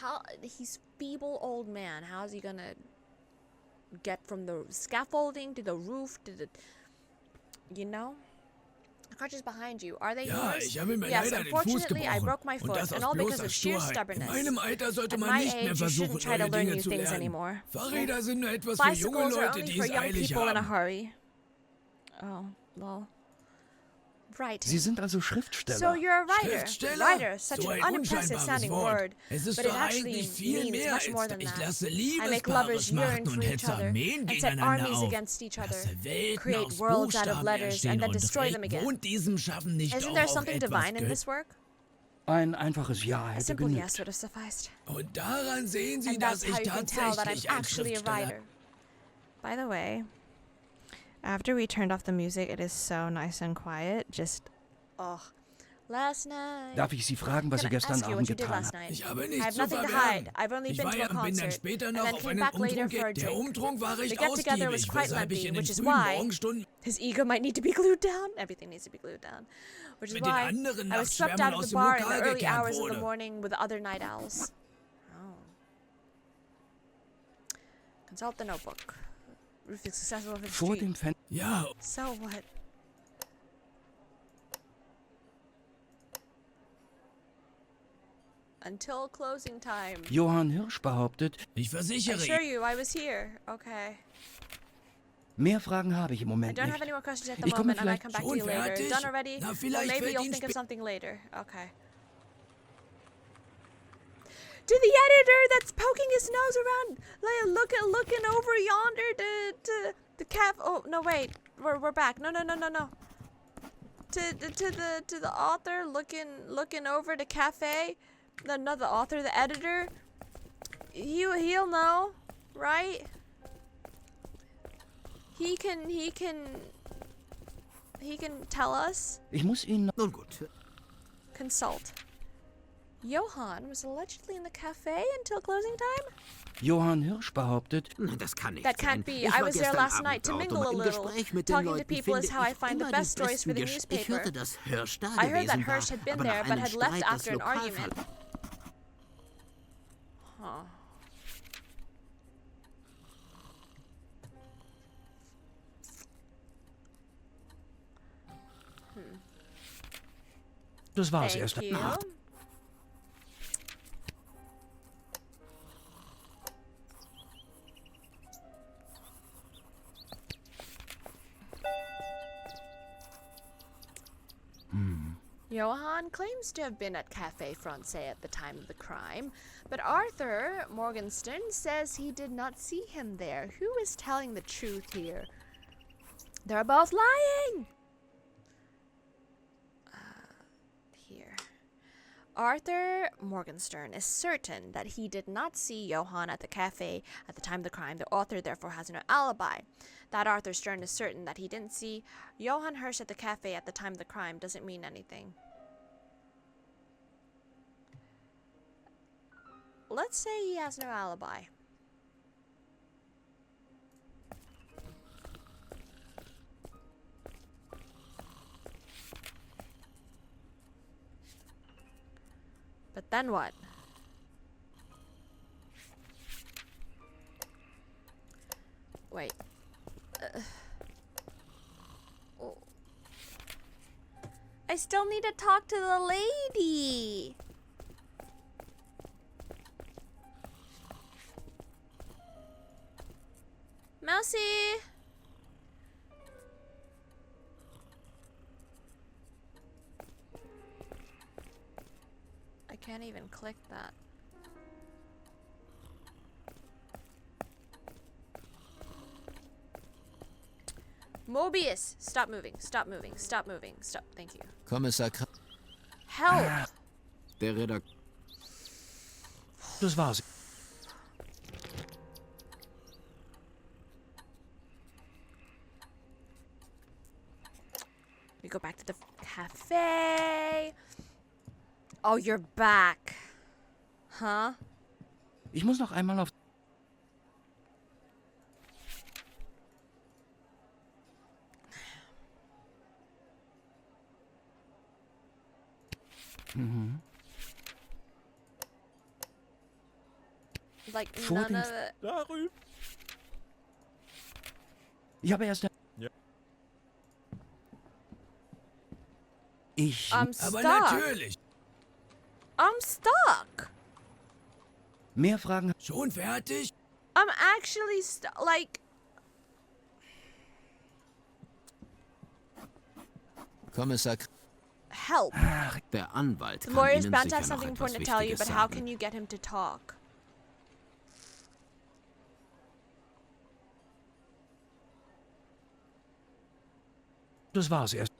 How he's feeble old man. How's he gonna get from the scaffolding to the roof to the, you know? The crutches behind you, are they Ja, yours? ich habe mir Yes, leider den Fuß unfortunately, I gebrochen. broke my Und foot, das and aus all because bloßer of sheer Sturheit. In stubbornness. meinem Alter sollte At man my nicht mehr age, you versuchen, shouldn't try to neue learn Dinge new zu things lernen. anymore. Fahrräder sind nur etwas für junge Bicycles are Leute, only die for es young eilig people in a haben. hurry. Oh, lol. Right. Sie sind also Schriftsteller. So you're a writer. Schriftsteller? Writer, such So an ein unimpressive unscheinbares sounding Wort. word, Es ist but it doch actually eigentlich viel means mehr much more als than ich that. lasse I make lovers Liebespaare yearn machen for und each hetze other, Armeen and set gegeneinander armies auf. against each other, Lasse Welten create aus worlds out of Buchstaben letters, erstehen and then und destroy them vielleicht again. wohnt diesem Schaffen nicht Isn't auch there auch something etwas divine in Gött. this work? Ein einfaches Ja A hätte simple genügt. yes would have sufficed. Und daran sehen Sie, And dass that's how ich you can tell that I'm tatsächlich ein actually a Schriftsteller writer. By the way, after we turned off the music, it is so nice and quiet. Just, oh, last night. Darf ich Sie fragen, was Sie Can I gestern ask you Abend what you did getan last haben? night? Ich habe I nichts have zu nothing to verbergen. hide. I've only Ich been war to a ja, bin dann concert später and noch then auf came einen back later Umtrunk. for a Der drink. Umtrunk war The recht get-together was ausgiebig, quite weshalb ich lengthy, in den which is frühen why Morgenstunden his ego might need to be glued down. Everything needs to be glued down. Which is mit den why anderen I was swept Nachtschwärmern out of aus the dem bar in Lokal the early gekehrt hours of the wurde. morning with the other night owls. Oh. Consult the notebook. Roof is successful of the Vor street. dem Fenster. Ja, So what? Until closing time. Johann Hirsch behauptet, ich I versichere assure Ihnen. you, I was here. Okay. mehr Fragen habe ich im I Moment don't have nicht. any more questions at the Ich komme moment, and I vielleicht come back to schon you later. fertig? Done already? Na, Well, vielleicht maybe fällt you'll Ihnen think of spä- something later. Okay. To the editor that's poking his nose around, looking over yonder to the caf. Oh no, wait, we're back. No. To the author looking over the cafe. No, not the author, the editor. He'll know, right? He can tell us. Ich muss Ihnen noch... Nun gut, Consult. Johann was allegedly in the cafe until closing time? Johann Hirsch behauptet, nein, das kann nicht That sein. can't be. Ich I war was there gestern last Abend night to dort mingle und a im little. Gespräch mit den Talking to Leuten people is finde how I ich find the immer best die stories for the besten Ich hörte, newspaper. dass Hirsch da I heard that gewesen war, Hirsch had been aber there, nach but einem had left Streit das after an Lokal argument. verlor. Huh. das war's Thank erst you. einmal. Johann claims to have been at Cafe Francais at the time of the crime, but Arthur Morgenstern says he did not see him there. Who is telling the truth here? They're both lying! Here. Arthur Morgenstern is certain that he did not see Johann at the cafe at the time of the crime. The author therefore has no alibi. That Arthur Stern is certain that he didn't see Johann Hirsch at the cafe at the time of the crime doesn't mean anything. Let's say he has no alibi. But then what? Wait. Oh. I still need to talk to the lady. Mousy. I can't even click that. Mobius! Stop moving, stop moving, stop moving, stop. Thank you. Kommissar Help! der Redakteur. Das war's. We go back to the cafe. Oh, you're back. Huh? Ich muss noch einmal auf... Like, Vor none dem of it. Darüber. Ich habe erst... Ich. I'm Aber stuck. natürlich. I'm stuck. Mehr Fragen. Schon fertig? I'm actually like. Kommissar, Help. der Anwalt The kann lawyer's Ihnen bound to sicher have noch something etwas important to tell you, Wichtiges but how sagen. can you get him to talk? Das war's erst.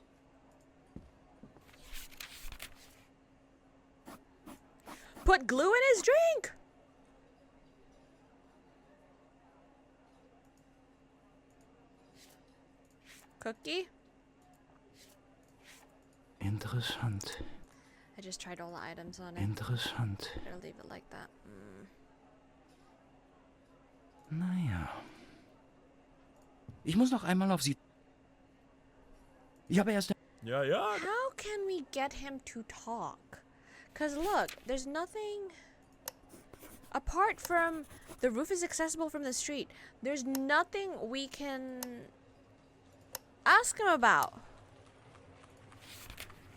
Put glue in his drink. Cookie? Interessant. I just tried all the items on it. Interessant. Better leave it like that. Naja. Ich muss noch einmal auf Sie. Ich habe erst. Ja, ja. How can we get him to talk? Because look, there's nothing. Apart from the roof is accessible from the street, there's nothing we can ask him about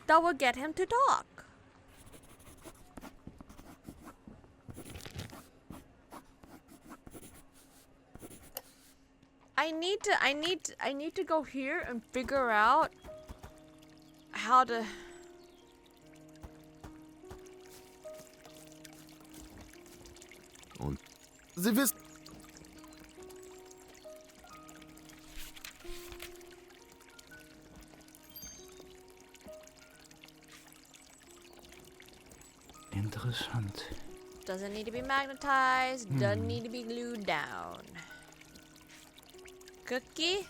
that would get him to talk. I need to go here and figure out how to. Und Sie wissen. Interessant. Doesn't need to be magnetized, doesn't need to be glued down. Cookie?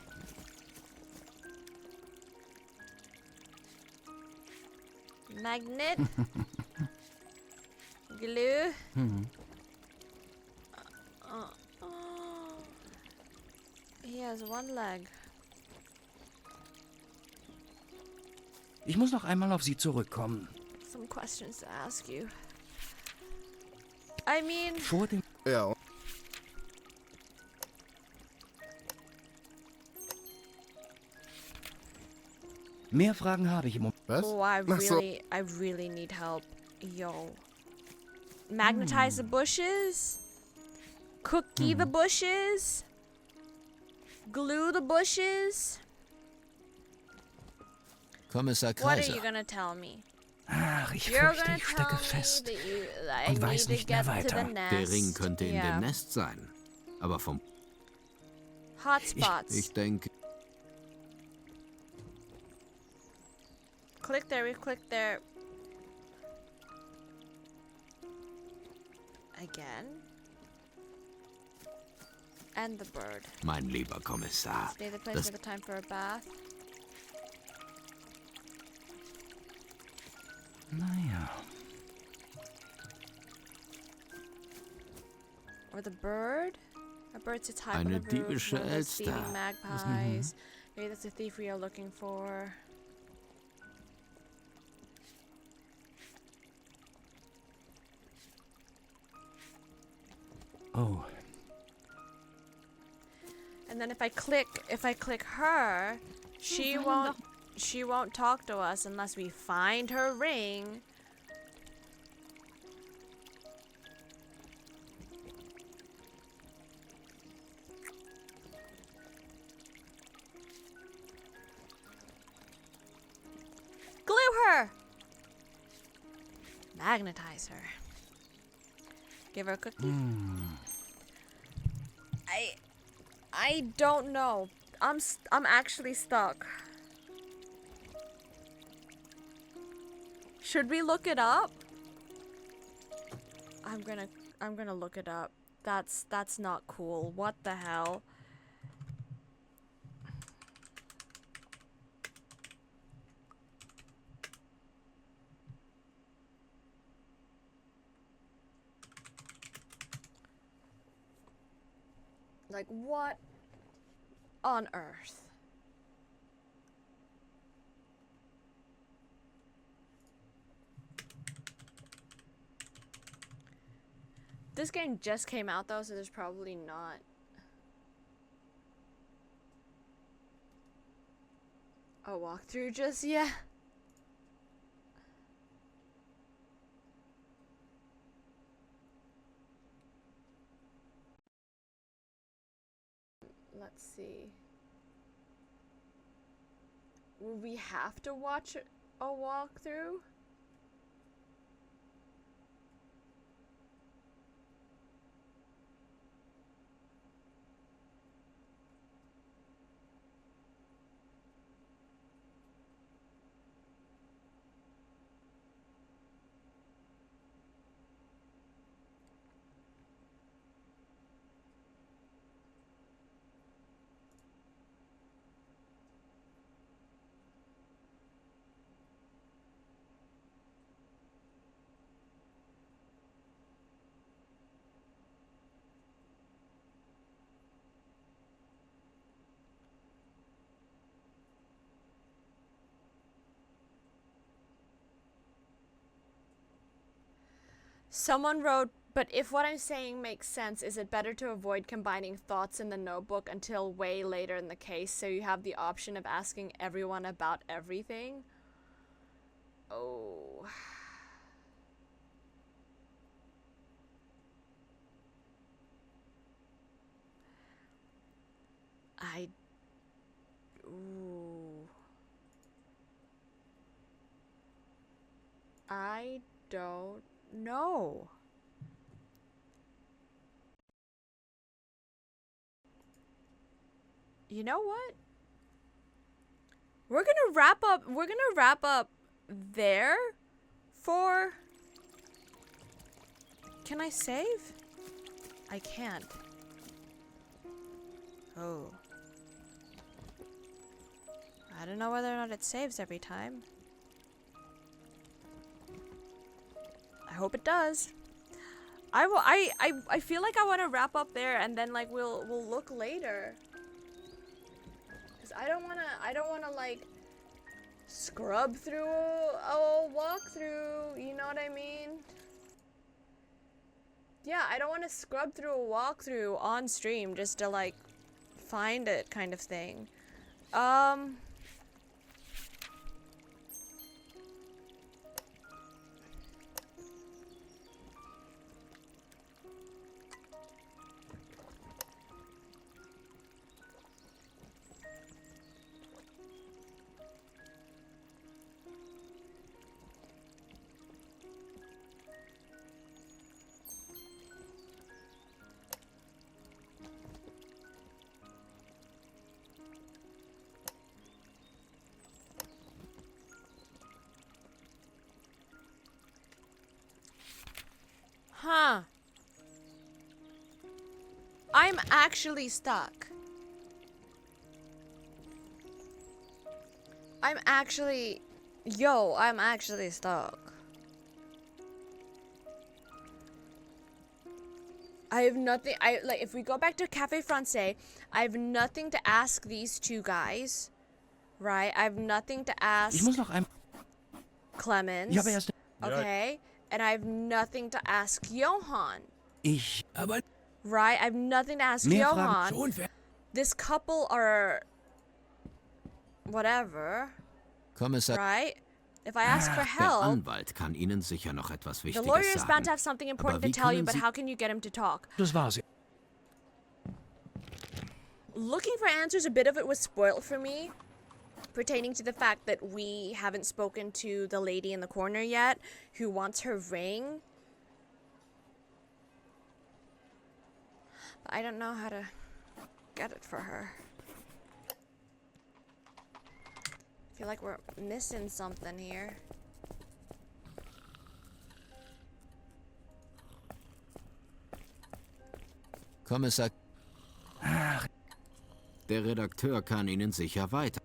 Magnet? Glue? He has one leg. Ich muss noch einmal auf Sie zurückkommen. Some questions to ask you. I mean, Vor dem. Ja, und? Mehr Fragen habe ich im Moment. Was? oh, I Ach so. really need help. Yo. Magnetize the bushes? Cookie the bushes? Glue the bushes? Kommissar What are Kreiser, you gonna tell me? Ach, ich You're fürchte, gonna ich tell stecke me fest. that I und weiß need to nicht mehr get to the weiter. nest. der Ring könnte in Yeah. dem Nest sein. Aber vom... Hotspots. Ich denke... Click there, we click there. Again. And the bird. Mein lieber Kommissar, Stay the place das for the time for a bath. Naja. Or the bird? A bird sits high Eine on the roof, diebische one of those thieving Elster. magpies. Maybe that's the thief we are looking for. Oh. And then if I click her, she won't talk to us unless we find her ring. Glue her. Magnetize her. Give her a cookie. I don't know. I'm actually stuck. Should we look it up? I'm gonna look it up. That's not cool. What the hell? Like, what on earth? This game just came out though, so there's probably not. A walkthrough just yet. Let's see. Will we have to watch a walkthrough? Someone wrote, but if what I'm saying makes sense, is it better to avoid combining thoughts in the notebook until way later in the case so you have the option of asking everyone about everything? Oh. Ooh. I don't know. You know what? We're gonna wrap up there for... Can I save? I can't. Oh. I don't know whether or not it saves every time. I hope it does. I feel like I want to wrap up there and then like we'll look later. Cuz I don't want to like scrub through a walkthrough, you know what I mean? Yeah, I don't want to scrub through a walkthrough on stream just to like find it kind of thing. Huh. I'm actually stuck. I'm actually stuck. I have nothing. If we go back to Cafe Francais, I have nothing to ask these two guys. Right? I have nothing to ask Ich muss noch ein... Clemens. Ich habe erst... Okay? And I have nothing to ask Johann. Aber Right? I have nothing to ask Mehr Johann. schon fertig. This couple are whatever, Kommissar, right? If I ask for der help, Anwalt kann Ihnen sicher noch etwas the Wichtiges lawyer is bound sagen. to have something important Aber to wie tell you, können but Sie- how can you get him to talk? Das war sie. Looking for answers, a bit of it was spoiled for me, pertaining to the fact that we haven't spoken to the lady in the corner yet, who wants her ring. But I don't know how to get it for her. I feel like we're missing something here. Kommissar, der Redakteur kann Ihnen sicher weiter.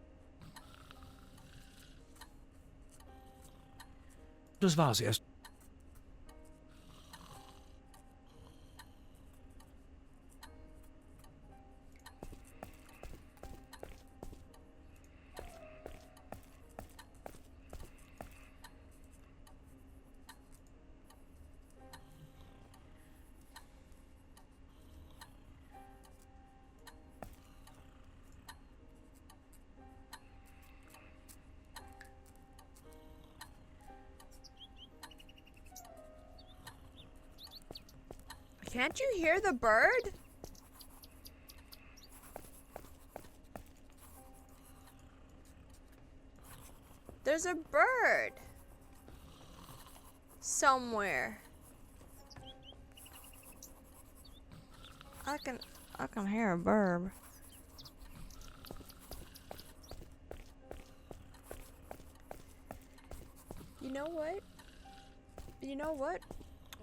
Das war's erst. Can't you hear the bird? There's a bird. Somewhere. I can hear a bird. You know what? You know what?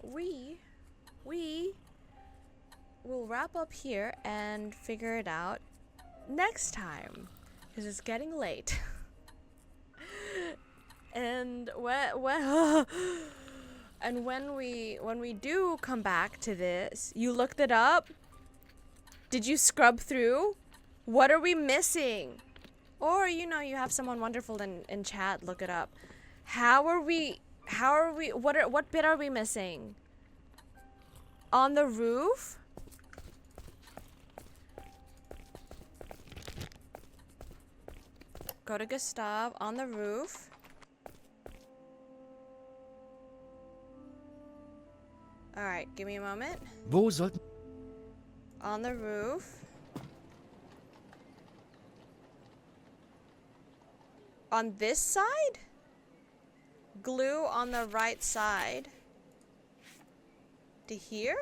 We will wrap up here and figure it out next time, because it's getting late. And when we do come back to this, you looked it up? Did you scrub through? What are we missing? Or, you know, you have someone wonderful in chat, look it up. What bit are we missing? On the roof? Go to Gustav, on the roof. Alright, give me a moment. Wo sollten... On the roof. On this side? Glue on the right side. To here?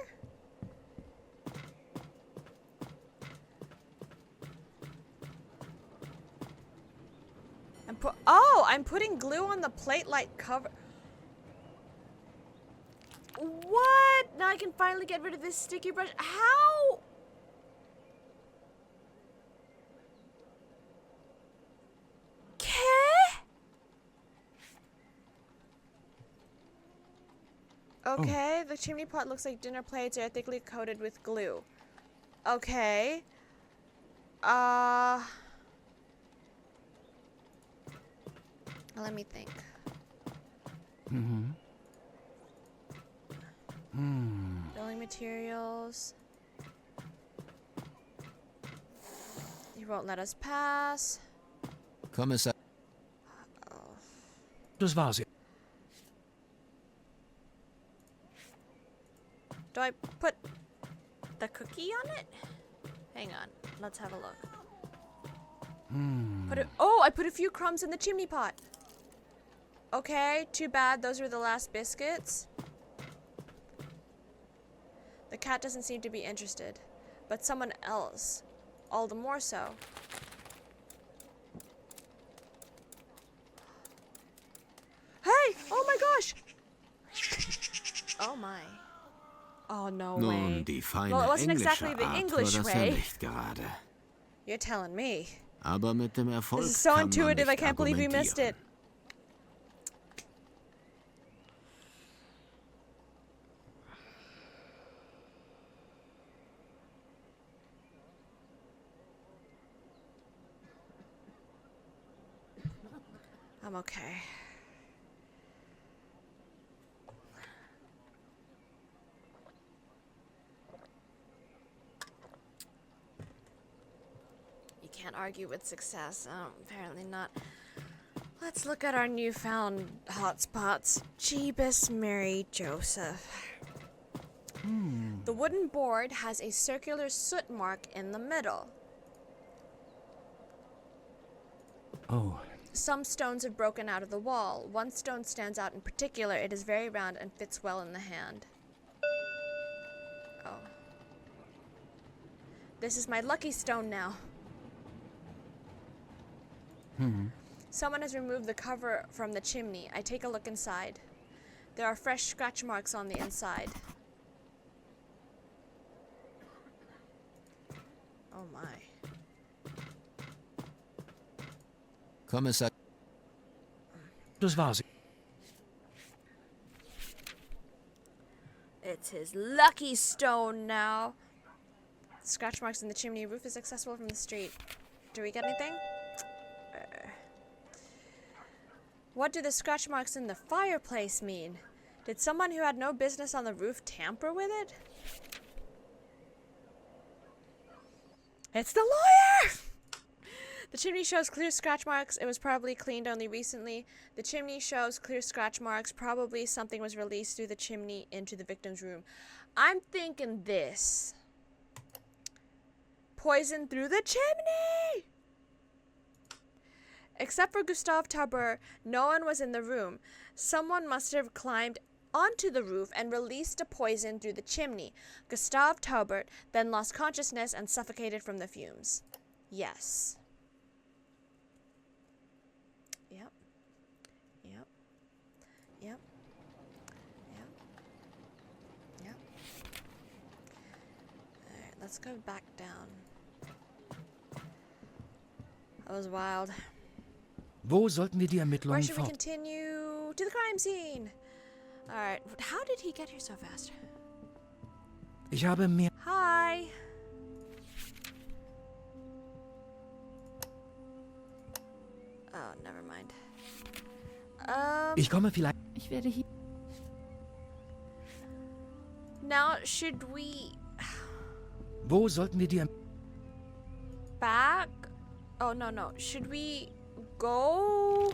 I'm putting glue on the plate light cover. What? Now I can finally get rid of this sticky brush. How? Okay, the chimney pot looks like dinner plates are thickly coated with glue. Okay. Let me think. Building materials. He won't let us pass. Kommissar. Das war sie. Do I put the cookie on it? Hang on, let's have a look. I put a few crumbs in the chimney pot. Okay, too bad. Those were the last biscuits. The cat doesn't seem to be interested, but someone else, all the more so. Hey! Oh my gosh! Oh my. Oh, no way. Nun, die feine Well, it wasn't englische exactly the Art English war das way. ja nicht gerade. You're telling me. Aber mit dem Erfolg This is so kann man intuitive, I nicht can't believe we missed it. argumentieren. I'm okay. You can't argue with success. Apparently not. Let's look at our newfound hotspots. Jeebus Mary Joseph. The wooden board has a circular soot mark in the middle. Oh, Some stones have broken out of the wall. One stone stands out in particular. It is very round and fits well in the hand. Oh. This is my lucky stone now. Someone has removed the cover from the chimney. I take a look inside. There are fresh scratch marks on the inside. Oh my. Kommissar. das war sie. It's his lucky stone now. Scratch marks in the chimney. Roof is accessible from the street. Do we get anything? What do the scratch marks in the fireplace mean? Did someone who had no business on the roof tamper with it? It's the lawyer! The chimney shows clear scratch marks. It was probably cleaned only recently. The chimney shows clear scratch marks. Probably something was released through the chimney into the victim's room. I'm thinking this. Poison through the chimney! Except for Gustav Tauber, no one was in the room. Someone must have climbed onto the roof and released a poison through the chimney. Gustav Taubert then lost consciousness and suffocated from the fumes. Yes. Yep. Yep. Yep. Yep. Yep. Alright, let's go back down. That was wild. Wo sollten wir die Where Ermittlungen should we fort? continue? To the crime scene. Alright, how did he get here so fast? Ich habe mehr. Hi. Oh, never mind. Ich komme vielleicht. Ich werde hier. Now, should we Wo sollten wir die back? Oh, no. Should we go?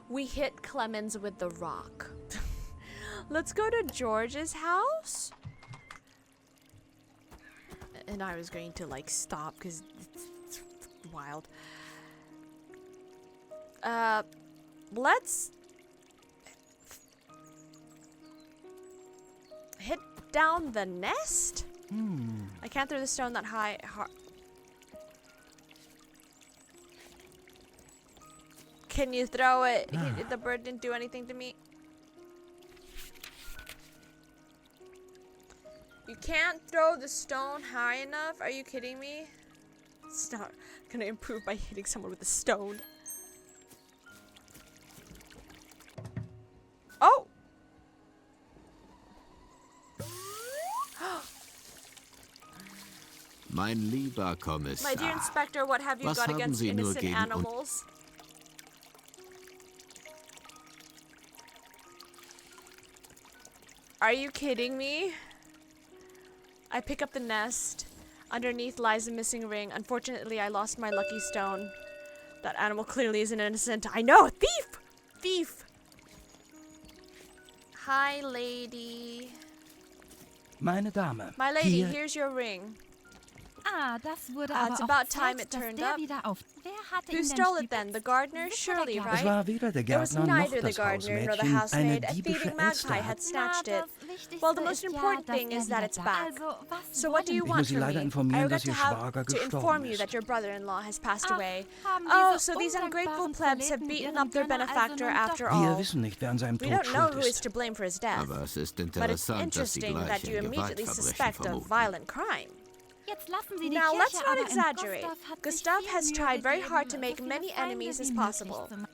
We hit Clemens with the rock. Let's go to George's house. And I was going to like stop because it's wild. Let's hit down the nest? I can't throw the stone that high. Can you throw it? The bird didn't do anything to me. You can't throw the stone high enough? Are you kidding me? It's not gonna improve by hitting someone with a stone. Oh! Mein lieber Kommissar. My dear Inspector, what have you Was got haben against Sie nur innocent gegen uns? animals? Are you kidding me? I pick up the nest. Underneath lies a missing ring. Unfortunately, I lost my lucky stone. That animal clearly isn't innocent. I know! Thief! Thief! Hi, lady. Meine Dame. My lady, Hier. here's your ring. Das wurde It's aber about auch time Zeit, it dass turned der up. wieder auf. Wer hatte Who ihn denn stole it then? The stibitzt? gardener? Sicher der Surely, Gärtner. Es right? war weder der It was Gärtner noch neither the das gardener nor the Hausmädchen. Eine housemaid. A diebische thieving magpie Elster had hat. snatched Na, it. das Wichtigste Well, the most ist ja, important dass thing is wieder that it's da. back. Also, was So what do you wollen Ich want muss Sie from leider me? informieren, I dass regret Ihr to have Schwager to inform gestorben you ist. that your brother-in-law has passed Ach, away. haben Oh, diese so these ungrateful undankbaren plebs have Proleten beaten ihren up their Gönner also benefactor nun after doch- Wir all. wissen nicht, wer an seinem We Tod don't know schuld who is ist. to blame for his death. Aber es ist But it's interessant, dass Sie interesting gleich that you ein immediately Gewaltverbrechen suspect a vermuten. violent crime. Jetzt lassen Sie die Now, let's Kirche not aber in. exaggerate. Gustav hat sich Gustav viel has Mühe tried very gegeben, hard to so make viele many Feinde enemies as wie possible. möglich zu machen.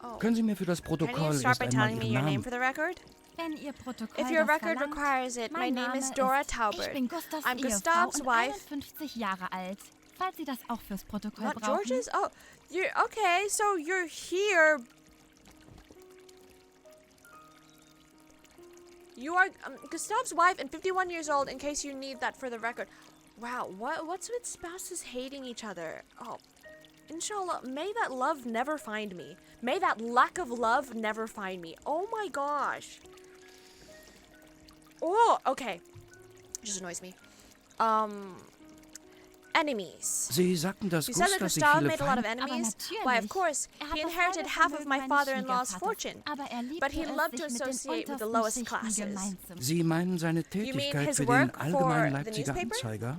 Oh. Können Sie mir für das Can you Protokoll start erst by einmal telling me Ihren your name Namen? for the record? Wenn Ihr Protokoll If your das record verlangt, requires it, my mein name Name is Dora ist, Taubert. Ich bin Gustavs I'm Ehefrau Gustav's und wife. 51 Jahre alt. Falls Sie das auch fürs Protokoll Not brauchen. George's? Oh, you're okay. So you're here. You are Gustav's wife and 51 years old. In case you need that for the record. Wow, what's with spouses hating each other? Oh, inshallah, may that love never find me. May that lack of love never find me. Oh my gosh. Oh, okay. Just annoys me. Enemies. Sie sagten, dass You said that Gustav sich Gustav viele made a lot of Feinde... enemies? natürlich. Why, of course. Er hat He das inherited halbe half of Vermögen my meines father-in-law's Schwiegervaters, fortune. aber er liebte But he es, loved to sich mit den associate with the untersten lowest Schichten classes. gemeinsam. Sie meinen seine mean Tätigkeit his für den work Allgemeinen for the Leipziger newspaper? Anzeiger?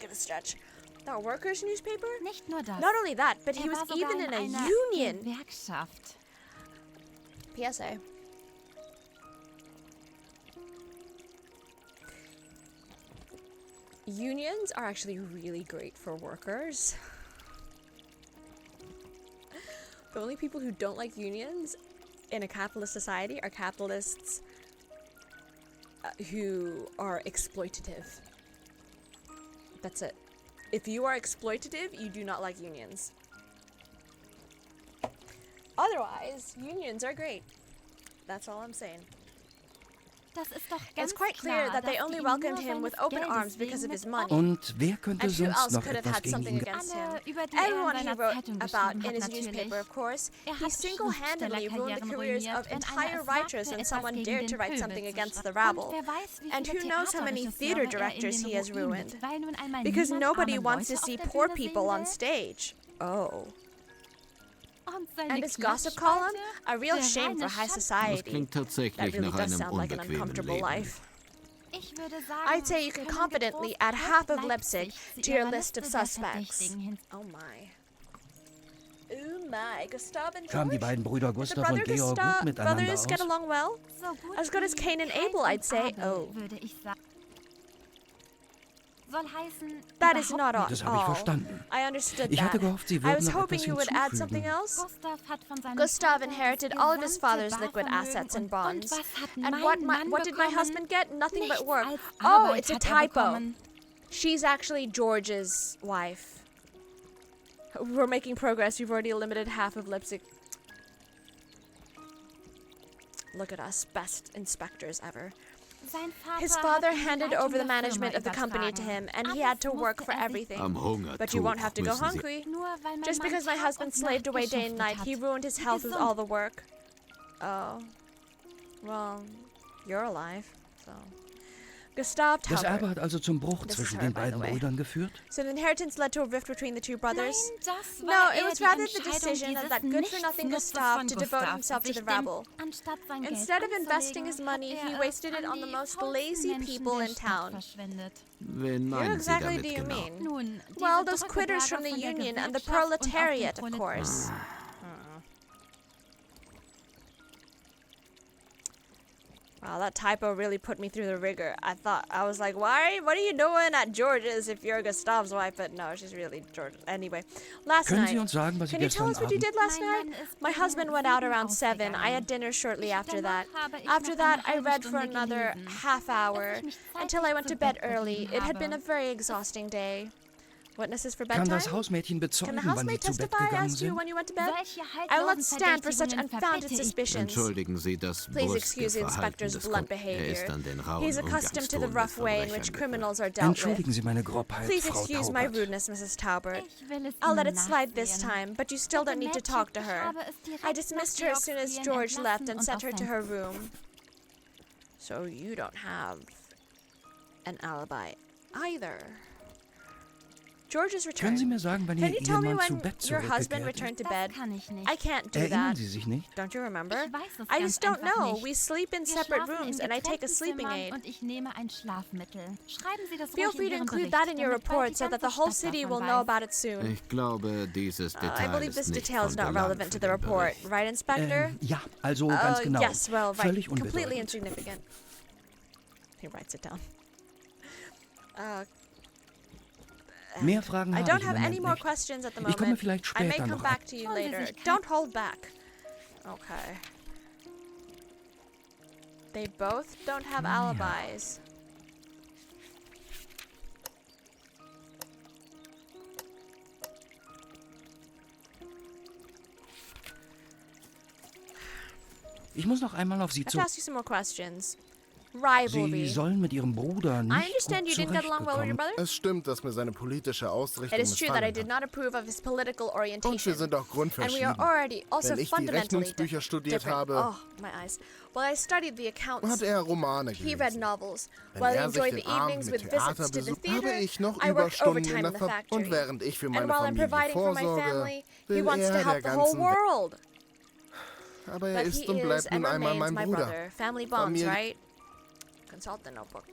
Get a stretch. The workers' newspaper? Nicht nur das. Not only that, but he Er was war sogar even in a einer union. Gewerkschaft. PSA. Unions are actually really great for workers. The only people who don't like unions in a capitalist society are capitalists who are exploitative. That's it. If you are exploitative, you do not like unions. Otherwise, unions are great. That's all I'm saying. Das ist doch ganz It's quite clear klar, that they dass only sie ihn welcomed nur him with seines open Geldes arms because of wegen his mit money. Und wer könnte And who sonst else noch could have etwas had gegen something ihn against him? Alle, über die er Everyone in he seiner wrote Zeitung about geschrieben in hat, his natürlich. newspaper, of course, Er he hat single-handedly ruined the Schriftstellerkarrieren careers of ruiniert, wenn entire einer es writers wagte, when etwas someone gegen dared den to write Pöbel something zu against the schreiben. rabble. Und wer weiß, wie And viele who knows how many theater Theaterregisseure er in directors den he has Ruin ruined. nimmt, weil nun einmal Because niemand nobody arme wants to Leute see auf der poor Bühne people sehen on will. stage. Oh. Und seine And his gossip column? A real Der shame reine for high Das society. klingt That tatsächlich really nach does einem sound like an unbequemen uncomfortable Leben. life. Ich würde sagen, I'd say you can können wir confidently getrost add half of Leipzig Leipzig zu to your ihrer list of Liste der suspects. Verdächtigen hin- Oh my. Oh my. Gustav and Kamen die George? beiden Brüder Did the Gustav und Georg gut miteinander brothers get aus? along well? So gut As good as wie Cain and Kain Abel, I'd say. und Abel, Oh. würde ich sagen. Soll heißen, That is not überhaupt all. Das habe ich verstanden. I understood Ich hatte that. gehofft, Sie I würden was noch hoping etwas you would add something hinzufügen. else. Gustav hat von seinem Gustav Vater inherited das all of his gesamte father's liquid Barvermögen assets and und bonds. was hat And mein what Mann did my bekommen? husband get? Nothing but Nichts work. als Oh, Arbeit it's a hat er typo. bekommen. She's actually George's wife. We're making progress. We've already eliminated half of Leipzig. Look at us, best inspectors ever. Sein Vater His hat father ihm die handed Leitung over the der management Firma of the company to him, übertragen. and he Alles had to work musste for er sich everything. Am Hungertuch But you won't have to go müssen Sie hungry. Nur weil mein Just Mann because my Tag husband und slaved Nacht away day and geschuftet night, hat. he ruined his Wie health with gesund. all the work. Oh. Well, you're alive, so. Gustav Das Taubert. Erbe hat also zum Bruch This is zwischen her, den by the beiden way. Brüdern geführt? So the inheritance led to a rift between the two brothers? Nein, das No, war it eher was die rather the Entscheidung decision of dieses that good-for-nothing Nichtsnutzes Gustav von to devote Gustav, himself to sich the dem, rabble. anstatt sein Instead of Geld investing his anzulegen, money, hat he er wasted es it an on the die most faulsten lazy Menschen people der in Stadt town. verschwendet. Wen Who meinen Sie exactly damit do you genau? mean? Nun, Well, diese those quitters from the Drückeberger von der union and the Gewerkschaft und auf dem proletariat, of Prolet- course. Wow, that typo really put me through the rigor. I was like, what are you doing at George's if you're Gustav's wife? But no, she's really George's. Anyway, last Können Sie night. uns sagen, was Sie Can you tell gestern us what you Abend... did last Mein night? Mann ist My gegen husband went out 7 around 7. I had ausgegangen. dinner shortly after that. Danach habe ich After noch that, eine I halbe read for Stunde another gelesen, half hour bis ich mich until I zeitig went to zu bed Bett early. begeben It had been a habe. very exhausting day. Witnesses for Kann bedtime? das Hausmädchen Can bezeugen, the wann Sie housemaid zu Bett testify gegangen as to sind? when you went to bed? Solche I will not haltlosen stand for such Verdächtigungen unfounded verbitte ich. suspicions. Entschuldigen Sie das Please brüske excuse the Verhalten inspector's des blunt Kunden. Er ist behavior. an den rauen He's accustomed to the Umgangston rough mit way in Verbrechern which gewöhnt. criminals are dealt with. Entschuldigen Sie meine Grobheit, Please Frau excuse my Taubert. rudeness, Mrs. Taubert. Ich will es I'll let Ihnen it slide this nachsehen. time, but you still don't need to Mädchen, talk to ich her. habe es direkt I dismissed nach her as soon as Georgien George left entlassen and und sent auf her to sein her room. So you don't have an alibi either. George's Können Sie return. mir sagen, wann Can Ihr you tell me Ehemann zu when Bett your husband zurückgekehrt ist? returned to Das bed? kann ich nicht. I can't do Erinnern that. Sie sich nicht? Don't you remember? Ich weiß es I ganz just don't einfach know. nicht. We sleep in Wir separate schlafen rooms in and I take a getrennten sleeping Zimmern aid. und ich nehme ein Schlafmittel. Schreiben Sie das Feel ruhig free in to Ihren include Bericht, that in your damit bald report die so that the ganze whole Stadt city will davon know weiß. about it soon. Ich glaube, dieses I Detail believe ist this nicht detail is von not Belang relevant to für the den report, Bericht. right, Inspector? Ja, also ganz genau. Yes, well, right. Völlig Completely unbedeutend. insignificant. He writes it down. Mehr Fragen I habe don't ich im have any Moment more nicht. questions at the Ich komme moment. vielleicht I may später come noch back to you Holen Sie later. sich kein- Don't hold back. Okay. They both don't have alibis. Ich muss noch einmal auf Sie I have zu... to ask you some more questions. Rivalry. Sie sollen mit Ihrem Bruder I nicht understand gut you didn't get along well with your zurechtgekommen. brother. Es stimmt, dass mir seine politische Ausrichtung It is true that I missfallen did hat. not approve of his political Und wir orientation. sind auch And we grundverschieden. are already also Wenn ich die fundamentally Rechnungsbücher studiert different. habe, Oh, my eyes. Well, I studied the accounts. hat er Romane He read gelesen. novels. Wenn While he er sich enjoyed den the Abend evenings mit with visits Theater to the besucht, theater, habe ich noch I worked Überstunden overtime in in der the Fabrik. factory. Und während ich für And meine while I'm Familie providing for my vorsorge, family, he will wants to er der help the whole ganzen Welt. world. Aber er But he ist und is bleibt and nun einmal remains mein my Bruder. brother. Family bonds, Familie- right? Consult the notebook.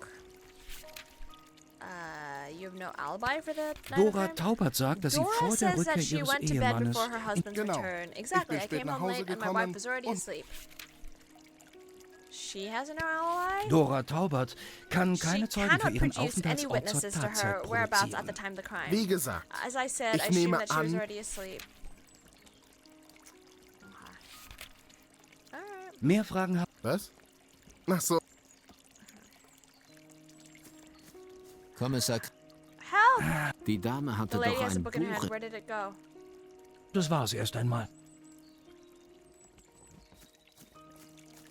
You have no alibi for the night of Dora crime? Taubert sagt, dass sie Dora vor der says Rückkehr that she ihres went to bed Ehemannes... before her husband's Genau. return. Exactly. Ich I bin spät came nach home Hause late and my wife gekommen was already und- asleep. She has no alibi? Dora Taubert kann keine She Zeugen für cannot ihren produce any Aufenthaltsort zur witnesses to her Tatzeit whereabouts at the produzieren. time of the crime. Wie gesagt, As I said, Ich I assume nehme that she was an- already asleep. Alright. Mehr Fragen haben... was? Ach so, Kommissar, Help! die Dame The hatte lady doch has a ein book in her hand. Buch. Where did it go? Das war es erst einmal.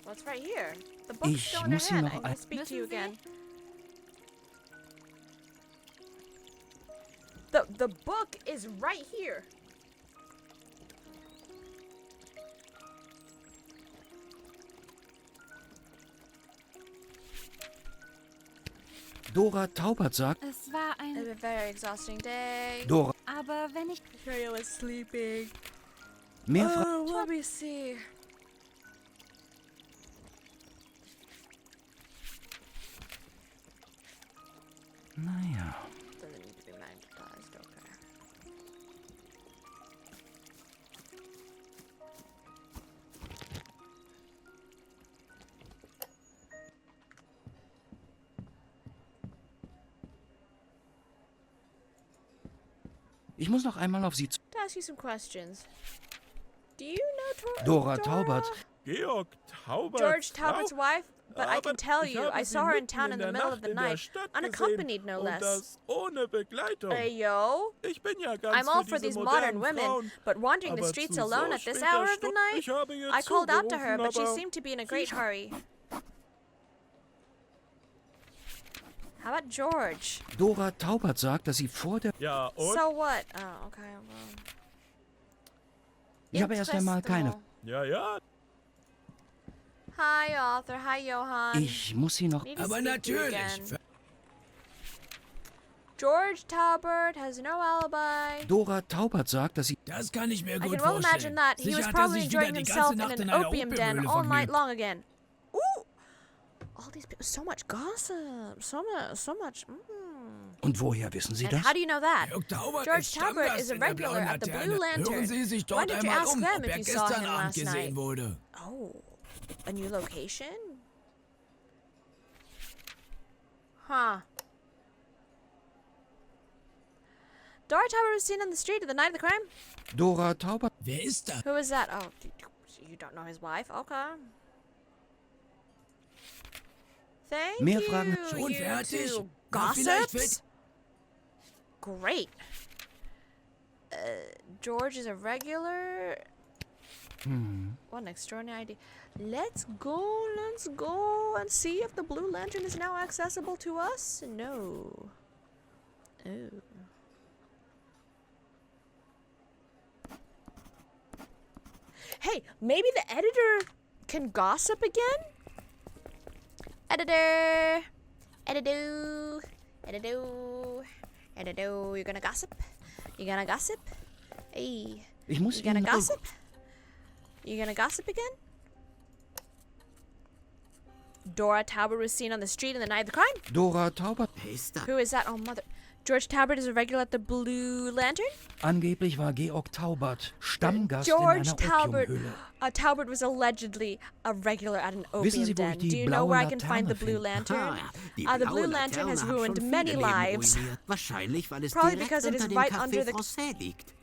Well, it's right here. The book's Ich still in muss her sie hand. noch I need to speak to you Müssen Sie? again. The book is right here. Dora Taubert sagt, Es war ein... A very exhausting day. Dora, Aber wenn ich... Victoria was sleeping. mehr Oh, let me see. Naja. Doesn't need to be magnetized, okay. Ich muss noch einmal auf sie zu... To ask you some questions. Do you know Dora Taubert. Georg Taubert. George Talbert's wife? But I can Aber tell ich you, habe I sie saw her in mitten town in the der middle of Nacht the in der night, Stadt unaccompanied no gesehen. Und less. das ohne Begleitung. Hey, yo. Ich bin ja ganz I'm all für for diese these modern modernen women, Frauen. but wandering the Aber streets zu alone so at this später hour of the Stunde, night? ich habe ihr I called out to her, zugerufen, but she aber seemed to be in a great hurry. How about George? Dora Taubert sagt, dass sie vor der... Ja, und? So what? Oh, okay. Well. Ich habe erst einmal keine... Ja, ja. Hi, Arthur. Hi, Johann. Ich muss sie noch... Need to Aber speak to you natürlich. again. George Talbert has no alibi. Dora Taubert sagt, dass sie... Das kann ich mir I gut can well vorstellen. imagine that he Sicher was hat probably sich wieder enjoying die himself ganze in Nacht an einer opium den Opiumhöhle all night vergnügt. long again. Ooh! All these people, so much gossip, so much. Und woher wissen Sie And das? how do you know that? Georg Taubert George ist Talbert Stammgast is a in der regular Blauen at the Blue Laterne. Lantern. Hören Sie sich Why dort did you einmal ask um, them ob if er you saw gestern him Abend last gesehen night? wurde. Oh, a new location? Huh. Dora Talbert was seen on the street at the night of the crime? Dora Taubert... Wer ist das? Who is that? Oh, you don't know his wife? Okay. Thank Mehr you, Fragen? Schon you fertig? two Na, vielleicht gossips. Great. George is a regular. What an extraordinary idea. Let's go and see if the Blue Lantern is now accessible to us. No. Oh. Hey, maybe the editor can gossip again? Editor! Editor, you gonna gossip? You gonna gossip? Hey, Ich muss you gonna Ihnen... gossip? You gonna gossip again? Dora Talbert was seen on the street on the night of the crime? Dora Taubert... Wer ist da? Who is that? Oh, mother. George Talbert is a regular at the Blue Lantern? Angeblich war Georg Taubert Stammgast in George einer Talbert. Opiumhöhle. Talbert was allegedly a regular at an Wissen opium Sie, wo ich den. die Do you know blaue where I can find the Laterne Blue finde? Lantern? Die The blaue Blue Lantern has Laterne hat ruined schon many viele Leben lives. ruiniert. Wahrscheinlich, weil es Probably direkt because it unter is dem right Café under the- Français liegt.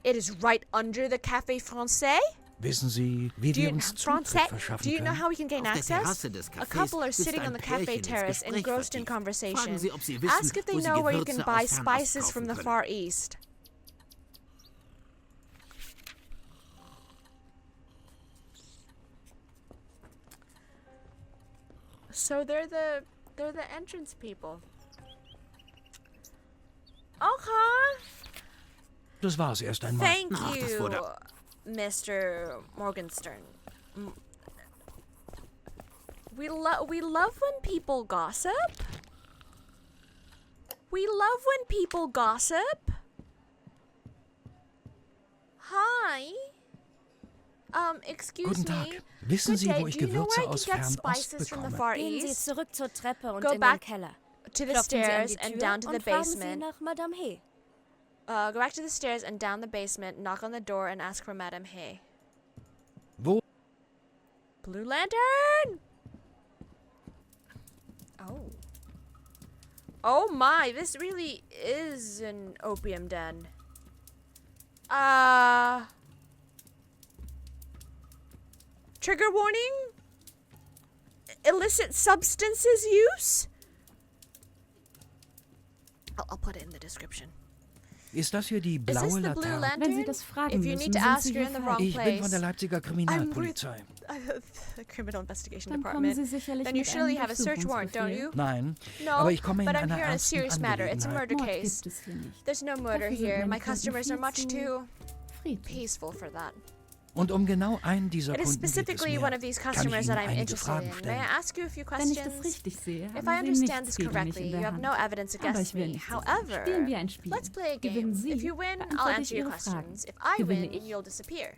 It is right under the Café Français? Wissen Sie, wie Do wir you, uns Zutritt Français? verschaffen Do you know können? how we can gain Auf der access? Terrasse des A Cafés couple are sitzt sitting ein on the Pärchen cafe ins terrace Gespräch engrossed in vertieft. conversation. Fragen Sie, ob Sie wissen, Ask if they wo Sie know where you Gewürze can buy aus Fernost spices from the kaufen Far East. So they're the entrance people. Okay. Das war's erst einmal. Thank Ach, das you, wurde- Mr. Morgenstern. We love when people gossip. We love when people gossip. Hi. Excuse Guten Tag. me. Wissen Good Sie, day. wo ich Do you know Gewürze where I aus can get Fernost spices from the bekomme? Far Gehen Sie East? zurück zur Treppe und Go in back den Keller. to the Klopfen Sie an stairs die and Tür down to the und fragen Sie basement. nach Madame Hay. Go back to the stairs and down the basement, knock on the door and ask for Madame Hay. Wo? Blue Lantern! Oh. Oh my, this really is an opium den. Trigger warning? Illicit substances use? I'll put it in the description. Ist das hier die Is this blaue the blue Laterne? lantern? Wenn Sie das fragen If you müssen, need to sind ask, Sie you're hier in the falsch. wrong Ich bin von place. der Leipziger Kriminalpolizei. the criminal investigation Dann kommen department. Sie sicherlich Then you mit surely einem have a search warrant, don't Durchsuchungsbefehl. you? Nein, No, aber ich komme in but I'm einer here on a ernsten serious matter. It's a Angelegenheit. murder Mord case. gibt es hier nicht. There's no murder Dafür sind here. meine My Kunden customers are viel much zu too friedlich. peaceful for that. Und um genau einen dieser It is Kunden geht es specifically mir. one of these Kann ich customers that Ihnen I'm einige interested Fragen in. May I stellen? ask you a few Wenn ich das questions? richtig sehe, If I haben Sie understand nichts this gegen mich correctly, in you der have Hand. no evidence Aber against ich will me. nichts sagen. However, Spielen wir ein Spiel. let's play a game. Gewinnen Sie, If you win, I'll beantworte ich answer your Ihre Fragen. questions. If I Gewinne win, ich, you'll disappear.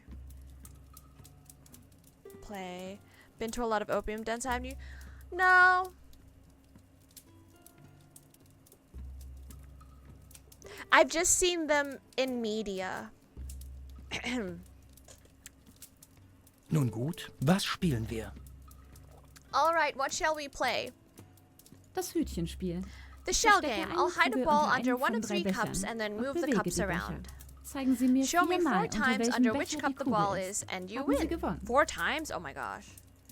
Play. Been to a lot of opium dens, haven't you? No. I've just seen them in media. Nun gut, was spielen wir? All right, what shall we play? Das Hütchenspiel. The shell Verstecke game. eine I'll hide a Kugel ball unter under einem one von of 3 three cups Bechern and then und move the bewege cups die Becher. around. Zeigen Sie mir Show me 4 viermal, unter times welchem under Becher which die cup the Kugel ball ist. is, and you Haben Sie win. gewonnen. 4 times? Oh my gosh.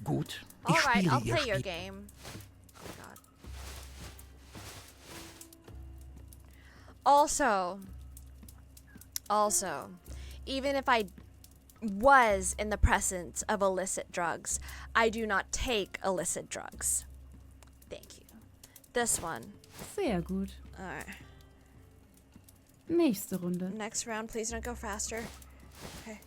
Gut, ich All right, spiele I'll Ihr play your Spiel. game. Oh god. Also, even if I was in the presence of illicit drugs, I do not take illicit drugs. Thank you. This one. Sehr gut. Alright. Nächste Runde. Next round, please don't go faster. Okay.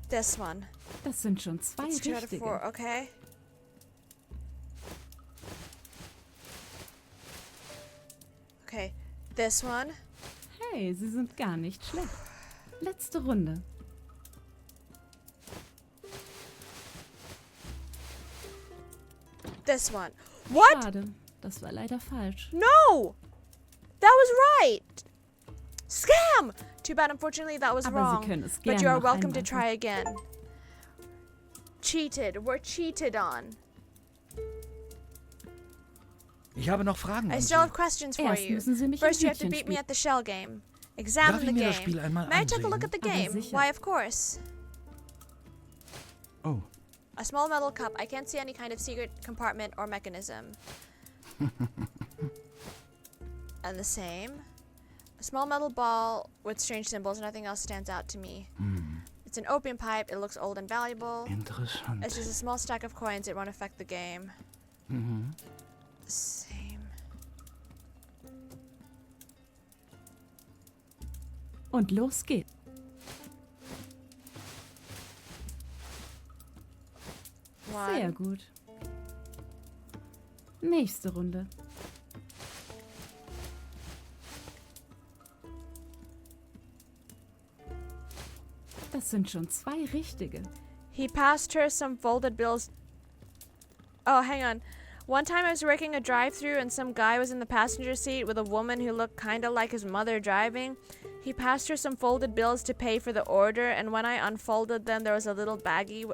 This one. Das sind schon 2 It's 2 out of richtige. 4, okay? Okay. This one. Hey, Sie sind gar nicht schlecht. Letzte Runde. This one. What? Schade, das war leider falsch. No! That was right! Scam! Too bad, unfortunately, that was Aber wrong. Sie können es But gern you are noch welcome to einmal try again. Cheated. We're cheated on. Ich habe noch Fragen I an still Sie. have questions for Erst you. müssen Sie mich First, im you have to beat me Hütchenspiel. at the shell game. Darf Examine ich the mir das game. Spiel einmal May I take a look ansehen? at the Aber game? sicher. Why, of course. Oh, A small metal cup. I can't see any kind of secret compartment or mechanism. And the same. A small metal ball with strange symbols. Nothing else stands out to me. It's an opium pipe. It looks old and valuable. interessant. It's just a small stack of coins. It won't affect the game. Same. Und los geht's. Sehr One. gut. Nächste Runde. Das sind schon 2 richtige. He passed her some folded bills. Oh, hang on. One time I was working a drive-thru and some guy was in the passenger seat with a woman who looked kind of like his mother driving. He passed her some folded bills to pay for the order, and when I unfolded them, there was a little baggie.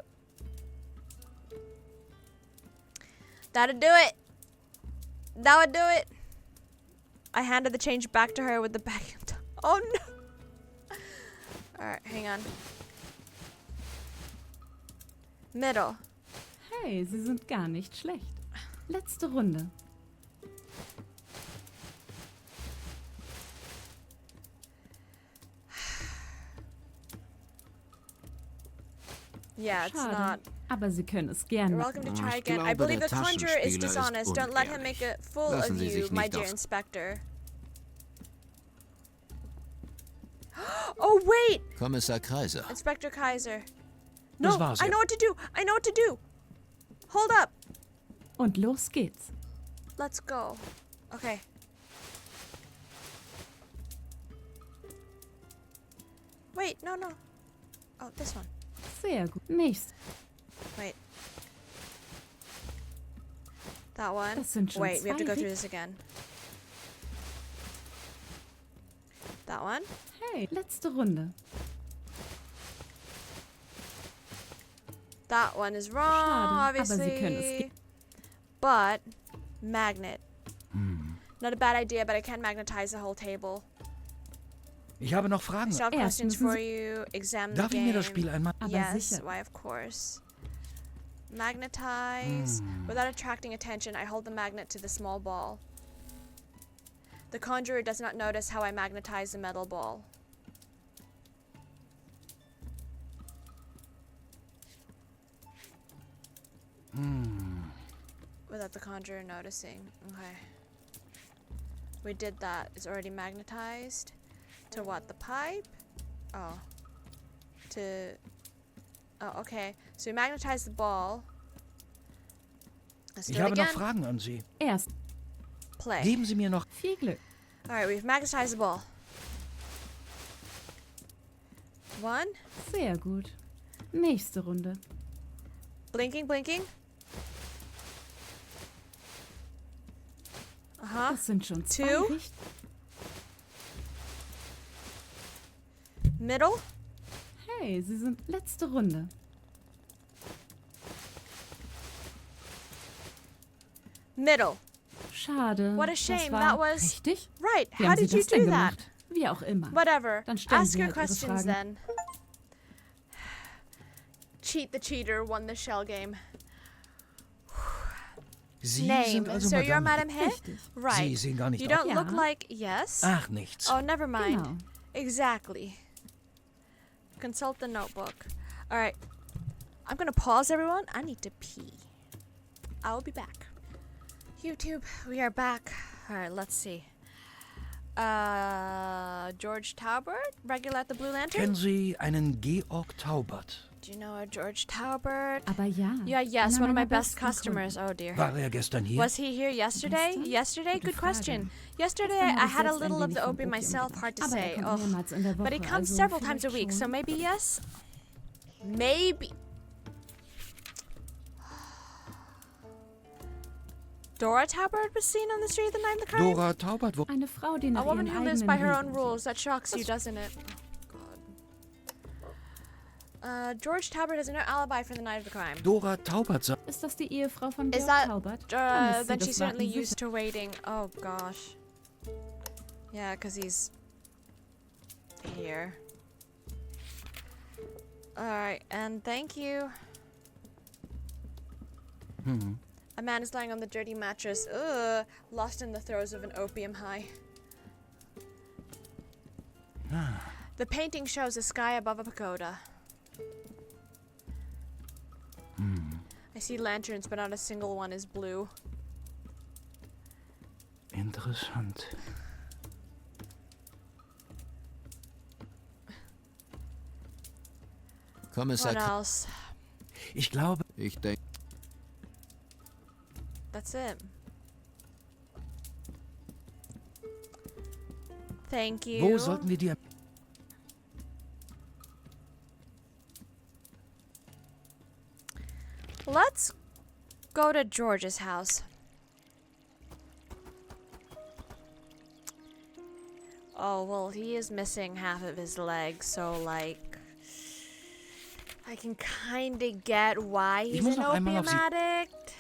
That'd do it. That would do it. I handed the change back to her with the bag. Oh no. Alright, hang on. Middle. Hey, Sie sind gar nicht schlecht. Letzte Runde. Yeah, it's Schade. not. Aber Sie können es gern You're machen. welcome to try Ich again. I glaube, believe der the conjurer is Taschenspieler ist dishonest. Don't let him make a fool Lassen of Sie you, sich my nicht dear aufs- inspector. Oh, wait! Kommissar Kreiser. Inspector Kaiser. Das No, war's I ja. know what to do. I know what to do. Hold up. Und los geht's. Let's go. Okay. Wait, no, no. Oh, this one. Sehr gut. Nächste. Wait. That one. Das sind schon Wait, we have to 2 go through richtig- this again. That one. Hey, letzte Runde. That one is wrong, Schade, aber Sie können es obviously. But, magnet. Not a bad idea, but I can magnetize the whole table. Ich habe noch Fragen. Still have Erst questions müssen for Sie- you. Examine Darf the ich game. mir das Spiel einmal... Aber Yes, sicher. why of course. Magnetize. Without attracting attention, I hold the magnet to the small ball. The conjurer does not notice how I magnetize the metal ball. Without the conjurer noticing. Okay. We did that. It's already magnetized. To what? The pipe? Oh. Oh, okay. So we magnetized the ball. Let's do Ich it habe noch again. Fragen an Sie. Erst Play. Geben Sie mir noch... viel Glück. Alright, we've magnetized the ball. 1. Sehr gut. Nächste Runde. Blinking, blinking. Aha. Das sind schon 2 Two. richtig. Middle. Hey, Sie sind letzte Runde. Middle. Schade. What a Das shame. war That was richtig. right. Wie How haben Sie did you das denn do that? gemacht? Wie auch immer. Whatever. Dann stellen Ask Sie your halt Ihre questions Fragen. then. Cheat the cheater won the shell game. Sie Name. sind also So you're Madame. Madame He? Richtig. Right. Sie sehen gar nicht You aus. don't look Ja. like yes. Ach, nichts. Oh, never mind. Genau. Exactly. Consult the notebook. All right. I'm gonna pause, everyone. I need to pee. I'll be back. YouTube, we are back. All right, let's see. George Taubert, regular at the Blue Lantern. Kennen Sie einen Georg Taubert? Do you know a George Taubert? Aber ja. Yeah, yes, einer one of my meiner best besten customers. Kunden. Oh dear. War er gestern hier? Was he here yesterday? Gestern? Yesterday? Gute Good question. Frage. Yesterday, Gestern I habe ich had a selbst ein little of wenig the vom opium myself. gedacht. Hard to Aber say. er kommt Oh. mehrmals in der Woche, But he comes also several times a vielleicht week, so schon. maybe yes? Maybe. Dora Taubert was seen on the street the night of the crime? Dora Taubert wurde... Eine Frau, die A nach woman ihren who lives eigenen by her Regeln own lebt. rules. That shocks you, doesn't it? Oh, God. George Taubert has no alibi for the night of the crime. Dora Taubert sagt... Ist das die Ehefrau von Is Georg that, Taubert? Dann ist sie then das she's certainly Warten used to waiting. Oh, gosh. Yeah, because he's here. Alright, and thank you. A man is lying on the dirty mattress, lost in the throes of an opium high. The painting shows a sky above a pagoda. I see lanterns, but not a single one is blue. Interessant. Kommissar What else? Ich glaube... Ich denke, That's it. Thank you. Wo sollten wir die... Let's go to George's house. Oh, well, he is missing half of his leg, so, like, I can kind of get why he's muss an noch einmal opium auf Sie- addict.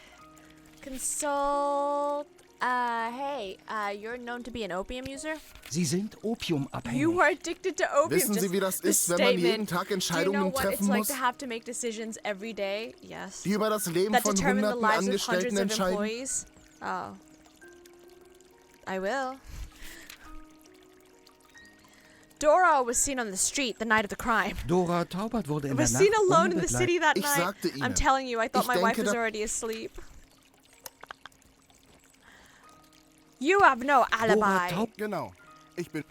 Consult. Hey, you're known to be an opium user? Sie sind opiumabhängig. You are addicted to opium. Wissen Sie, Just wie das the ist, wenn man jeden statement. Tag Do you know Entscheidungen what it's treffen like muss, to have to make decisions every day? Yes. die über das Leben That von determine the hunderten lives of hundreds Angestellten of entscheiden? employees? Oh. I will. Dora was seen on the street the night of the crime. Dora Taubert wurde in der Was Nacht seen alone ohne in the city that Ich night. sagte I'm Ihnen, telling you, I thought ich my wife denke, was da- already asleep. You have no Dora alibi. Taubert... Genau. Ich bin...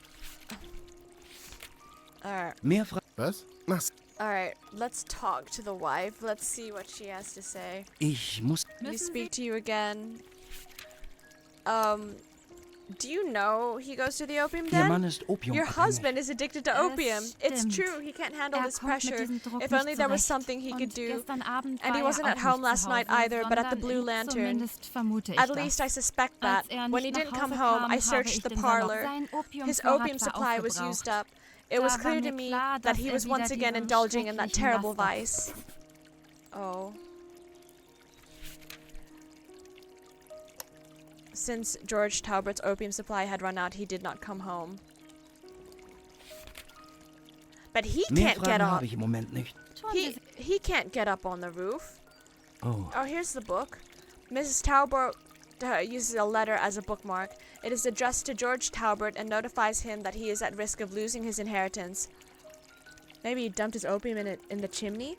Alright, Mehr Fragen... Was? Was? alright. Let's talk to the wife. Let's see what she has to say. Ich muss... Let me speak to you again. Do you know he goes to the opium Ihr Mann den? ist Your opiumabhängig. husband is addicted to opium. It's stimmt. true, he can't handle this kommt mit pressure. diesem Druck If nicht only there was zurecht. something he could Und do. gestern Abend And he war wasn't er at auch home nicht last zu night Hause, either, but at the sondern Blue ich Lantern. Zumindest vermute ich At das. least I suspect that. Als When he nicht didn't nach come Hause home, kam, I habe searched ich the den Salon. parlor. Sein His Opiumvorrat opium war supply was aufgebraucht. used up. It was Da war clear to mir me klar, that dass he er was once wieder again diesen indulging in that schrecklichen terrible Laster- vice. Oh. Since George Taubert's opium supply had run out, he did not come home. But he Mehr can't get Fragen up. habe ich im Moment nicht. He can't get up on the roof. Oh. Oh, here's the book. Mrs. Taubert uses a letter as a bookmark. It is addressed to George Taubert and notifies him that he is at risk of losing his inheritance. Maybe he dumped his opium in the chimney?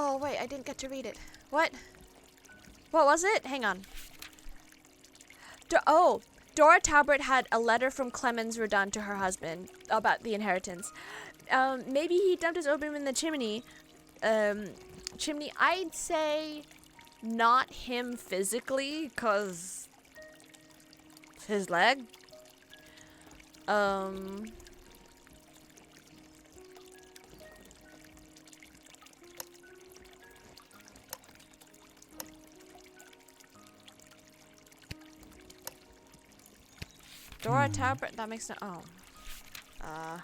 Oh, wait, I didn't get to read it. What? What was it? Hang on. Dora Talbot had a letter from Clemens Rodan to her husband about the inheritance. Maybe he dumped his opium in the chimney. I'd say not him physically, cause his leg. Dora Talbot, that makes no. Oh.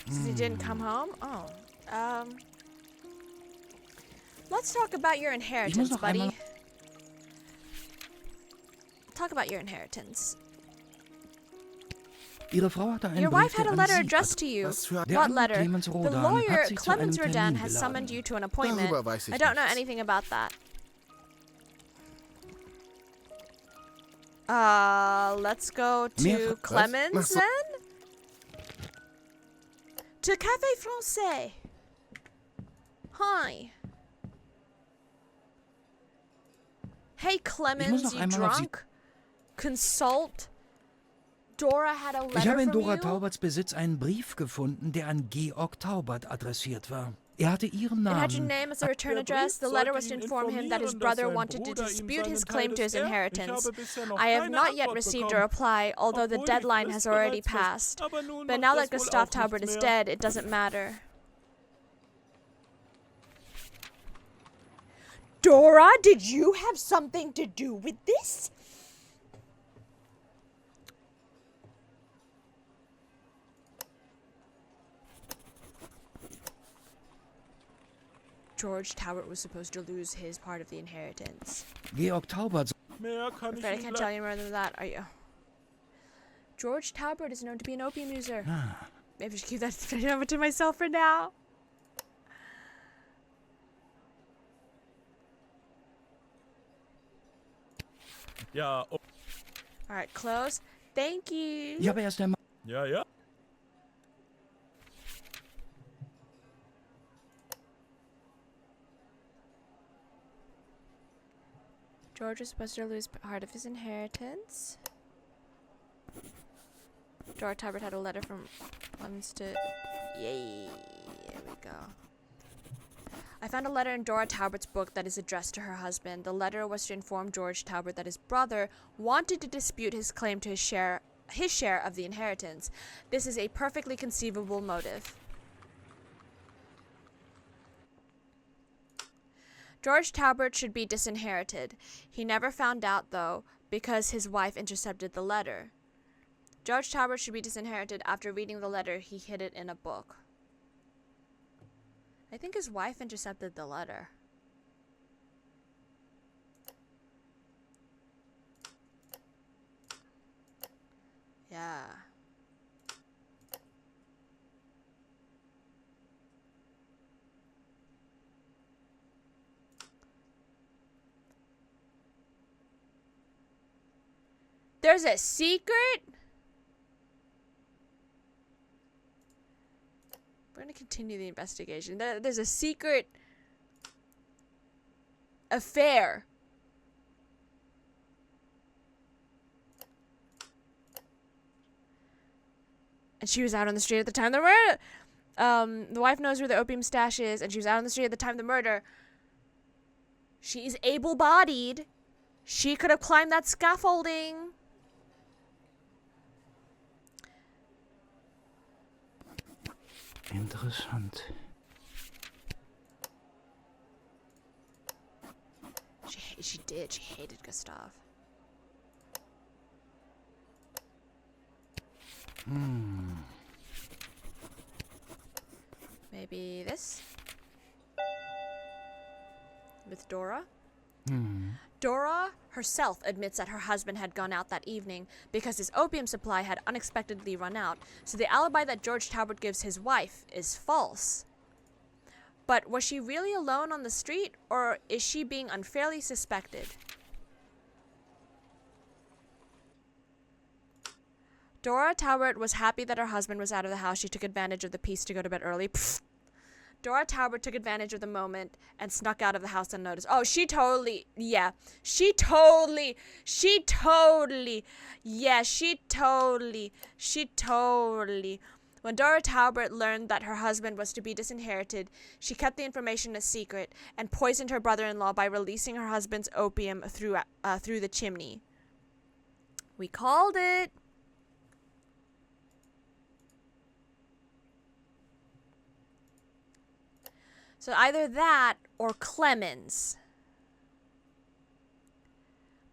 Since he didn't come home? Oh. Let's talk about your inheritance, buddy. Talk about your inheritance. Ihre Frau hatte einen Your wife Brief, had a der an letter Sie addressed to you. Was für Der What Anwalt letter? Clemens The Rodan lawyer hat Sie zu einem Clemens Rodan Termin has summoned you geladen. to an appointment. Darüber weiß ich I don't know nichts. anything about that. Let's go to Mehr- Clemens Was? then? To Café Francais. Hi. Hey Clemens, noch you einmal auf Sie- drunk? Consult. Dora had a Ich letter habe in from Dora you. Tauberts Besitz einen Brief gefunden, der an Georg Taubert adressiert war. Er hatte Ihren It had your Namen. name as a return address. The letter was to inform him that his brother wanted to dispute his claim to his inheritance. I have not yet received a reply, although the deadline has already passed. But now that Gustav Taubert is dead, it doesn't matter. Dora, did you have something to do with this? George Taubert was supposed to lose his part of the inheritance. Georg Taubert Mehr kann I'm afraid I can't tell you more than that, are you? George Taubert is known to be an opium user. Maybe I should keep that number to myself for now. Ja, oh, Alright, close. Thank you. Ich habe erst einmal. ja, ja. George was supposed to lose part of his inheritance. Dora Taubert had a letter from Clemens to... Yay. There we go. I found a letter in Dora Taubert's book that is addressed to her husband. The letter was to inform George Taubert that his brother wanted to dispute his claim to his share of the inheritance. This is a perfectly conceivable motive. George Taubert should be disinherited. He never found out, though, because his wife intercepted the letter. George Taubert should be disinherited. After reading the letter, he hid it in a book. I think his wife intercepted the letter. Yeah. There's a secret? We're going to continue the investigation. There's a secret affair. And she was out on the street at the time of the murder. The wife knows where the opium stash is, and she was out on the street at the time of the murder. She's able-bodied. She could have climbed that scaffolding. Interessant. She did. She hated Gustav. Maybe this? With Dora? Dora herself admits that her husband had gone out that evening because his opium supply had unexpectedly run out, so the alibi that George Taubert gives his wife is false. But was she really alone on the street, or is she being unfairly suspected? Dora Talbert was happy that her husband was out of the house. She took advantage of the peace to go to bed early. Pfft. Dora Talbert took advantage of the moment and snuck out of the house unnoticed. Oh, she totally, yeah. She totally. When Dora Talbert learned that her husband was to be disinherited, she kept the information a secret and poisoned her brother-in-law by releasing her husband's opium through the chimney. We called it. So either that or Clemens.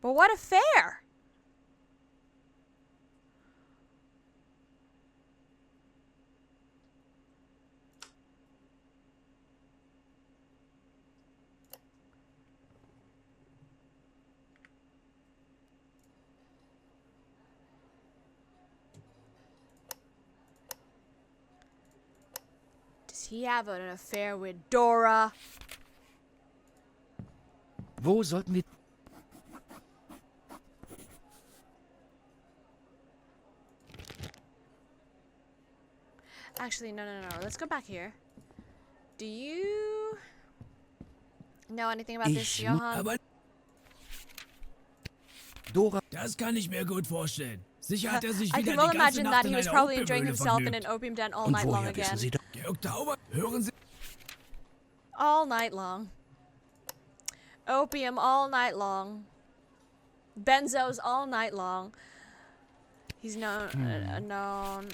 But what affair? Does he have an affair with Dora? Wo sollten wir... Actually, no. Let's go back here. Do you know anything about this, Johann? Aber Dora... das kann ich mir gut vorstellen. Sicher hat sich I wieder can well die ganze imagine Nacht that in he was einer probably enjoying Opiumhöhle himself in an vergnügt. opium den all Und night long woher wissen again. Sie das? Georg Tauber, hören Sie... All night long. Opium all night long. Benzos all night long. He's known. Known.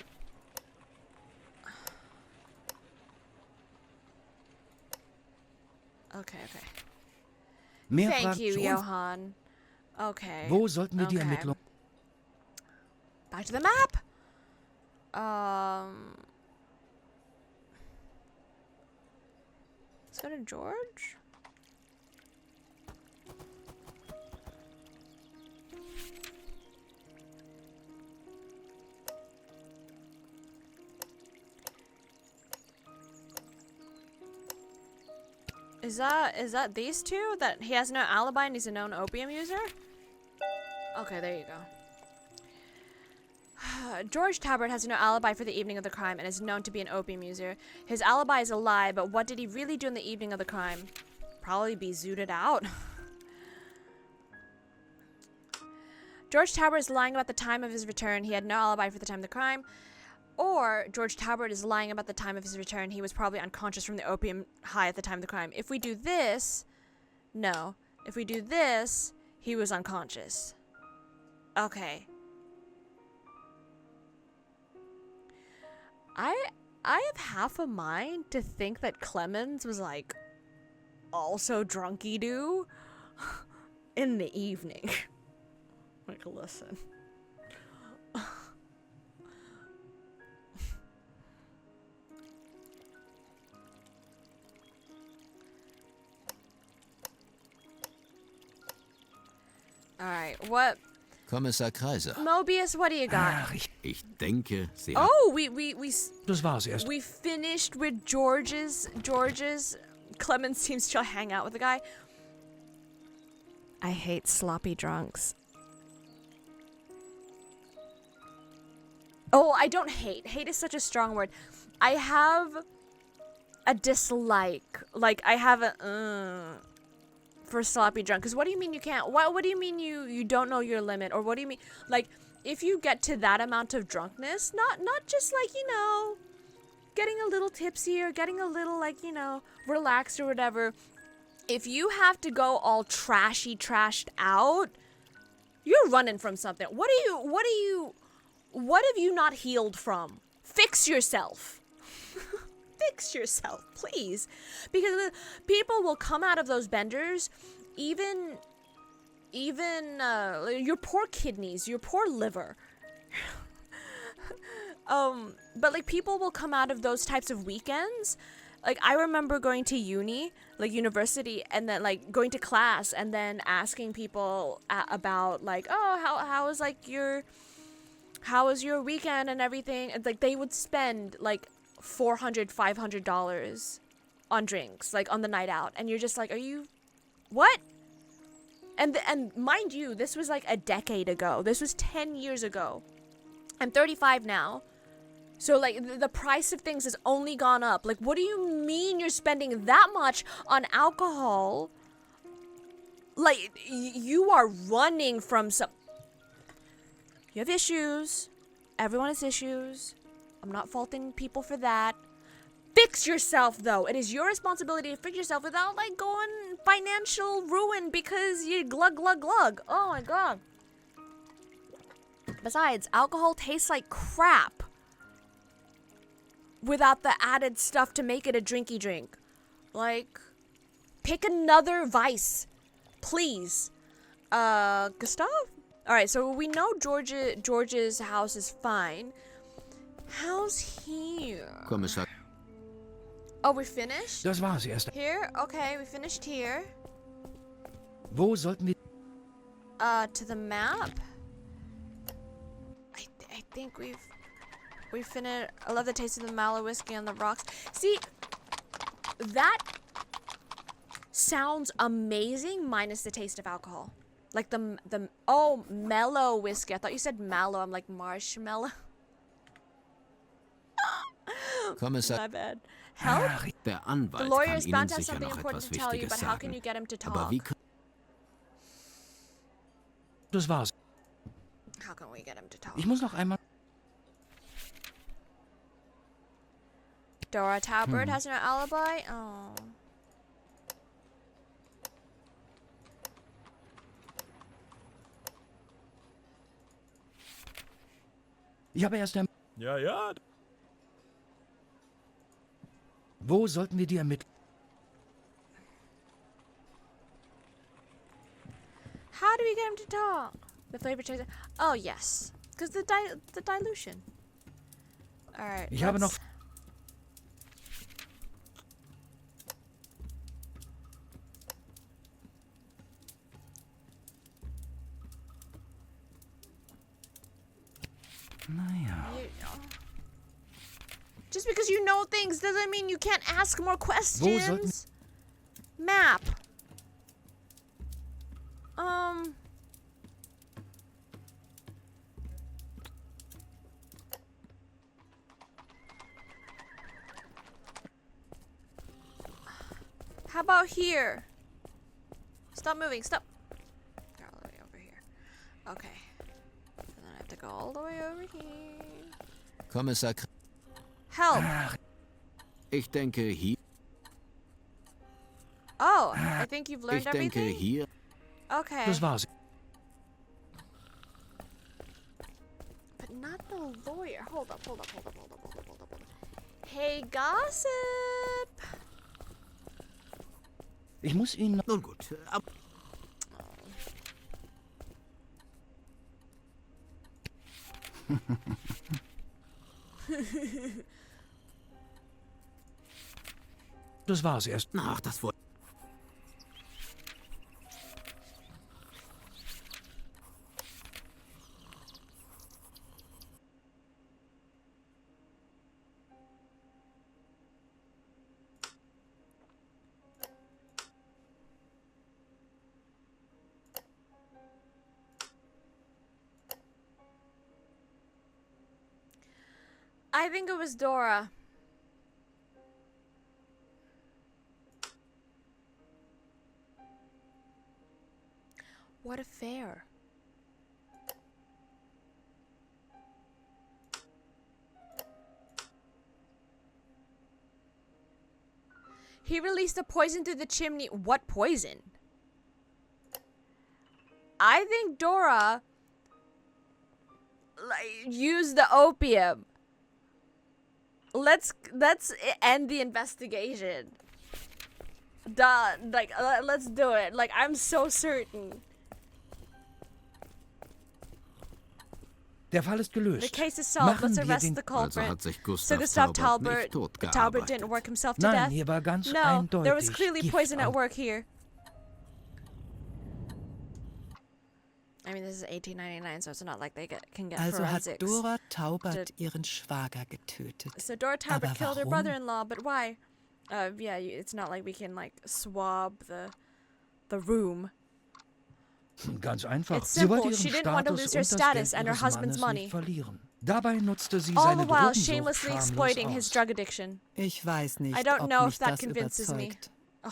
Okay. Mehr Thank Fragen you, zu uns? Johann. Okay. Wo sollten wir die Okay. Ermittlungen... Back to the map. Let's go to George. Is that these two? That he has no alibi and he's a known opium user? Okay, there you go. George Talbert has no alibi for the evening of the crime and is known to be an opium user. His alibi is a lie, but what did he really do in the evening of the crime? Probably be zooted out. George Talbert is lying about the time of his return. He had no alibi for the time of the crime. Or George Talbert is lying about the time of his return. He was probably unconscious from the opium high at the time of the crime. If we do this, no. If we do this, he was unconscious. Okay. I have half a mind to think that Clemens was like also drunky-doo in the evening. Like, listen. Alright, what? Kommissar Kreiser, Mobius, what do you got? Ach, ich denke, Sie haben... Oh, das war's erst. we finished with George's. Clemens seems to hang out with the guy. I hate sloppy drunks. Oh, I don't hate. Hate is such a strong word. I have a dislike. Like, I have a for sloppy drunk. Because what do you mean you can't? What do you mean you don't know your limit? Or what do you mean, like, if you get to that amount of drunkenness, not just like, you know, getting a little tipsy or getting a little, like, you know, relaxed or whatever. If you have to go all trashed out, you're running from something. What have you not healed from? Fix yourself. Fix yourself, please. Because people will come out of those benders, even your poor kidneys, your poor liver. But like, people will come out of those types of weekends. Like, I remember going to university, and then like going to class and then asking people about like, oh, how was your weekend and everything. And like, they would spend like $400-$500 on drinks, like on the night out, and you're just like, are you what? And mind you, this was like a decade ago. This was 10 years ago. I'm 35 now. So, like, the price of things has only gone up. Like, what do you mean you're spending that much on alcohol? Like, you are running from some... You have issues. Everyone has issues. I'm not faulting people for that. Fix yourself, though. It is your responsibility to fix yourself without, like, going financial ruin because you glug, glug, glug. Oh, my God. Besides, alcohol tastes like crap without the added stuff to make it a drinky drink. Like, pick another vice, please. Gustav? Alright, so we know George's house is fine. How's here? Kommissar. Oh, we finished? Das war's erst. Here? Okay, we finished here. Wo sollten wir... To the map? I think we've finished. I love the taste of the mallow whiskey on the rocks. See, that sounds amazing minus the taste of alcohol. Like oh, mellow whiskey. I thought you said mallow. I'm like marshmallow. Kommissar. My bad. Help? Der Anwalt The lawyer kann is Ihnen bound to have sicher something noch important etwas to tell you, Wichtiges but how can you sagen. get him to Aber talk? wie kann... Das war's. How can we get him to talk? Ich muss noch einmal... Dora Talbert has no alibi? Oh. Ich habe erst einmal... Ja, ja. Wo sollten wir die ermitteln? How do we get him to talk? The flavor chaser. Oh, yes. Because the dilution. Alright. Ich habe noch... Naja. Just because you know things doesn't mean you can't ask more questions. Map. How about here? Stop moving, stop. Go all the way over here. Okay. And then I have to go all the way over here. Kommissar... Help. Ich denke hier... Oh, I think you've learned Ich denke everything? hier... Okay. Das war's. But not the lawyer. Hold up. Hey, gossip. Ich muss Ihnen... Nun gut, ab... Das war's erst. Ach, das wohl... I think it was Dora. What affair? He released the poison through the chimney. What poison? I think Dora used the opium. Let's end the investigation. Done. Like, let's do it. Like, I'm so certain. Der Fall ist gelöst. The case is solved. Machen Let's wir arrest den... the Also culprit. hat sich So Gustav Gustav Talbert Talbert nicht Talbert didn't totgearbeitet. work himself to Nein, death. hier war ganz No, eindeutig there was clearly Gift poison at am- work here. I mean, this is 1899, so it's not like they can get Also hat forensics. Dora Taubert ihren Schwager getötet. So Dora Talbot Aber killed her warum? brother-in-law, but why? Yeah, it's not like we can like swab the room. Ganz einfach. It's Sie wollte simple. ihren She didn't want to Status lose her und das status Geld and her ihres husband's Mannes money. nicht verlieren. Dabei nutzte sie All seine the while Drogensucht shamelessly schamlos exploiting his aus. drug addiction. Ich weiß nicht, I don't ob know mich if that das convinces me. überzeugt. Oh.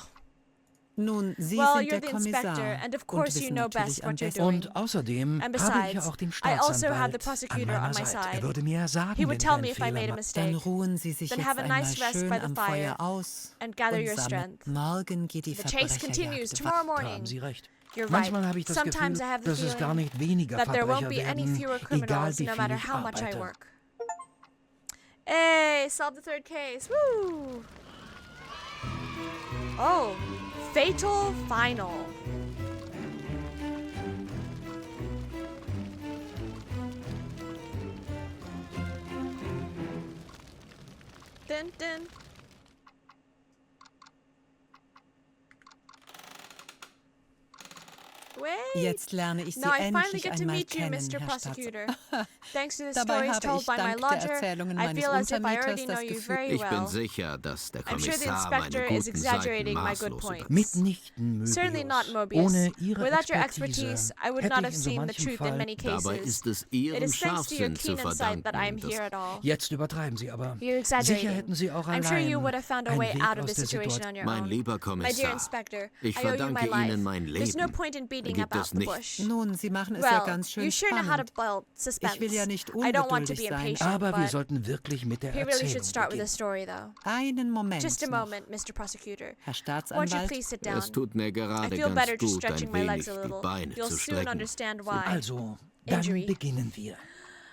Nun, Sie Well, sind you're der the inspector, Kommissar and of und course you wissen know natürlich best am what you're besten. doing. Und außerdem And habe ich ja besides, auch den I also have the Staatsanwalt prosecutor an on meiner my Seite. side. Er würde mir ja sagen, He would wenn ich tell einen me if I Fehler made a mache. mistake. Dann ruhen Sie sich Then jetzt have a einmal nice rest schön by the am fire Feuer aus and gather und your sammelt. strength. Morgen geht die The chase continues Verbrecherjagd tomorrow Da haben morning. Sie recht. You're right. Manchmal habe ich das Sometimes Gefühl, I have the dass es gar feeling nicht weniger that there won't Verbrecher be any werden, fewer egal criminals, wie no viel matter ich how much I arbeite. work. Hey, solved the third case. Woo! Oh, fatal final. Dun dun. Wait. Jetzt lerne ich Sie Now I finally endlich get to einmal meet you, kennen, Mr. Herr Prosecutor. Staatsanwalt. Thanks to the Dabei stories habe told ich by my dank der lodger, Erzählungen I meines feel as if I Untermieters already know das you Gefühl, very Ich bin well. sicher, dass der I'm sure the Kommissar meine inspector is guten Seiten exaggerating my maßlos good points. Mitnichten, Certainly not, Möbius. Mobius. Ohne Ihre Without your Expertise expertise, I would hätte not ich have in so seen the manchem truth in Fall... many Dabei cases. ist es It Ihrem is thanks to your Scharfsinn zu keen insight that I am verdanken, here dass at all. Jetzt übertreiben Sie aber. You're Sicher exaggerating. hätten Sie auch I'm sure you allein would have found a einen way Weg out of aus the der situation Situation. on your mein own. lieber My dear Kommissar, Inspector, ich I owe you verdanke my life. Ihnen mein There's no Leben. point in beating Gibt about es the nicht. bush. Nun, Sie machen es ja Well, ganz schön you sure know how to spannend. build suspense. Ich will ja nicht I don't want to be ungeduldig sein. impatient, Aber wir but sollten wirklich mit der he really Erzählung should start with a beginnen. story, though. Einen Moment Just a noch. moment, Mr. Prosecutor. Herr Won't you Staatsanwalt, please sit down? Es tut mir I gerade feel ganz better just gut, stretching ein my legs wenig a die little. Beine You'll zu soon strecken. understand why. Also, dann Injury. beginnen wir.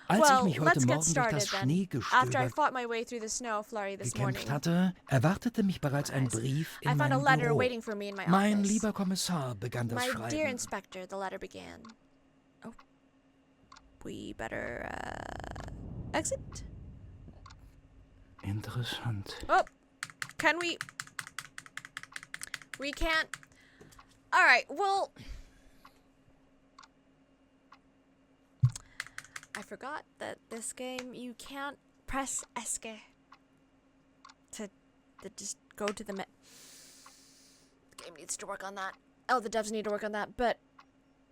Als Well, ich mich heute let's get Morgen durch started das then. Schneegestöber After I fought my way through the snow flurry this morning, gekämpft hatte, erwartete mich bereits ein Brief I in found a meinem letter Büro. waiting for me in my Mein office. lieber Kommissar, begann das My dear Schreiben. Inspector, the letter began. Oh, we better exit. Interessant. Oh, can we? We can't. All right. Well, I forgot that this game you can't press escape to just go to the. The game needs to work on that. Oh, the devs need to work on that. But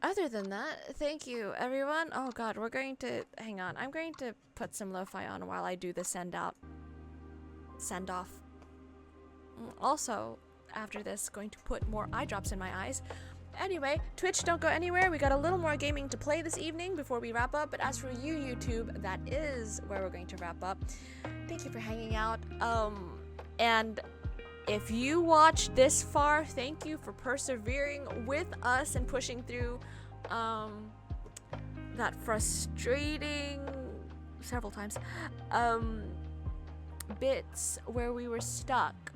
other than that, thank you, everyone. Oh God, we're going to hang on. I'm going to put some lo-fi on while I do the send off. Also, after this, going to put more eye drops in my eyes. Anyway, Twitch, don't go anywhere. We got a little more gaming to play this evening before we wrap up. But as for you, YouTube, that is where we're going to wrap up. Thank you for hanging out. And if you watched this far, thank you for persevering with us and pushing through that frustrating several times bits where we were stuck.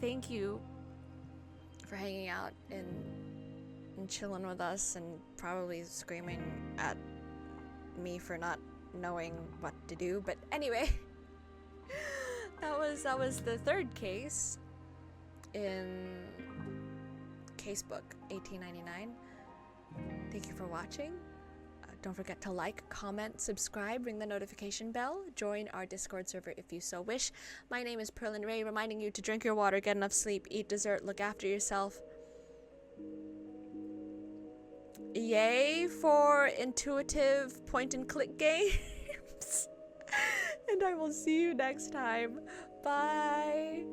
Thank you for hanging out and chilling with us and probably screaming at me for not knowing what to do. But anyway, that was the third case in Casebook 1899. Thank you for watching. Don't forget to like, comment, subscribe, ring the notification bell, join our Discord server if you so wish. My name is pearlynrae, reminding you to drink your water, get enough sleep, eat dessert, look after yourself. Yay for intuitive point-and-click games. And I will see you next time. Bye.